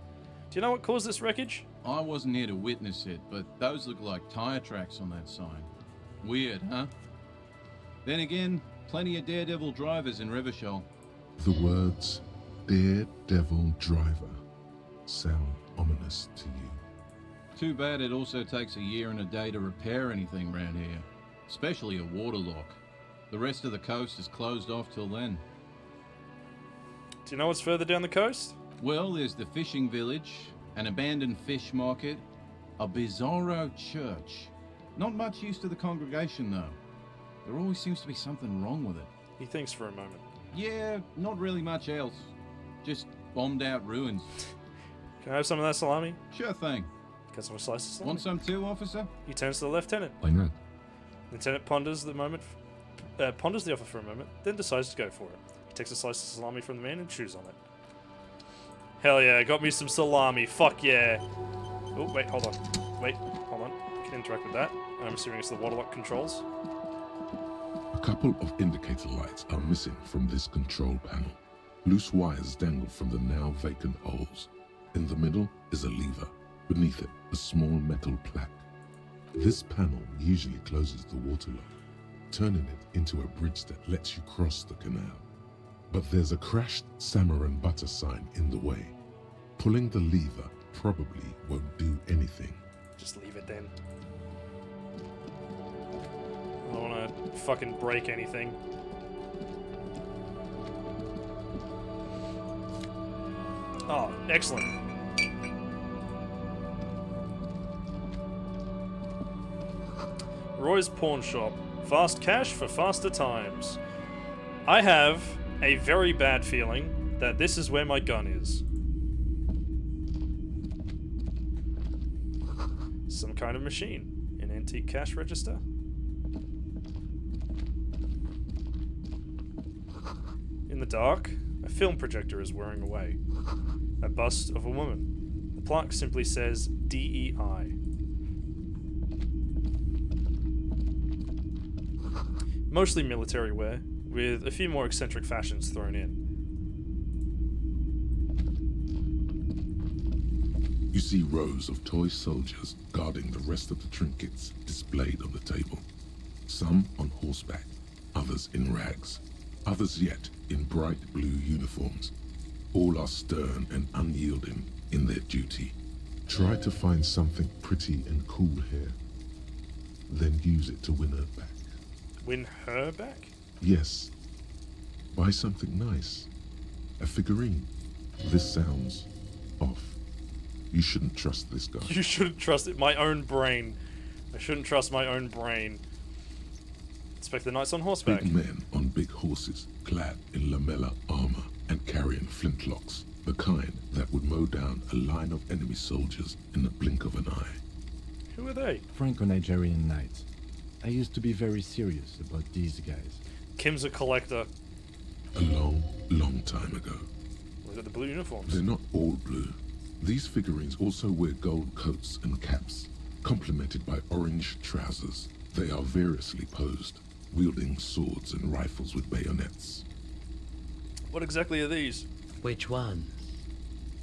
Do you know what caused this wreckage? I wasn't here to witness it, but those look like tire tracks on that sign. Weird, huh? Then again, plenty of daredevil drivers in Revachol. The words Daredevil Driver sound ominous to you. Too bad it also takes a year and a day to repair anything around here, especially a waterlock. The rest of the coast is closed off till then. Do you know what's further down the coast? Well, there's the fishing village, an abandoned fish market, a bizarro church. Not much use to the congregation, though. There always seems to be something wrong with it. He thinks for a moment. Yeah, not really much else. Just bombed out ruins. Can I have some of that salami? Sure thing. Get some slices of salami. Want some too, officer? He turns to the lieutenant. Why not? Lieutenant ponders the offer for a moment, then decides to go for it. He takes a slice of salami from the man and chews on it. Hell yeah, got me some salami. Fuck yeah. Oh, wait, hold on. Wait, hold on. I can interact with that. I'm assuming it's the waterlock controls. A couple of indicator lights are missing from this control panel. Loose wires dangle from the now vacant holes. In the middle is a lever. Beneath it, a small metal plaque. This panel usually closes the waterlock, turning it into a bridge that lets you cross the canal. But there's a crashed salmon and butter sign in the way. Pulling the lever probably won't do anything. Just leave it then. I don't want to fucking break anything. Oh, excellent. Roy's pawn shop. Fast cash for faster times. I have a very bad feeling that this is where my gun is. Some kind of machine. An antique cash register. In the dark, a film projector is whirring away. A bust of a woman. The plaque simply says DEI. Mostly military wear, with a few more eccentric fashions thrown in. You see rows of toy soldiers guarding the rest of the trinkets displayed on the table. Some on horseback, others in rags, others yet in bright blue uniforms. All are stern and unyielding in their duty. Try to find something pretty and cool here, then use it to win her back. Win her back? Yes. Buy something nice. A figurine. This sounds off. You shouldn't trust this guy. You shouldn't trust it. My own brain. I shouldn't trust my own brain. Inspect the knights on horseback. Big men on big horses, clad in lamella armor and carrying flintlocks. The kind that would mow down a line of enemy soldiers in the blink of an eye. Who are they? Franco-Nigerian knights. I used to be very serious about these guys. Kim's a collector. A long, long time ago. Look at the blue uniforms. They're not all blue. These figurines also wear gold coats and caps, complemented by orange trousers. They are variously posed, wielding swords and rifles with bayonets. What exactly are these? Which ones?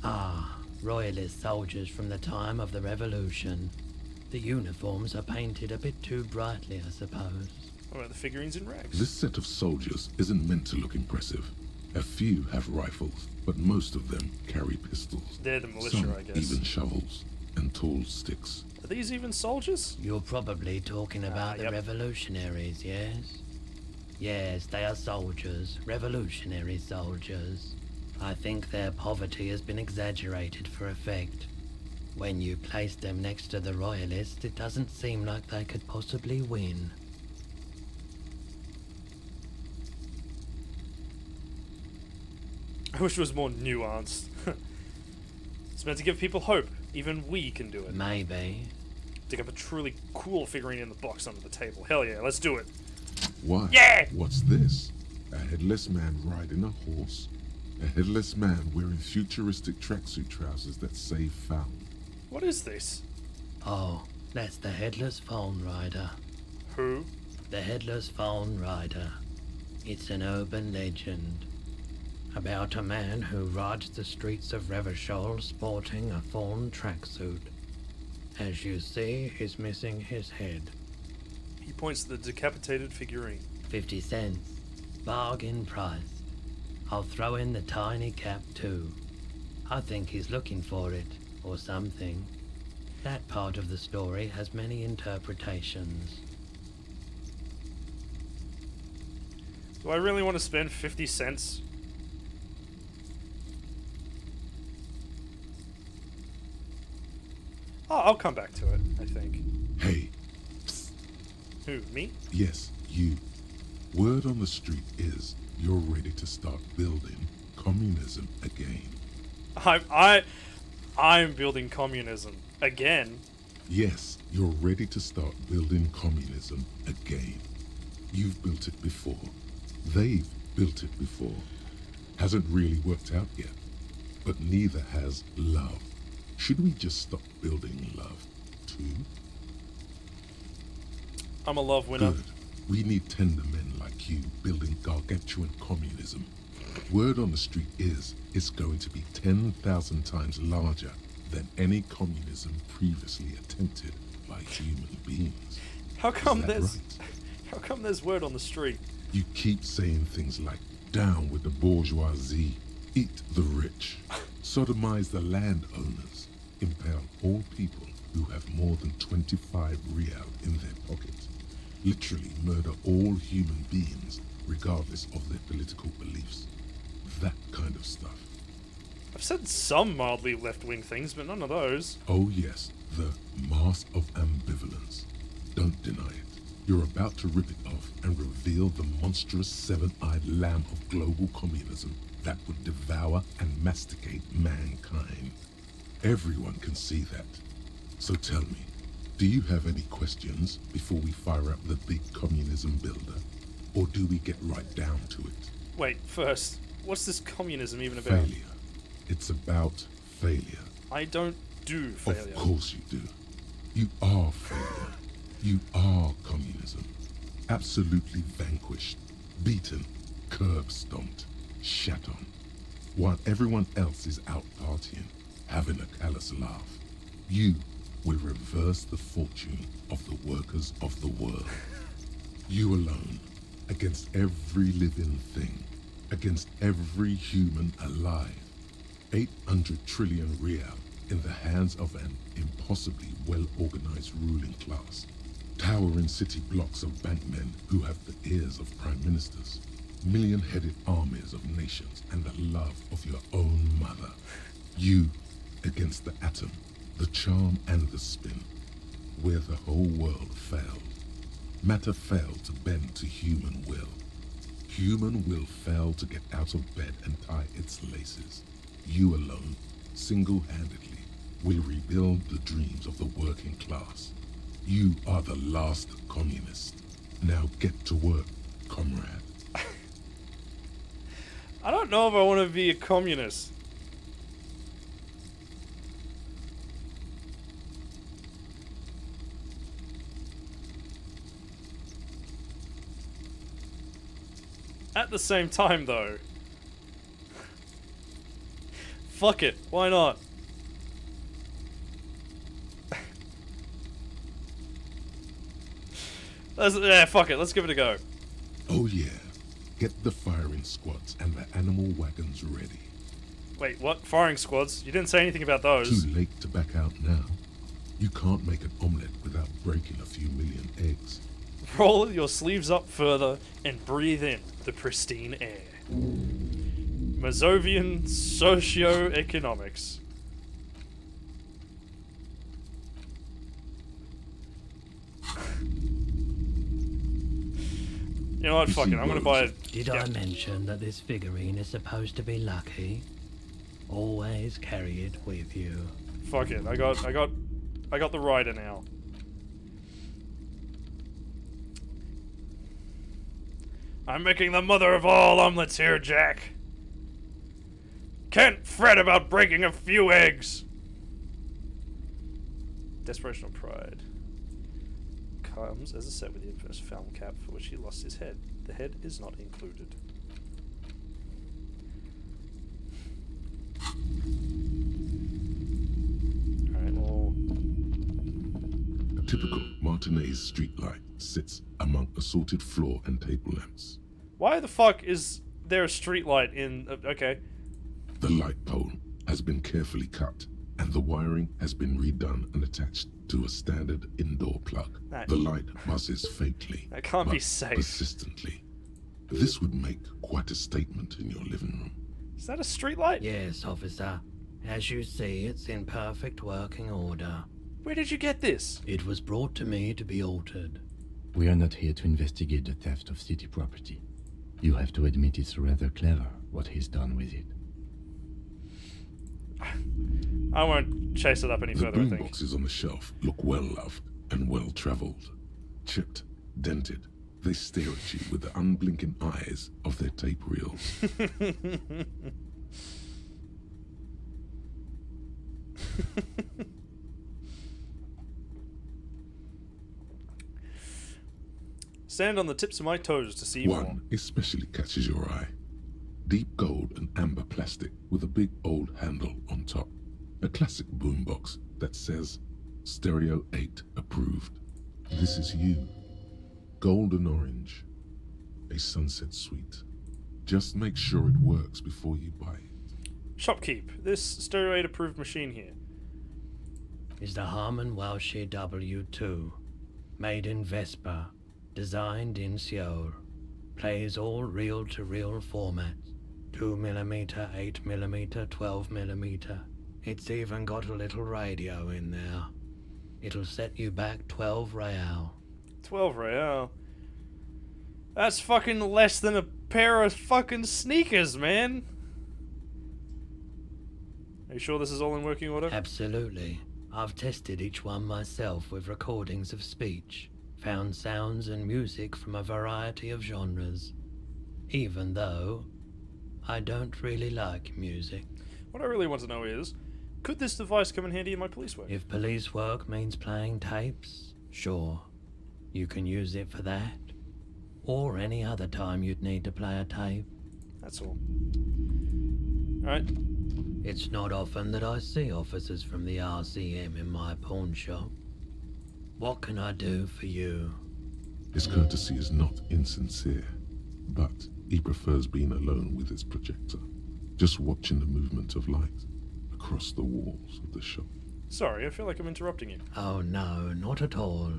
Ah, royalist soldiers from the time of the Revolution. The uniforms are painted a bit too brightly, I suppose. What about the figurines in rags? This set of soldiers isn't meant to look impressive. A few have rifles, but most of them carry pistols. They're the militia, Some I guess. even shovels and tall sticks. Are these even soldiers? You're probably talking about the yep. revolutionaries, yes? Yes, they are soldiers, revolutionary soldiers. I think their poverty has been exaggerated for effect. When you place them next to the royalists, it doesn't seem like they could possibly win. I wish it was more nuanced. It's meant to give people hope. Even we can do it. Maybe. Dig up a truly cool figurine in the box under the table. Hell yeah, let's do it. Why? Yeah! What's this? A headless man riding a horse. A headless man wearing futuristic tracksuit trousers that say found. What is this? Oh, that's the Headless Phone Rider. Who? The Headless Phone Rider. It's an urban legend about a man who rides the streets of Revachol sporting a fawn tracksuit. As you see, he's missing his head. He points to the decapitated figurine. 50 cents. Bargain price. I'll throw in the tiny cap too. I think he's looking for it, or something. That part of the story has many interpretations. Do I really want to spend 50 cents? Oh, I'll come back to it, I think. Hey. Psst. Who, me? Yes, you. Word on the street is you're ready to start building communism again. I'm building communism again. Yes, you're ready to start building communism again. You've built it before. They've built it before. Hasn't really worked out yet. But neither has love. Should we just stop building love, too? I'm a love winner. Good. We need tender men like you building gargantuan communism. Word on the street is it's going to be 10,000 times larger than any communism previously attempted by human beings. How come Is that there's right? how come there's word on the street? You keep saying things like, down with the bourgeoisie, eat the rich, sodomize the landowners, impale all people who have more than 25 real in their pockets, literally murder all human beings regardless of their political beliefs. That kind of stuff. I've said some mildly left-wing things, but none of those. Oh yes, the mask of ambivalence. Don't deny it. You're about to rip it off and reveal the monstrous seven-eyed lamb of global communism that would devour and masticate mankind. Everyone can see that. So tell me, do you have any questions before we fire up the big communism builder? Or do we get right down to it? Wait, first, what's this communism even about? Failure. It's about failure. I don't do failure. Of course you do. You are failure. You are communism. Absolutely vanquished, beaten, curb-stomped, shat on. While everyone else is out partying, having a callous laugh, you will reverse the fortune of the workers of the world. You alone, against every living thing, against every human alive. 800 trillion real in the hands of an impossibly well-organized ruling class. Towering city blocks of bankmen who have the ears of prime ministers. Million-headed armies of nations and the love of your own mother. You against the atom, the charm and the spin, where the whole world failed. Matter failed to bend to human will. Human will failed to get out of bed and tie its laces. You alone, single-handedly, will rebuild the dreams of the working class. You are the last communist. Now get to work, comrade. I don't know if I want to be a communist. At the same time, though, fuck it, why not? Yeah, fuck it, let's give it a go. Oh yeah, get the firing squads and the animal wagons ready. Wait, what? Firing squads? You didn't say anything about those. Too late to back out now. You can't make an omelette without breaking a few million eggs. Roll your sleeves up further and breathe in the pristine air. Mazovian socio-economics. You know what, fuck it, I'm gonna buy it. Did I mention that this figurine is supposed to be lucky? Always carry it with you. Fuck it, I got the rider now. I'm making the mother of all omelets here, Jack. Can't fret about breaking a few eggs. Desperation or pride. Comes as a set with the infamous fountain cap for which he lost his head. The head is not included. Alright, well... A typical Martinez streetlight sits among assorted floor and table lamps. Why the fuck is there a streetlight in... okay. The light pole has been carefully cut, and the wiring has been redone and attached to a standard indoor plug. The light buzzes faintly, that can't be but safe. persistently. This would make quite a statement in your living room. Is that a streetlight? Yes, officer. As you see, it's in perfect working order. Where did you get this? It was brought to me to be altered. We are not here to investigate the theft of city property. You have to admit it's rather clever what he's done with it. I won't chase it up any further, I The think. boxes on the shelf look well-loved and well-traveled. Chipped, dented, they stare at you with the unblinking eyes of their tape reels. Stand on the tips of my toes to see more. One especially catches your eye. Deep gold and amber plastic with a big old handle on top. A classic boombox that says Stereo 8 approved. This is you. Golden orange. A sunset suite. Just make sure it works before you buy it. Shopkeep. This Stereo 8 approved machine here. Is the Harman Welshie W2. Made in Vespa. Designed in Seoul. Plays all reel-to-reel formats. 2mm, 8mm, 12mm. It's even got a little radio in there. It'll set you back 12 real. 12 real. That's fucking less than a pair of fucking sneakers, man. Are you sure this is all in working order? Absolutely. I've tested each one myself with recordings of speech, found sounds and music from a variety of genres. Even though I don't really like music. What I really want to know is, could this device come in handy in my police work? If police work means playing tapes, sure. You can use it for that. Or any other time you'd need to play a tape. That's all. Alright. It's not often that I see officers from the RCM in my pawn shop. What can I do for you? His courtesy is not insincere, but he prefers being alone with his projector, just watching the movement of light across the walls of the shop. Sorry, I feel like I'm interrupting you. Oh no, not at all.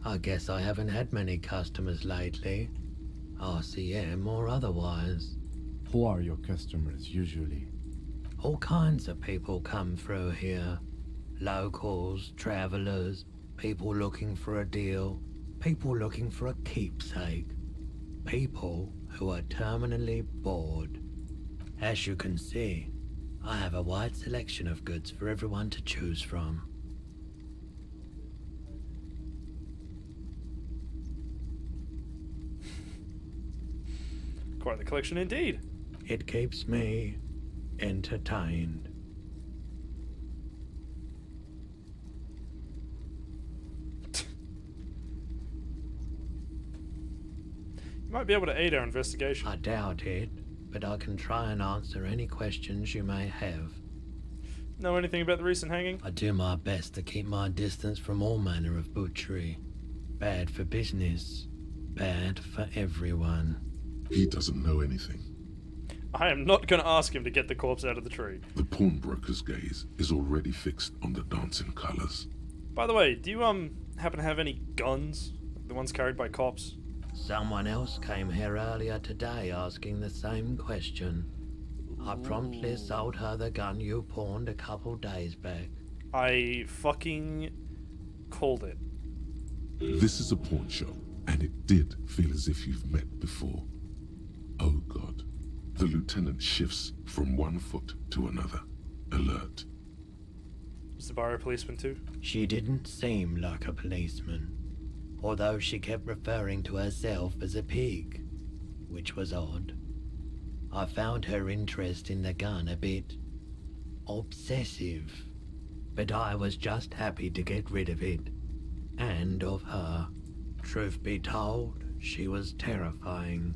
I guess I haven't had many customers lately, RCM or otherwise. Who are your customers usually? All kinds of people come through here. Locals, travelers, people looking for a deal, people looking for a keepsake, people who are terminally bored. As you can see, I have a wide selection of goods for everyone to choose from. Quite the collection indeed. It keeps me entertained. You might be able to aid our investigation. I doubt it, but I can try and answer any questions you may have. Know anything about the recent hanging? I do my best to keep my distance from all manner of butchery. Bad for business, bad for everyone. He doesn't know anything. I am not going to ask him to get the corpse out of the tree. The pawnbroker's gaze is already fixed on the dancing colors. By the way, do you happen to have any guns? The ones carried by cops? Someone else came here earlier today asking the same question. I promptly sold her the gun you pawned a couple days back. I fucking called it. This is a pawn shop, and it did feel as if you've met before. Oh God. The lieutenant shifts from one foot to another, alert. Was the bar a policeman too? She didn't seem like a policeman, although she kept referring to herself as a pig, which was odd. I found her interest in the gun a bit obsessive, but I was just happy to get rid of it, and of her. Truth be told, she was terrifying.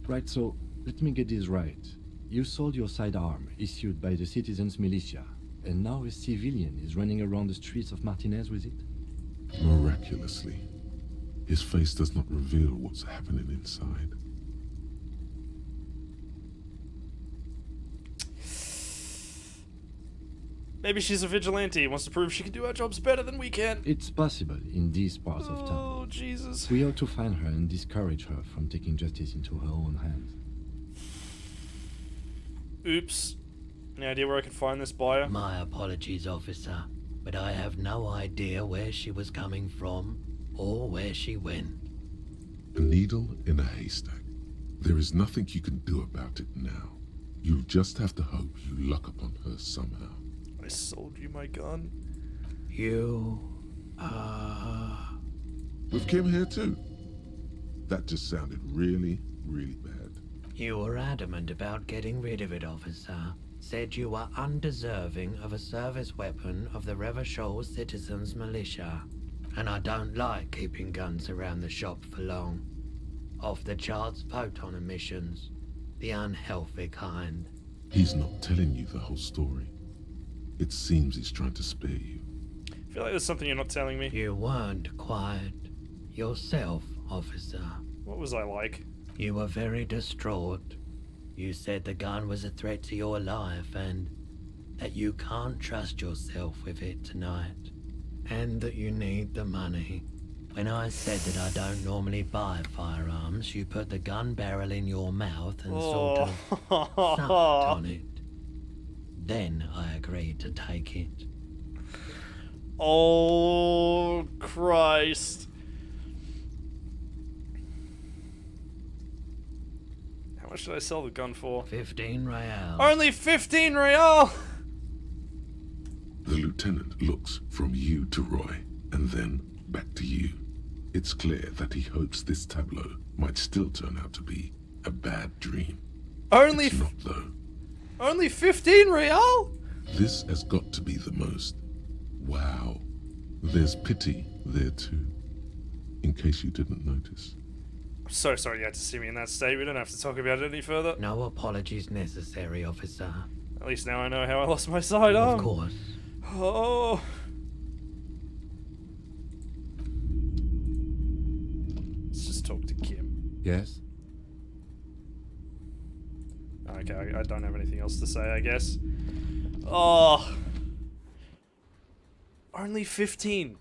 Right, so let me get this right. You sold your sidearm, issued by the citizens' militia, and now a civilian is running around the streets of Martinez with it? Miraculously, his face does not reveal what's happening inside. Maybe she's a vigilante, wants to prove she can do our jobs better than we can. It's possible in these parts of town. Oh, Jesus. We ought to find her and discourage her from taking justice into her own hands. Oops. Any idea where I can find this buyer? My apologies, officer, but I have no idea where she was coming from or where she went. A needle in a haystack. There is nothing you can do about it now. You'll just have to hope you luck upon her somehow. I sold you my gun. With Kim here too. That just sounded really, really bad. You were adamant about getting rid of it, officer. Said you were undeserving of a service weapon of the Revachol Citizens Militia. And I don't like keeping guns around the shop for long. Off the charts photon emissions. The unhealthy kind. He's not telling you the whole story. It seems he's trying to spare you. I feel like there's something you're not telling me. You weren't quiet yourself, officer. What was I like? You were very distraught. You said the gun was a threat to your life and that you can't trust yourself with it tonight. And that you need the money. When I said that I don't normally buy firearms, you put the gun barrel in your mouth and sort of sucked on it. Then I agreed to take it. Oh, Christ. How much did I sell the gun for? 15 real. Only 15 real! The lieutenant looks from you to Roy, and then back to you. It's clear that he hopes this tableau might still turn out to be a bad dream. Only It's not, though. Only 15 real? This has got to be the most. Wow. There's pity there too, in case you didn't notice. I'm so sorry you had to see me in that state. We don't have to talk about it any further. No apologies necessary, officer. At least now I know how I lost my sidearm. Of course. Oh. Let's just talk to Kim. Yes? Okay, I don't have anything else to say, I guess. Oh. Only 15.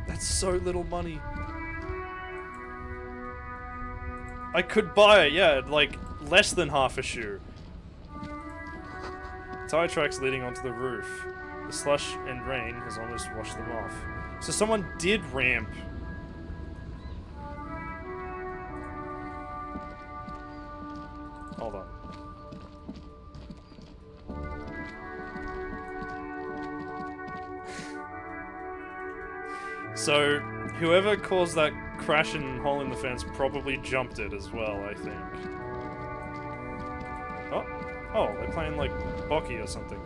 That's so little money. I could buy it, yeah, like less than half a shoe. Tire tracks leading onto the roof. The slush and rain has almost washed them off. So someone did ramp. Hold on. So, whoever caused that crash and hole in the fence probably jumped it as well, I think. Oh, they're playing like Bocky or something.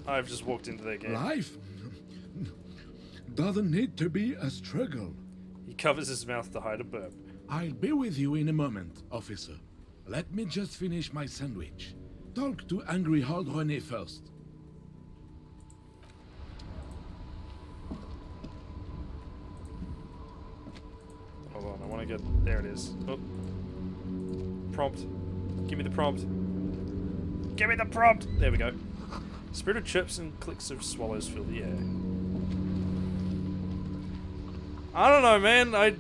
I've just walked into their game. Life doesn't need to be a struggle. He covers his mouth to hide a burp. I'll be with you in a moment, officer. Let me just finish my sandwich. Talk to Angry Hard René first. Hold on, I want to get... There it is. Oh. Prompt. Give me the prompt. Give me the prompt! There we go. Spirited chirps and clicks of swallows fill the air. I don't know, man. I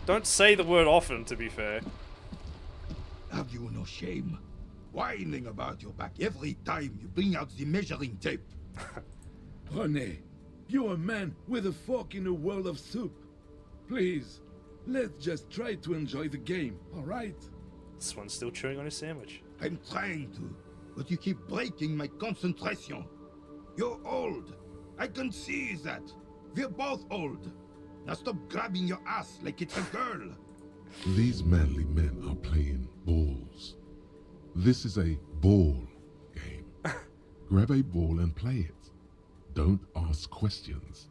don't say the word often, to be fair. Have you no shame? Whining about your back every time you bring out the measuring tape. René, you're a man with a fork in a world of soup. Please, let's just try to enjoy the game, alright? This one's still chewing on his sandwich. I'm trying to, but you keep breaking my concentration. You're old. I can see that. We're both old. Now stop grabbing your ass like it's a girl. These manly men are playing balls. This is a ball game. Grab a ball and play it. Don't ask questions.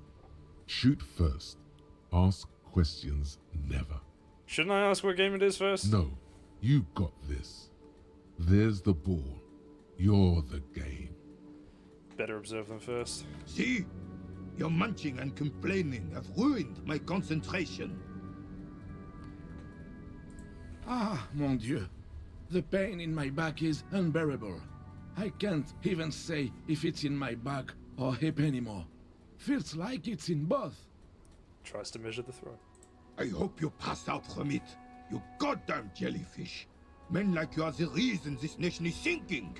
Shoot first. Ask questions never. Shouldn't I ask what game it is first? No, you got this. There's the ball. You're the game. Better observe them first. See? Your munching and complaining have ruined my concentration. Ah, mon Dieu. The pain in my back is unbearable. I can't even say if it's in my back or hip anymore. Feels like it's in both. Tries to measure the throw. I hope you pass out from it, you goddamn jellyfish. Men like you are the reason this nation is sinking.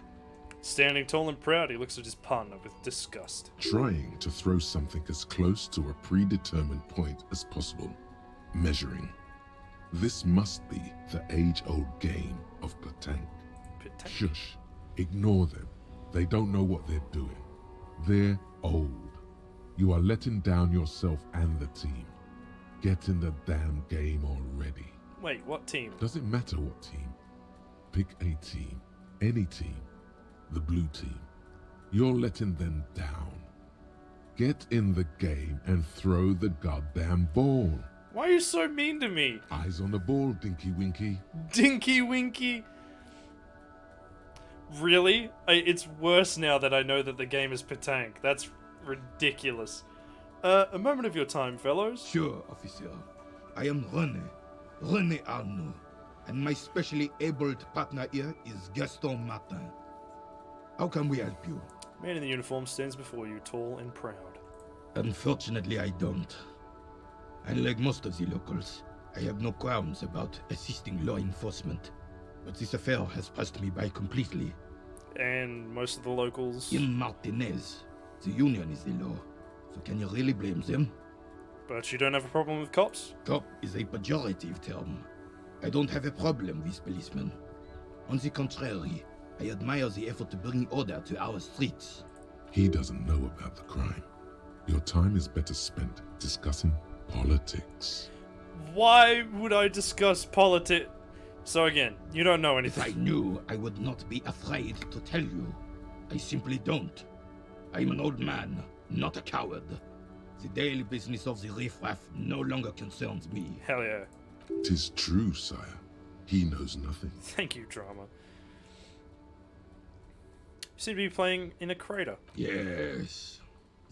Standing tall and proud, he looks at his partner with disgust. Trying to throw something as close to a predetermined point as possible. Measuring. This must be the age-old game of petanque. Shush. Ignore them. They don't know what they're doing. They're old. You are letting down yourself and the team. Get in the damn game already. Wait, what team? Doesn't matter what team. Pick a team. Any team. The blue team. You're letting them down. Get in the game and throw the goddamn ball. Why are you so mean to me? Eyes on the ball, Dinky Winky. Dinky Winky. Really? It's worse now that I know that the game is petanque. That's ridiculous. A moment of your time, fellows. Sure, officer. I am René Arnaud, and my specially abled partner here is Gaston Martin. How can we help you? Man in the uniform stands before you, tall and proud. Unfortunately, I don't. Unlike most of the locals, I have no qualms about assisting law enforcement. But this affair has passed me by completely. And most of the locals. In Martinez, the union is the law. So can you really blame them? But you don't have a problem with cops? Cop is a pejorative term. I don't have a problem with policemen. On the contrary, I admire the effort to bring order to our streets. He doesn't know about the crime. Your time is better spent discussing politics. Why would I discuss politics? So again, you don't know anything. If I knew, I would not be afraid to tell you. I simply don't. I'm an old man, not a coward. The daily business of the riffraff no longer concerns me. Hell yeah. 'Tis true, sire. He knows nothing. Thank you, drama. You seem to be playing in a crater. Yes.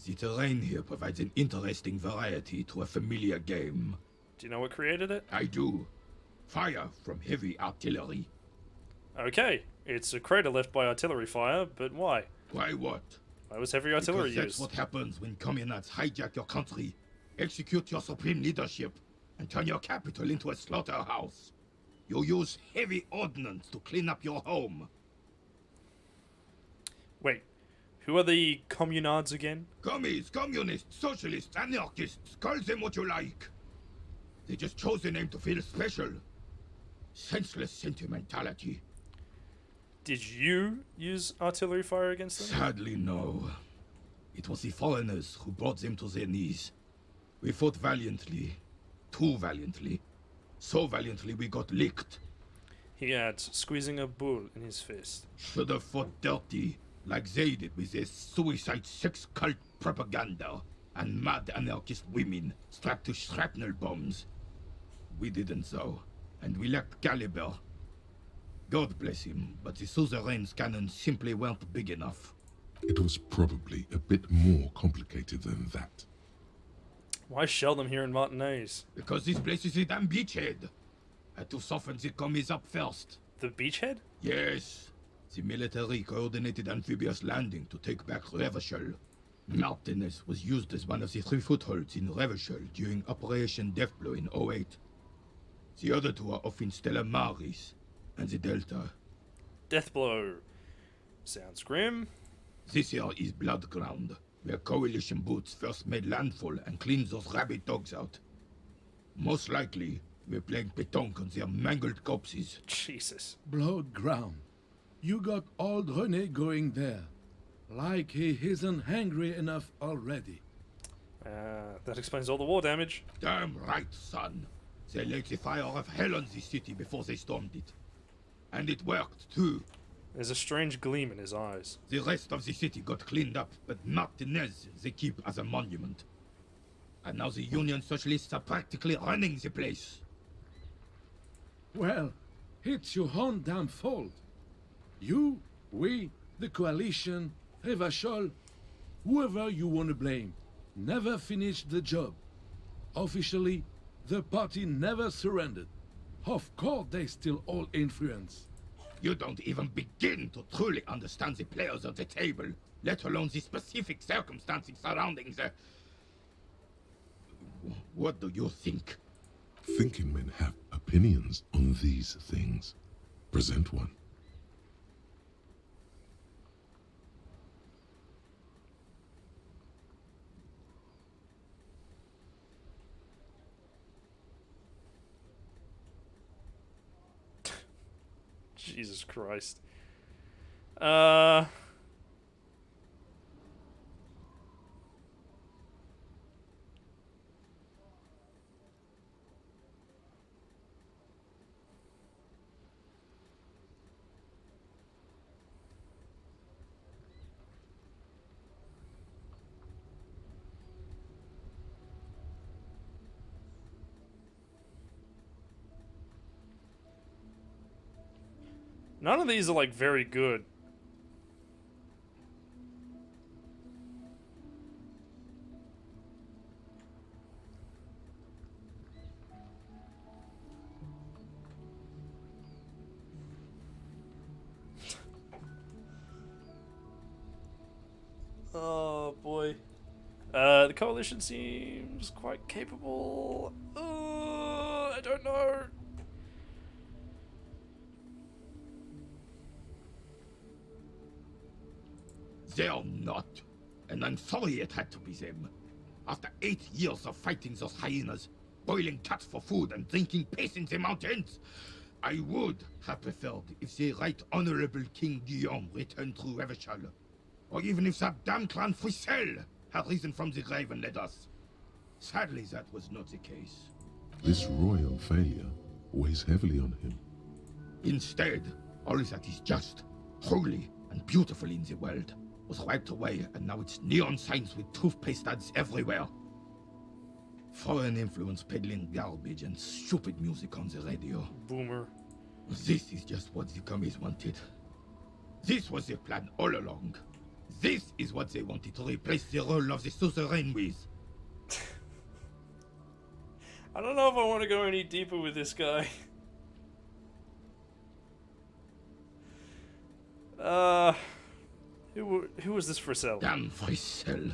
The terrain here provides an interesting variety to a familiar game. Do you know what created it? I do. Fire from heavy artillery. Okay, it's a crater left by artillery fire, but why? Why what? Why was heavy artillery Because that's used? what happens when communards hijack your country, execute your supreme leadership, and turn your capital into a slaughterhouse. You use heavy ordnance to clean up your home. Wait, who are the communards again? Commies, communists, socialists, anarchists, call them what you like. They just chose a name to feel special. Senseless sentimentality. Did you use artillery fire against them? Sadly, no. It was the foreigners who brought them to their knees. We fought valiantly. Too valiantly. So valiantly we got licked. He adds, squeezing a bull in his fist. Should have fought dirty, like they did with their suicide sex cult propaganda and mad anarchist women strapped to shrapnel bombs. We didn't though, and we lacked caliber. God bless him, but the suzerain's cannons simply weren't big enough. It was probably a bit more complicated than that. Why shell them here in Martinez? Because this place is a damn beachhead. Had to soften the commies up first. The beachhead? Yes. The military coordinated amphibious landing to take back Revachol. Martinez was used as one of the 3 footholds in Revachol during Operation Deathblow in 08. The other 2 are off in Stella Maris and the Delta. Deathblow. Sounds grim. This here is Blood Ground, where coalition boots first made landfall and cleaned those rabid dogs out. Most likely, we're playing pétanque on their mangled corpses. Jesus. Blood ground. You got old René going there. Like he isn't hungry enough already. That explains all the war damage. Damn right, son. They laid the fire of hell on the city before they stormed it. And it worked, too. There's a strange gleam in his eyes. The rest of the city got cleaned up, but Martinez they keep as a monument. And now the Union Socialists are practically running the place. Well, it's your own damn fault. You, we, the coalition, Revachol, whoever you want to blame, never finished the job. Officially, the party never surrendered. Of course they still all influence. You don't even begin to truly understand the players at the table, let alone the specific circumstances surrounding the... What do you think? Thinking men have opinions on these things. Present one. Jesus Christ. None of these are like very good. Oh boy. The coalition seems quite capable. I don't know. They're not. And I'm sorry it had to be them. After 8 years of fighting those hyenas, boiling cats for food and drinking piss in the mountains, I would have preferred if the Right Honorable King Guillaume returned through Revachol. Or even if that damn clan Frisel had risen from the grave and led us. Sadly, that was not the case. This royal failure weighs heavily on him. Instead, all that is just, holy, and beautiful in the world was wiped away, and now it's neon signs with toothpaste ads everywhere. Foreign influence peddling garbage and stupid music on the radio. Boomer. This is just what the commies wanted. This was their plan all along. This is what they wanted to replace the role of the suzerain with. I don't know if I want to go any deeper with this guy. Who was this Frisel? Damn Frisel.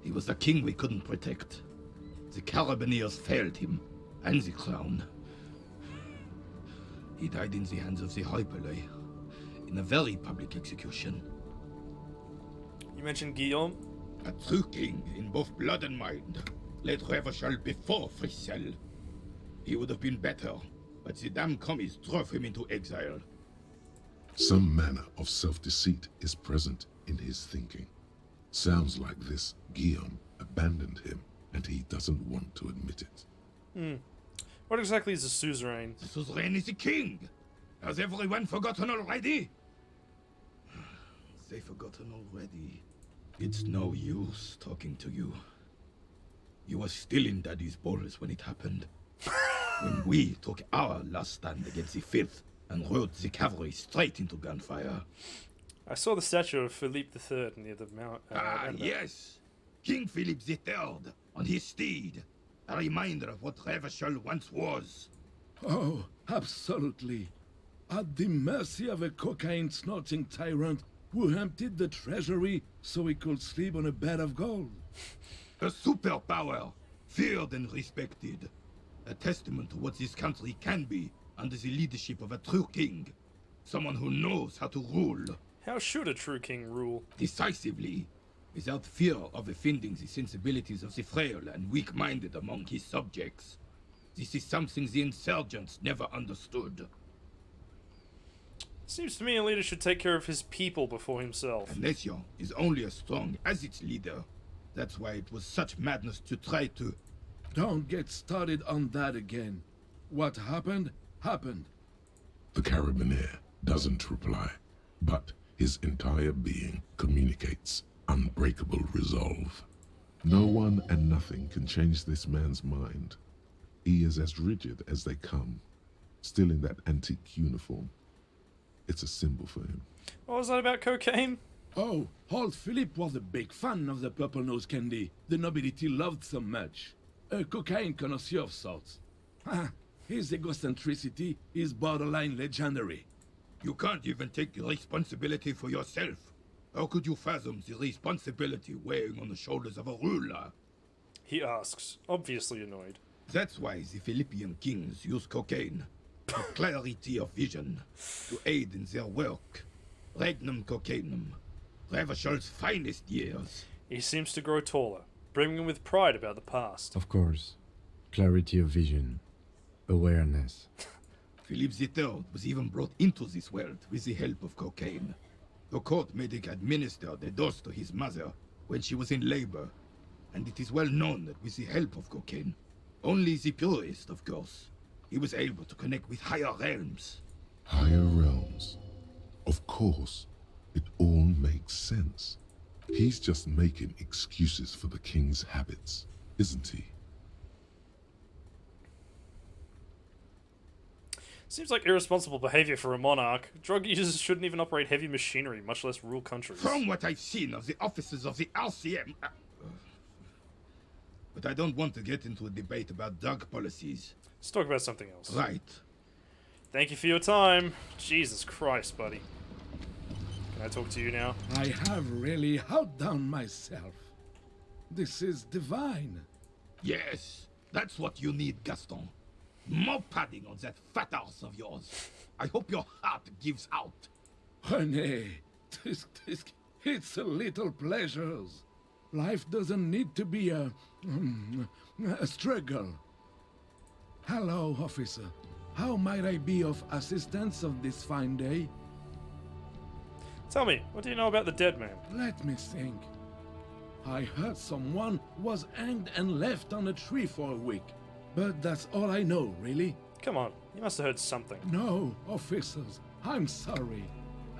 He was the king we couldn't protect. The Carabineers failed him, and the crown. He died in the hands of the Hyperlay, in a very public execution. You mentioned Guillaume? A true king in both blood and mind, led Revachol before Frisel. He would have been better, but the damn commies drove him into exile. Some manner of self-deceit is present in his thinking. Sounds like this Guillaume abandoned him, and he doesn't want to admit it. What exactly is a suzerain? The suzerain is the king! Has everyone forgotten already? They've forgotten already. It's no use talking to you. You were still in Daddy's balls when it happened. When we took our last stand against the Fifth and rode the cavalry straight into gunfire. I saw the statue of Philippe III near the mount. Yes! King Philip III, on his steed. A reminder of what Revachol once was. Oh, absolutely. At the mercy of a cocaine-snorting tyrant who emptied the treasury so he could sleep on a bed of gold. A superpower, feared and respected. A testament to what this country can be under the leadership of a true king. Someone who knows how to rule. How should a true king rule? Decisively, without fear of offending the sensibilities of the frail and weak-minded among his subjects. This is something the insurgents never understood. Seems to me a leader should take care of his people before himself. A nation is only as strong as its leader. That's why it was such madness to try to... Don't get started on that again. What happened, happened. The Carabineer doesn't reply, but his entire being communicates unbreakable resolve. No one and nothing can change this man's mind. He is as rigid as they come, still in that antique uniform. It's a symbol for him. What was that about cocaine? Oh, old Philip was a big fan of the purple nose candy the nobility loved so much. A cocaine connoisseur of sorts. His egocentricity is borderline legendary. You can't even take responsibility for yourself. How could you fathom the responsibility weighing on the shoulders of a ruler? He asks, obviously annoyed. That's why the Philippian kings use cocaine. For clarity of vision, to aid in their work. Regnum cocainum. Revachol's finest years. He seems to grow taller, brimming with pride about the past. Of course. Clarity of vision. Awareness. Philip III was even brought into this world with the help of cocaine. The court made him administer the dose to his mother when she was in labor. And it is well known that with the help of cocaine, only the purest, of course, he was able to connect with higher realms. Higher realms. Of course. It all makes sense. He's just making excuses for the king's habits, isn't he? Seems like irresponsible behavior for a monarch. Drug users shouldn't even operate heavy machinery, much less rule countries. From what I've seen of the officers of the RCM... But I don't want to get into a debate about drug policies. Let's talk about something else. Right. Thank you for your time. Jesus Christ, buddy. Can I talk to you now? I have really outdone myself. This is divine. Yes, that's what you need, Gaston. More padding on that fat arse of yours. I hope your heart gives out. René, this It's a little pleasures. Life doesn't need to be a struggle. Hello, officer. How might I be of assistance on this fine day? Tell me, what do you know about the dead man? Let me think. I heard someone was hanged and left on a tree for a week. But that's all I know, really. Come on, you must have heard something. No, officers, I'm sorry.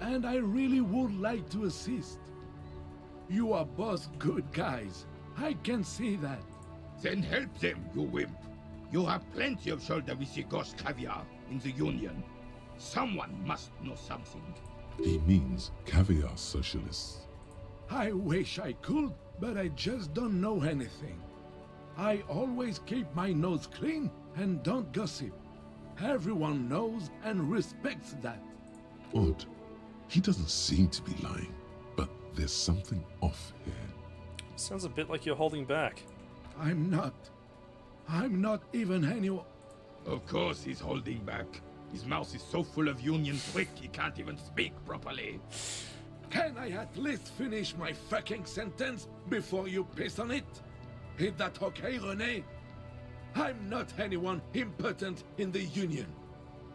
And I really would like to assist. You are both good guys. I can see that. Then help them, you wimp. You have plenty of shoulder with your ghost caviar in the Union. Someone must know something. He means caviar socialists. I wish I could, but I just don't know anything. I always keep my nose clean and don't gossip. Everyone knows and respects that. Odd. He doesn't seem to be lying, but there's something off here. Sounds a bit like you're holding back. I'm not. I'm not even anyone. Of course he's holding back. His mouth is so full of Union trick he can't even speak properly. Can I at least finish my fucking sentence before you piss on it? Is that okay, René? I'm not anyone important in the Union.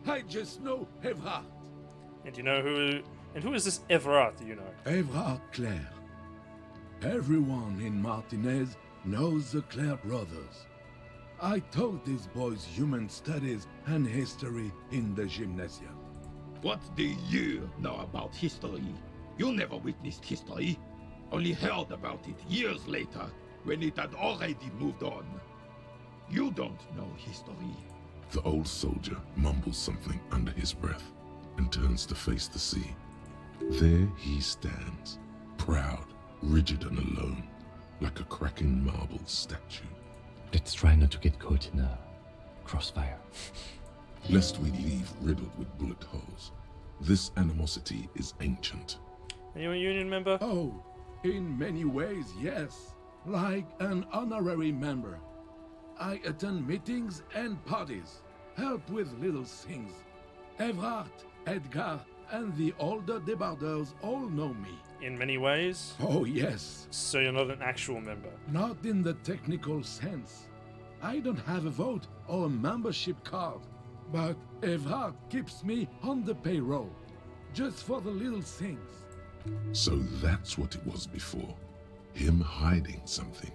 I just know Evrard. And you know who is this Evrard, you know? Evrard Claire. Everyone in Martinez knows the Claire brothers. I taught these boys human studies and history in the gymnasium. What do you know about history? You never witnessed history, only heard about it years later when it had already moved on. You don't know history. The old soldier mumbles something under his breath and turns to face the sea. There he stands, proud, rigid and alone, like a cracking marble statue. Let's try not to get caught in a crossfire. Lest we leave riddled with bullet holes. This animosity is ancient. Are you a Union member? Oh, in many ways, yes. Like an honorary member. I attend meetings and parties, help with little things. Evrard, Edgar, and the older debarders all know me. In many ways? Oh, yes. So you're not an actual member? Not in the technical sense. I don't have a vote or a membership card. But Evrard keeps me on the payroll, just for the little things. So that's what it was before. Him hiding something.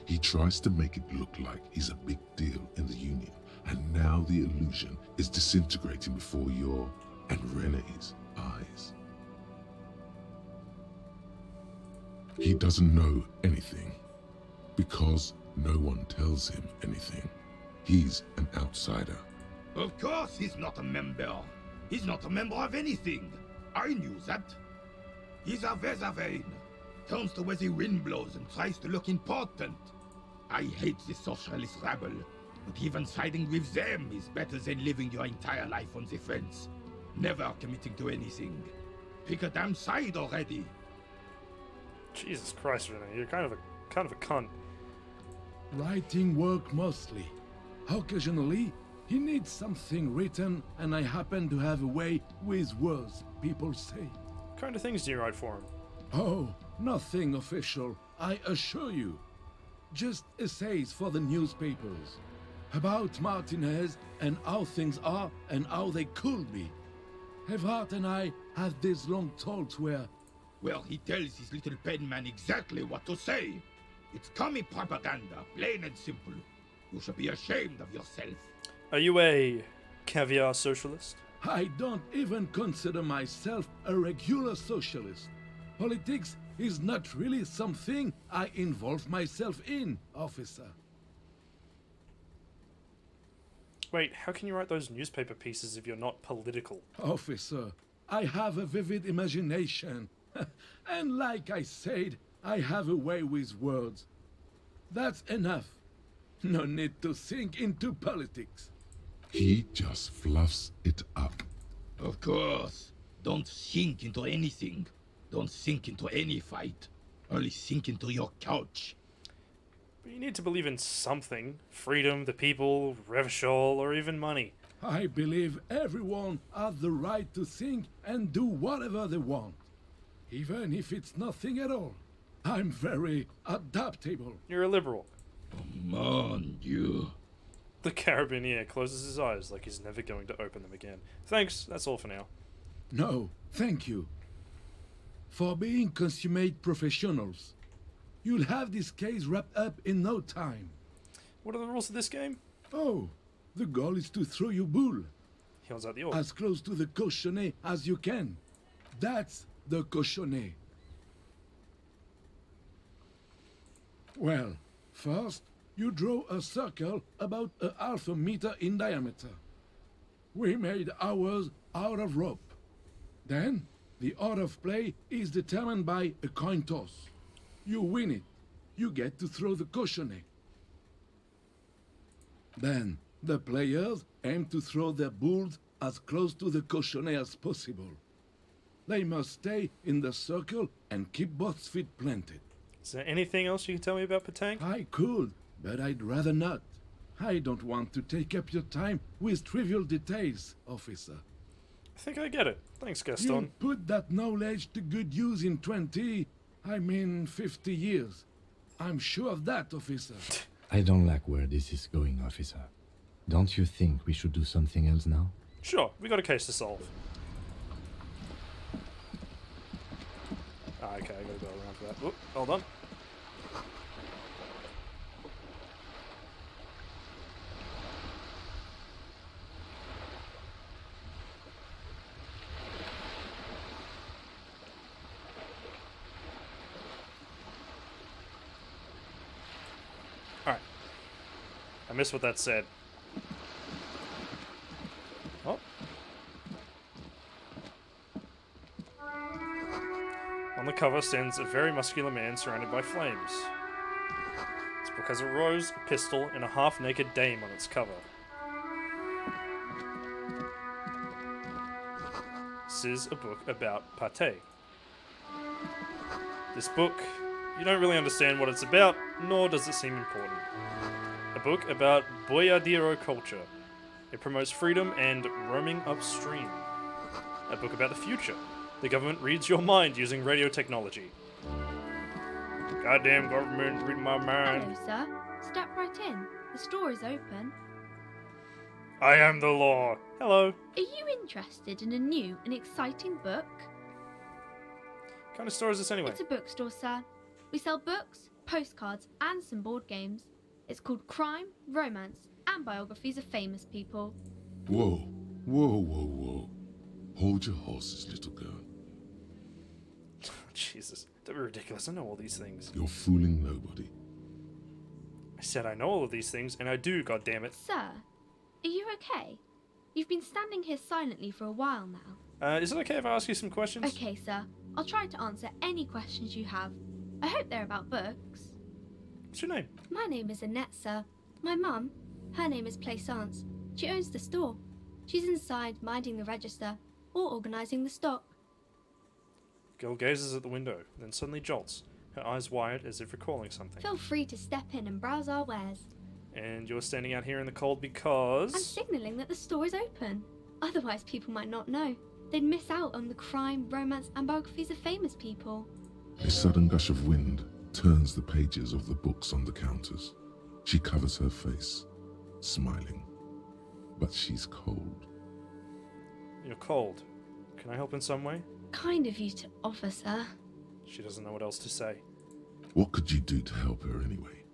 He tries to make it look like he's a big deal in the Union, and now the illusion is disintegrating before your and René's eyes. He doesn't know anything, because no one tells him anything. He's an outsider. Of course he's not a member. He's not a member of anything. I knew that. He's a Vezavane. Turns to where the wind blows and tries to look important. I hate the socialist rabble, but even siding with them is better than living your entire life on the fence, never committing to anything. Pick a damn side already. Jesus Christ, René, you're kind of a cunt. Writing work mostly. Occasionally, he needs something written, and I happen to have a way with words, people say. What kind of things do you write for him? Oh, nothing official, I assure you. Just essays for the newspapers. About Martinez and how things are and how they could be. Evrard and I had these long talks where... Well, he tells his little pen man exactly what to say. It's commie propaganda, plain and simple. You should be ashamed of yourself. Are you a caviar socialist? I don't even consider myself a regular socialist. Politics is not really something I involve myself in, officer. Wait, how can you write those newspaper pieces if you're not political? Officer, I have a vivid imagination. And like I said, I have a way with words. That's enough. No need to sink into politics. He just fluffs it up. Of course. Don't sink into anything. Don't sink into any fight. Only sink into your couch. But you need to believe in something. Freedom, the people, Revachol, or even money. I believe everyone has the right to think and do whatever they want. even if it's nothing at all. I'm very adaptable. You're a liberal. Mon Dieu. The carabinier closes his eyes like he's never going to open them again. Thanks, that's all for now. No, thank you. For being consummate professionals. You'll have this case wrapped up in no time. What are the rules of this game? Oh, the goal is to throw your bull. He holds out the orb. As close to the cochonnet as you can. That's the cochonnet. Well, first, you draw a circle about a half a meter in diameter. We made ours out of rope. Then, the order of play is determined by a coin toss. You win it. You get to throw the cochonnet. Then, the players aim to throw their bulls as close to the cochonnet as possible. They must stay in the circle and keep both feet planted. Is there anything else you can tell me about Patang? I could, but I'd rather not. I don't want to take up your time with trivial details, officer. I think I get it. Thanks, Gaston. You put that knowledge to good use in 50 years. I'm sure of that, officer. I don't like where this is going, officer. Don't you think we should do something else now? Sure, we got a case to solve. Ah, okay, I gotta go around for that. Oop, hold on. Alright. I missed what that said. Oh. On the cover stands a very muscular man surrounded by flames. This book has a rose, a pistol, and a half-naked dame on its cover. This is a book about pate. This book, you don't really understand what it's about, nor does it seem important. A book about boyardiro culture. It promotes freedom and roaming upstream. A book about the future. The government reads your mind using radio technology. Goddamn government, read my mind. Hello, sir. Step right in. The store is open. I am the law. Hello. Are you interested in a new and exciting book? What kind of store is this anyway? It's a bookstore, sir. We sell books, postcards, and some board games. It's called Crime, Romance, and Biographies of Famous People. Whoa, whoa, whoa, whoa. Hold your horses, little girl. Jesus, don't be ridiculous. I know all these things. You're fooling nobody. I said I know all of these things, and I do, goddammit. Sir, are you okay? You've been standing here silently for a while now. Is it okay if I ask you some questions? Okay, sir. I'll try to answer any questions you have. I hope they're about books. What's your name? My name is Annette, sir. My mum, her name is Plaisance. She owns the store. She's inside minding the register or organising the stock. Girl gazes at the window, then suddenly jolts, her eyes wide as if recalling something. Feel free to step in and browse our wares. And you're standing out here in the cold because... I'm signalling that the store is open. Otherwise people might not know. They'd miss out on the crime, romance and biographies of famous people. A sudden gush of wind turns the pages of the books on the counters. She covers her face, smiling. But she's cold. You're cold. Can I help in some way? Kind of you to offer, sir. She doesn't know what else to say. What could you do to help her anyway?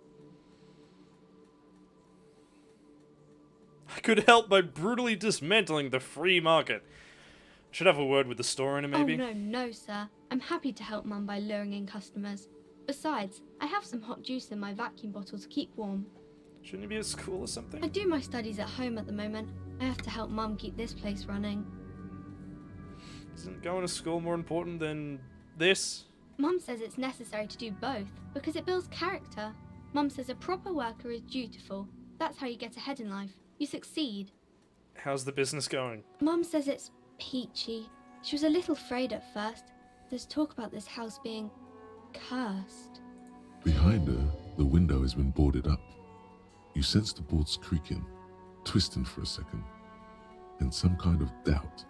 I could help by brutally dismantling the free market. I should have a word with the store owner, maybe? Oh, no, sir. I'm happy to help Mum by luring in customers. Besides, I have some hot juice in my vacuum bottle to keep warm. Shouldn't you be at school or something? I do my studies at home at the moment. I have to help Mum keep this place running. Isn't going to school more important than this? Mum says it's necessary to do both because it builds character. Mum says a proper worker is dutiful. That's how you get ahead in life. You succeed. How's the business going? Mum says it's peachy. She was a little afraid at first. There's talk about this house being cursed. Behind her, the window has been boarded up. You sense the boards creaking, twisting for a second, and some kind of doubt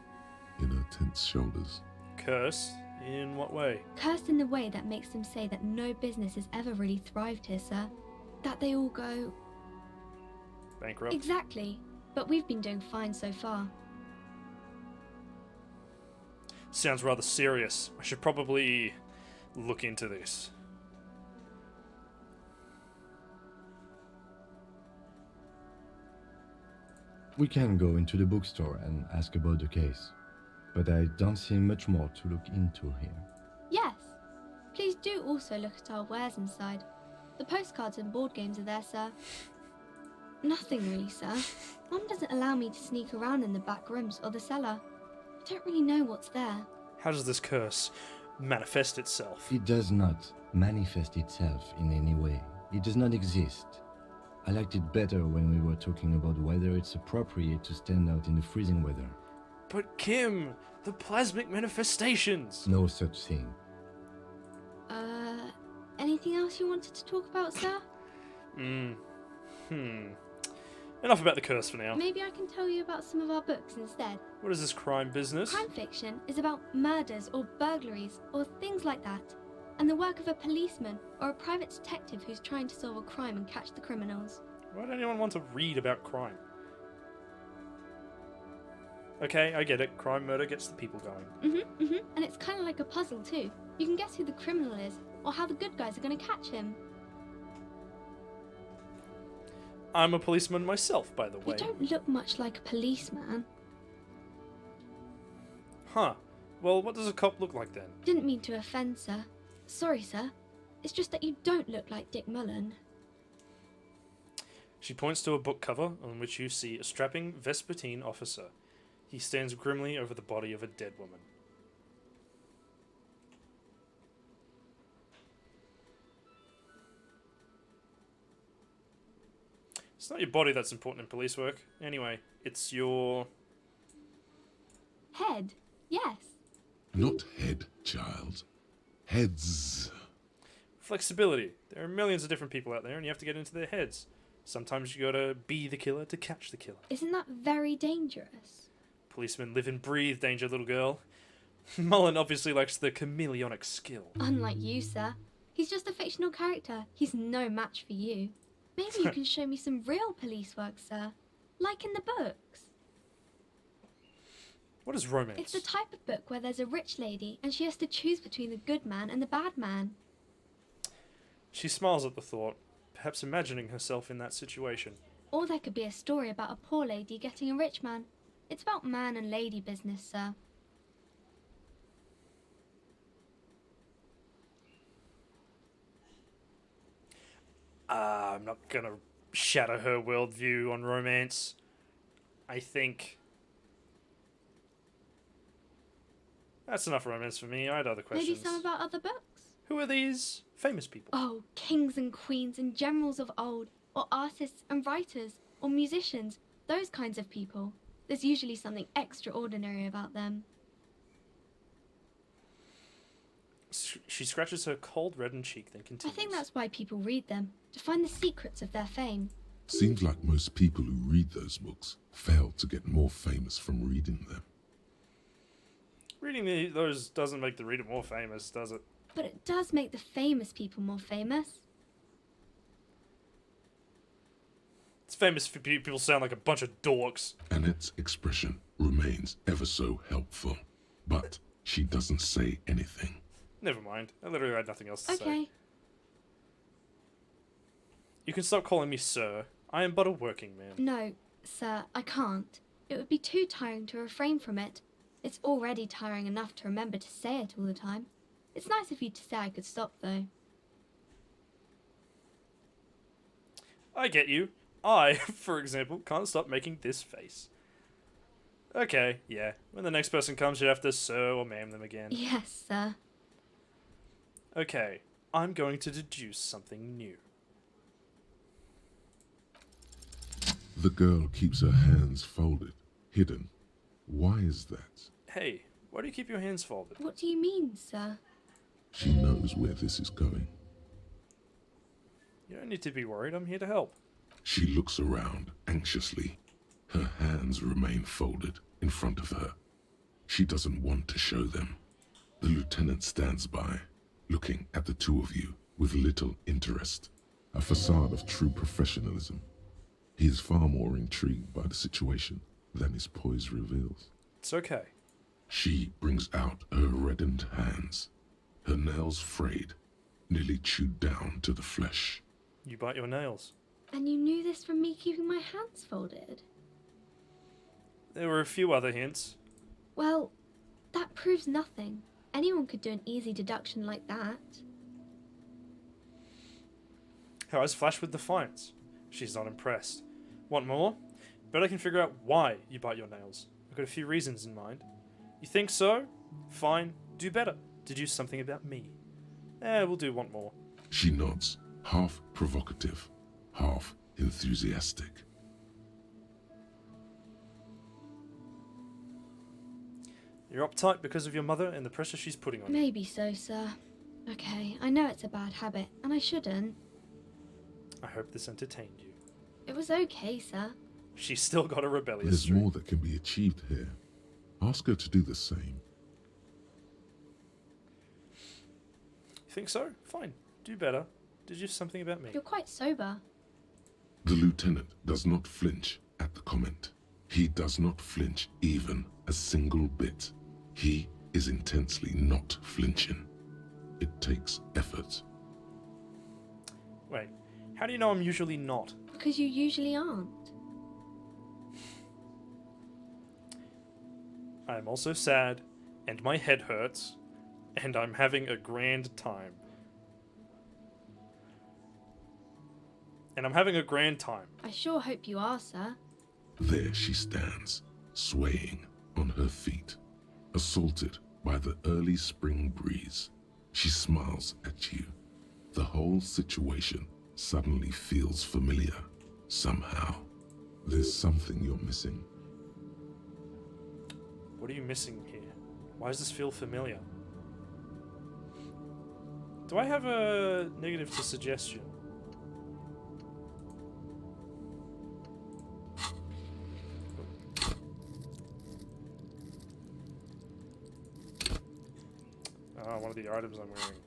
in her tense shoulders. Curse? In what way? Cursed in the way that makes them say that no business has ever really thrived here, sir. That they all go... Bankrupt? Exactly. But we've been doing fine so far. Sounds rather serious. I should probably look into this. We can go into the bookstore and ask about the case, but I don't see much more to look into here. Yes. Please do also look at our wares inside. The postcards and board games are there, sir. Nothing really, sir. Mum doesn't allow me to sneak around in the back rooms or the cellar. I don't really know what's there. How does this curse manifest itself? It does not manifest itself in any way. It does not exist. I liked it better when we were talking about whether it's appropriate to stand out in the freezing weather. But Kim, the plasmic manifestations! No such thing. Anything else you wanted to talk about, sir? Enough about the curse for now. Maybe I can tell you about some of our books instead. What is this crime business? Crime fiction is about murders or burglaries or things like that, and the work of a policeman or a private detective who's trying to solve a crime and catch the criminals. Why would anyone want to read about crime? Okay, I get it. Crime, murder gets the people going. And it's kind of like a puzzle too. You can guess who the criminal is, or how the good guys are going to catch him. I'm a policeman myself, by the way. You don't look much like a policeman. Huh. Well, what does a cop look like then? Didn't mean to offend, sir. Sorry, sir. It's just that you don't look like Dick Mullen. She points to a book cover on which you see a strapping Vespertine officer. He stands grimly over the body of a dead woman. It's not your body that's important in police work. Anyway, it's your... Head? Yes. Not head, child. Heads. Flexibility. There are millions of different people out there and you have to get into their heads. Sometimes you gotta be the killer to catch the killer. Isn't that very dangerous? Policemen live and breathe danger, little girl. Mullen obviously likes the chameleonic skill. Unlike you, sir. He's just a fictional character. He's no match for you. Maybe you can show me some real police work, sir. Like in the books. What is romance? It's the type of book where there's a rich lady and she has to choose between the good man and the bad man. She smiles at the thought, perhaps imagining herself in that situation. Or there could be a story about a poor lady getting a rich man. It's about man and lady business, sir. I'm not gonna shatter her worldview on romance. I think... That's enough romance for me. I had other questions. Maybe some about other books? Who are these famous people? Oh, kings and queens and generals of old, or artists and writers, or musicians, those kinds of people. There's usually something extraordinary about them. She scratches her cold reddened cheek, then continues. I think that's why people read them, to find the secrets of their fame. Seems like most people who read those books fail to get more famous from reading them. Reading those doesn't make the reader more famous, does it? But it does make the famous people more famous. It's famous for people sound like a bunch of dorks. Annette's expression remains ever so helpful, but she doesn't say anything. Never mind. I literally had nothing else to say. Okay. You can stop calling me sir. I am but a working man. No, sir, I can't. It would be too tiring to refrain from it. It's already tiring enough to remember to say it all the time. It's nice of you to say I could stop, though. I get you. I, for example, can't stop making this face. Okay, yeah. When the next person comes, you have to sir or ma'am them again. Yes, sir. Okay, I'm going to deduce something new. The girl keeps her hands folded, hidden. Why is that? Hey, why do you keep your hands folded? What do you mean, sir? She knows where this is going. You don't need to be worried. I'm here to help. She looks around anxiously. Her hands remain folded in front of her. She doesn't want to show them, The lieutenant stands by, looking at the two of you with little interest, a facade of true professionalism. He is far more intrigued by the situation than his poise reveals. It's okay. She brings out her reddened hands, her nails frayed, nearly chewed down to the flesh. You bite your nails. And you knew this from me keeping my hands folded? There were a few other hints. Well, that proves nothing. Anyone could do an easy deduction like that. Her eyes flash with defiance. She's not impressed. Want more? Bet I can figure out why you bite your nails. I've got a few reasons in mind. You think so? Fine. Do better. Deduce something about me. We'll do want more. She nods, half provocative, half enthusiastic. You're uptight because of your mother and the pressure she's putting on you. Maybe so, sir. Okay, I know it's a bad habit, and I shouldn't. I hope this entertained you. It was okay, sir. She's still got a rebellious There's streak. more that can be achieved here. Ask her to do the same. You think so? Fine. Do better. Deduce something about me. You're quite sober. The lieutenant does not flinch at the comment. He does not flinch even a single bit. He is intensely not flinching. It takes effort. Wait, how do you know I'm usually not? Because you usually aren't. I am also sad, and my head hurts, and I'm having a grand time. And I'm having a grand time. I sure hope you are, sir. There she stands, swaying on her feet, assaulted by the early spring breeze. She smiles at you. The whole situation suddenly feels familiar, somehow. There's something you're missing. What are you missing here? Why does this feel familiar? Do I have a negative to suggestion? One of the items I'm wearing.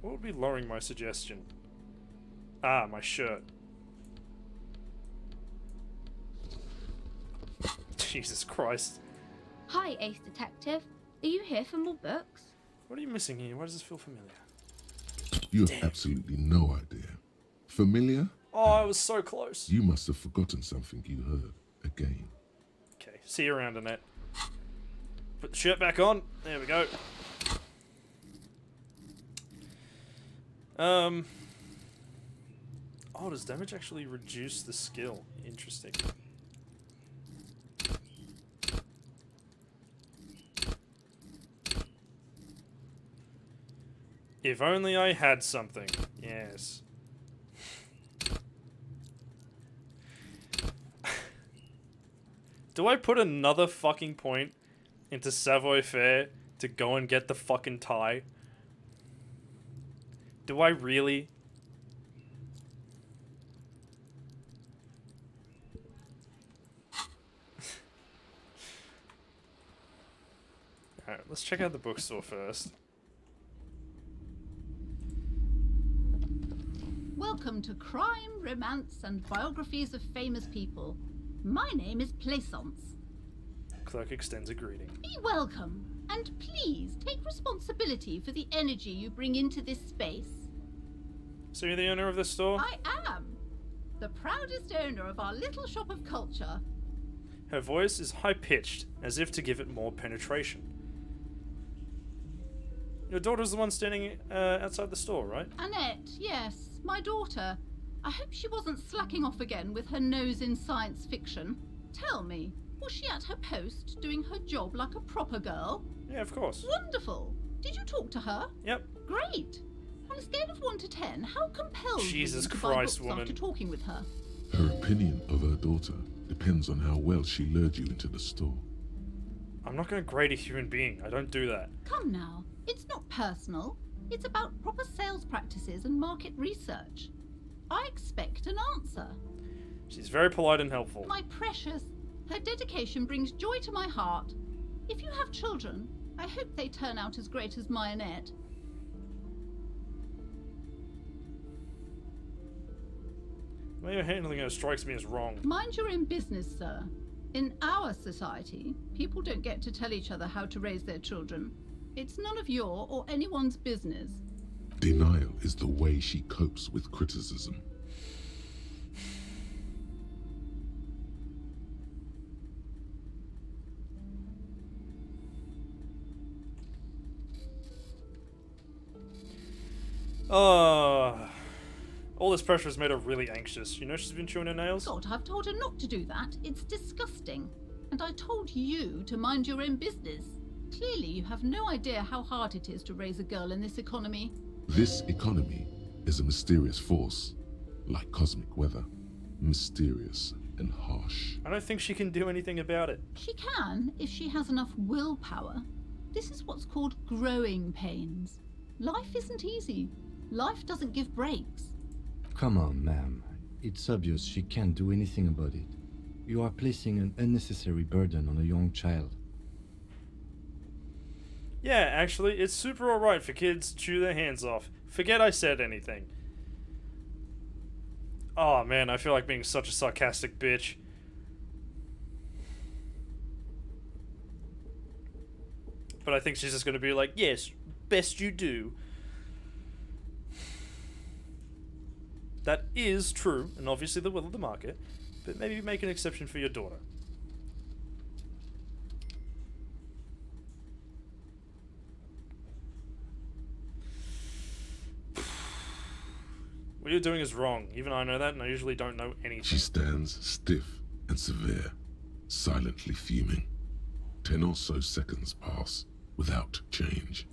What would be lowering my suggestion? Ah, my shirt. Jesus Christ. Hi, Ace Detective. Are you here for more books? What are you missing here? Why does this feel familiar? You have absolutely no idea. Familiar? Oh, I was so close. You must have forgotten something you heard again. Okay, see you around, Annette. Put the shirt back on. There we go. Oh, does damage actually reduce the skill? Interesting. If only I had something. Yes. Do I put another fucking point into Savoy Fair to go and get the fucking tie? Do I really? Alright, let's check out the bookstore first. Welcome to Crime, Romance, and Biographies of Famous People. My name is Plaisance. Clerk extends a greeting. Be welcome, and please take responsibility for the energy you bring into this space. So you're the owner of this store? I am. The proudest owner of our little shop of culture. Her voice is high-pitched, as if to give it more penetration. Your daughter's the one standing outside the store, right? Annette, yes, my daughter. I hope she wasn't slacking off again with her nose in science fiction. Tell me, was she at her post, doing her job like a proper girl? Yeah, of course. Wonderful. Did you talk to her? Yep. Great. On a scale of 1 to 10, how compelled Jesus were you to buy Christ, books woman. after talking with her? Her opinion of her daughter depends on how well she lured you into the store. I'm not going to grade a human being. I don't do that. Come now, it's not personal. It's about proper sales practices and market research. I expect an answer. She's very polite and helpful. My precious, Her dedication brings joy to my heart. If you have children, I hope they turn out as great as my Annette. The way you're handling her strikes me as wrong. Mind your own business, sir. In our society, people don't get to tell each other how to raise their children. It's none of your or anyone's business. Denial is the way she copes with criticism. All this pressure has made her really anxious. You know she's been chewing her nails? God, I've told her not to do that. It's disgusting. And I told you to mind your own business. Clearly, you have no idea how hard it is to raise a girl in this economy. This economy is a mysterious force, like cosmic weather. Mysterious and harsh. I don't think she can do anything about it. She can, if she has enough willpower. This is what's called growing pains. Life isn't easy. Life doesn't give breaks. Come on, ma'am. It's obvious she can't do anything about it. You are placing an unnecessary burden on a young child. Yeah, actually, it's super alright for kids to chew their hands off. Forget I said anything. Oh man, I feel like being such a sarcastic bitch. But I think she's just gonna be like, yes, best you do. That is true, and obviously the will of the market, but maybe make an exception for your daughter. What you're doing is wrong. Even I know that, and I usually don't know anything. She stands stiff and severe, silently fuming. 10 or so seconds pass without change.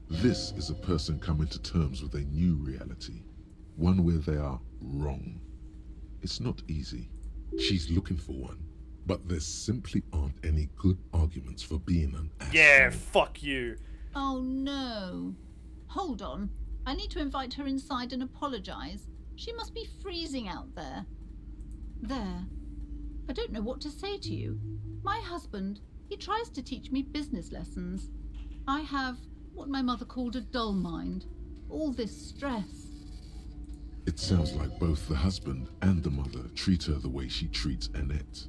This is a person coming to terms with a new reality. One where they are wrong. It's not easy. She's looking for one, but there simply aren't any good arguments for being an asshole. Yeah, fuck you. Oh no. Hold on. I need to invite her inside and apologize. She must be freezing out there. There. I don't know what to say to you. My husband, he tries to teach me business lessons. I have what my mother called a dull mind. All this stress. It sounds like both the husband and the mother treat her the way she treats Annette.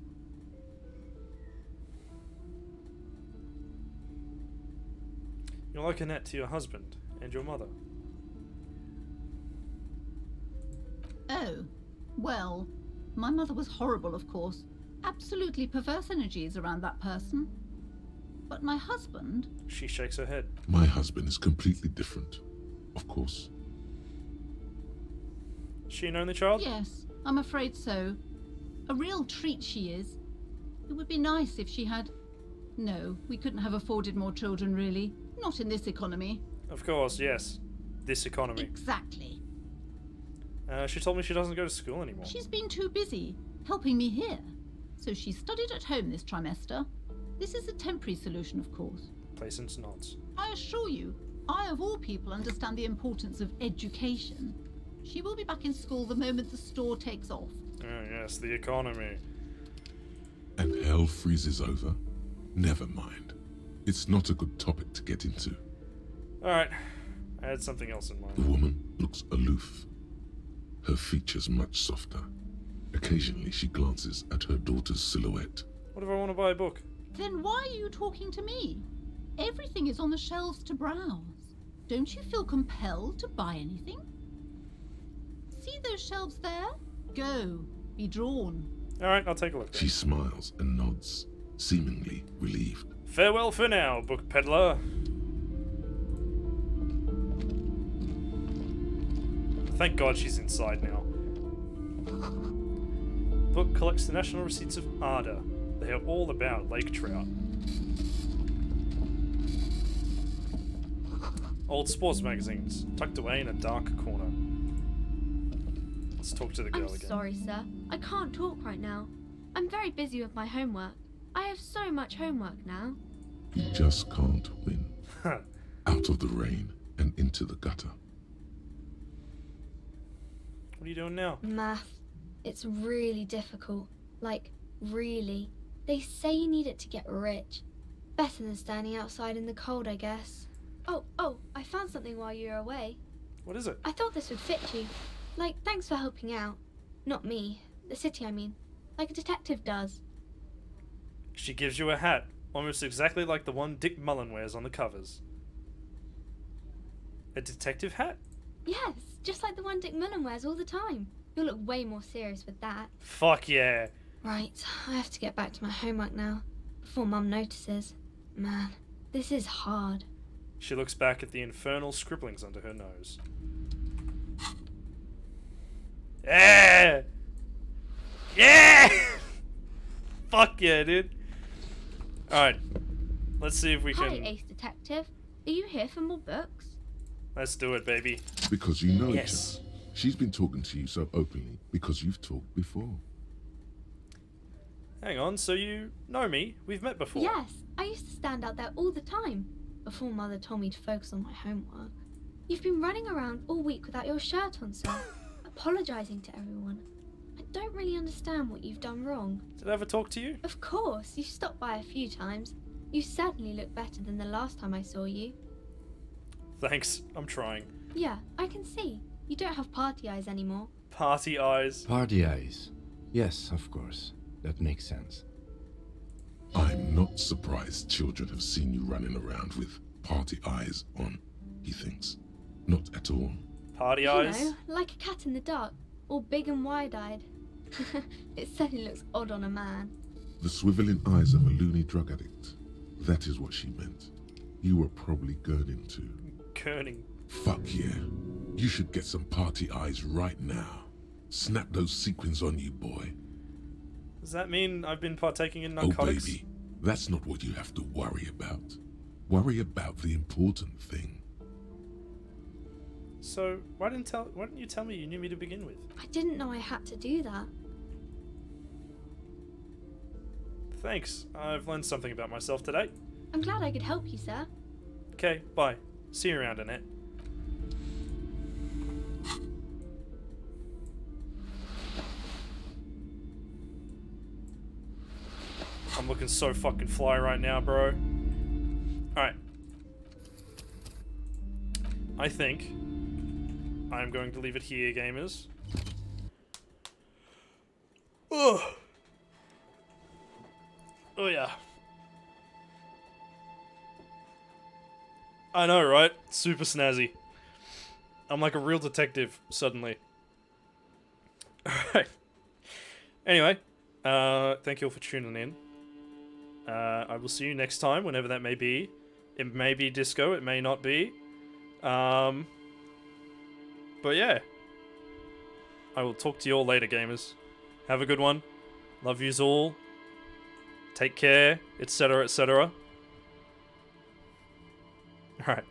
You're like Annette to your husband and your mother. Oh, well, my mother was horrible, of course. Absolutely perverse energies around that person. But my husband... She shakes her head. My husband is completely different, of course. She an only child? Yes, I'm afraid so. A real treat she is. It would be nice if she had... No, we couldn't have afforded more children, really. Not in this economy. Of course, yes. This economy. Exactly. She told me she doesn't go to school anymore. She's been too busy, helping me here. So she studied at home this trimester. This is a temporary solution, of course. Placent's nods. I assure you, I of all people understand the importance of education. She will be back in school the moment the store takes off. Oh yes, the economy. And hell freezes over? Never mind. It's not a good topic to get into. Alright, I had something else in mind. The woman looks aloof. Her features much softer. Occasionally she glances at her daughter's silhouette. What if I want to buy a book? Then why are you talking to me? Everything is on the shelves to browse. Don't you feel compelled to buy anything? See those shelves there? Go. Be drawn. Alright, I'll take a look then. She smiles and nods, seemingly relieved. Farewell for now, book peddler. Thank God she's inside now. Book collects the national receipts of Arda. They are all about lake trout. Old sports magazines, tucked away in a dark corner. Let's talk to the girl I'm again. sorry, sir. I can't talk right now. I'm very busy with my homework. I have so much homework now. You just can't win. Out of the rain and into the gutter. What are you doing now? Math. It's really difficult. Like, really. They say you need it to get rich. Better than standing outside in the cold, I guess. Oh, I found something while you were away. What is it? I thought this would fit you. Like, thanks for helping out. Not me. The city, I mean. Like a detective does. She gives you a hat, almost exactly like the one Dick Mullen wears on the covers. A detective hat? Yes, just like the one Dick Mullen wears all the time. You'll look way more serious with that. Fuck yeah. Right, I have to get back to my homework now, before Mum notices. Man, this is hard. She looks back at the infernal scribblings under her nose. Yeah! Yeah! Fuck yeah, dude. Alright. Let's see if we Hi, can... Ace Detective. Are you here for more books? Let's do it, baby. Because you know Yes. each other. She's been talking to you so openly because you've talked before. Hang on, so you know me? We've met before. Yes, I used to stand out there all the time, before Mother told me to focus on my homework. You've been running around all week without your shirt on, sir, apologising to everyone. I don't really understand what you've done wrong. Did I ever talk to you? Of course, you've stopped by a few times. You certainly look better than the last time I saw you. Thanks, I'm trying. Yeah, I can see. You don't have party eyes anymore. Party eyes. Party eyes. Yes, of course. That makes sense. I'm not surprised children have seen you running around with party eyes on, he thinks. Not at all. Party You eyes? know, like a cat in the dark, all big and wide-eyed. It certainly looks odd on a man. The swiveling eyes of a loony drug addict. That is what she meant. You were probably gurning too. Kerning. Fuck yeah. You should get some party eyes right now. Snap those sequins on you, boy. Does that mean I've been partaking in Oh, narcotics? baby. That's not what you have to worry about. Worry about the important thing. So, why didn't you tell me you knew me to begin with? I didn't know I had to do that. Thanks. I've learned something about myself today. I'm glad I could help you, sir. Okay, bye. See you around, Annette. I'm looking so fucking fly right now, bro. Alright. I think I'm going to leave it here, gamers. Ugh. Oh yeah. I know, right? Super snazzy. I'm like a real detective, suddenly. Alright. Anyway, thank you all for tuning in. I will see you next time, whenever that may be. It may be disco, it may not be. But yeah. I will talk to you all later, gamers. Have a good one. Love yous all. Take care, etc., etc. Alright.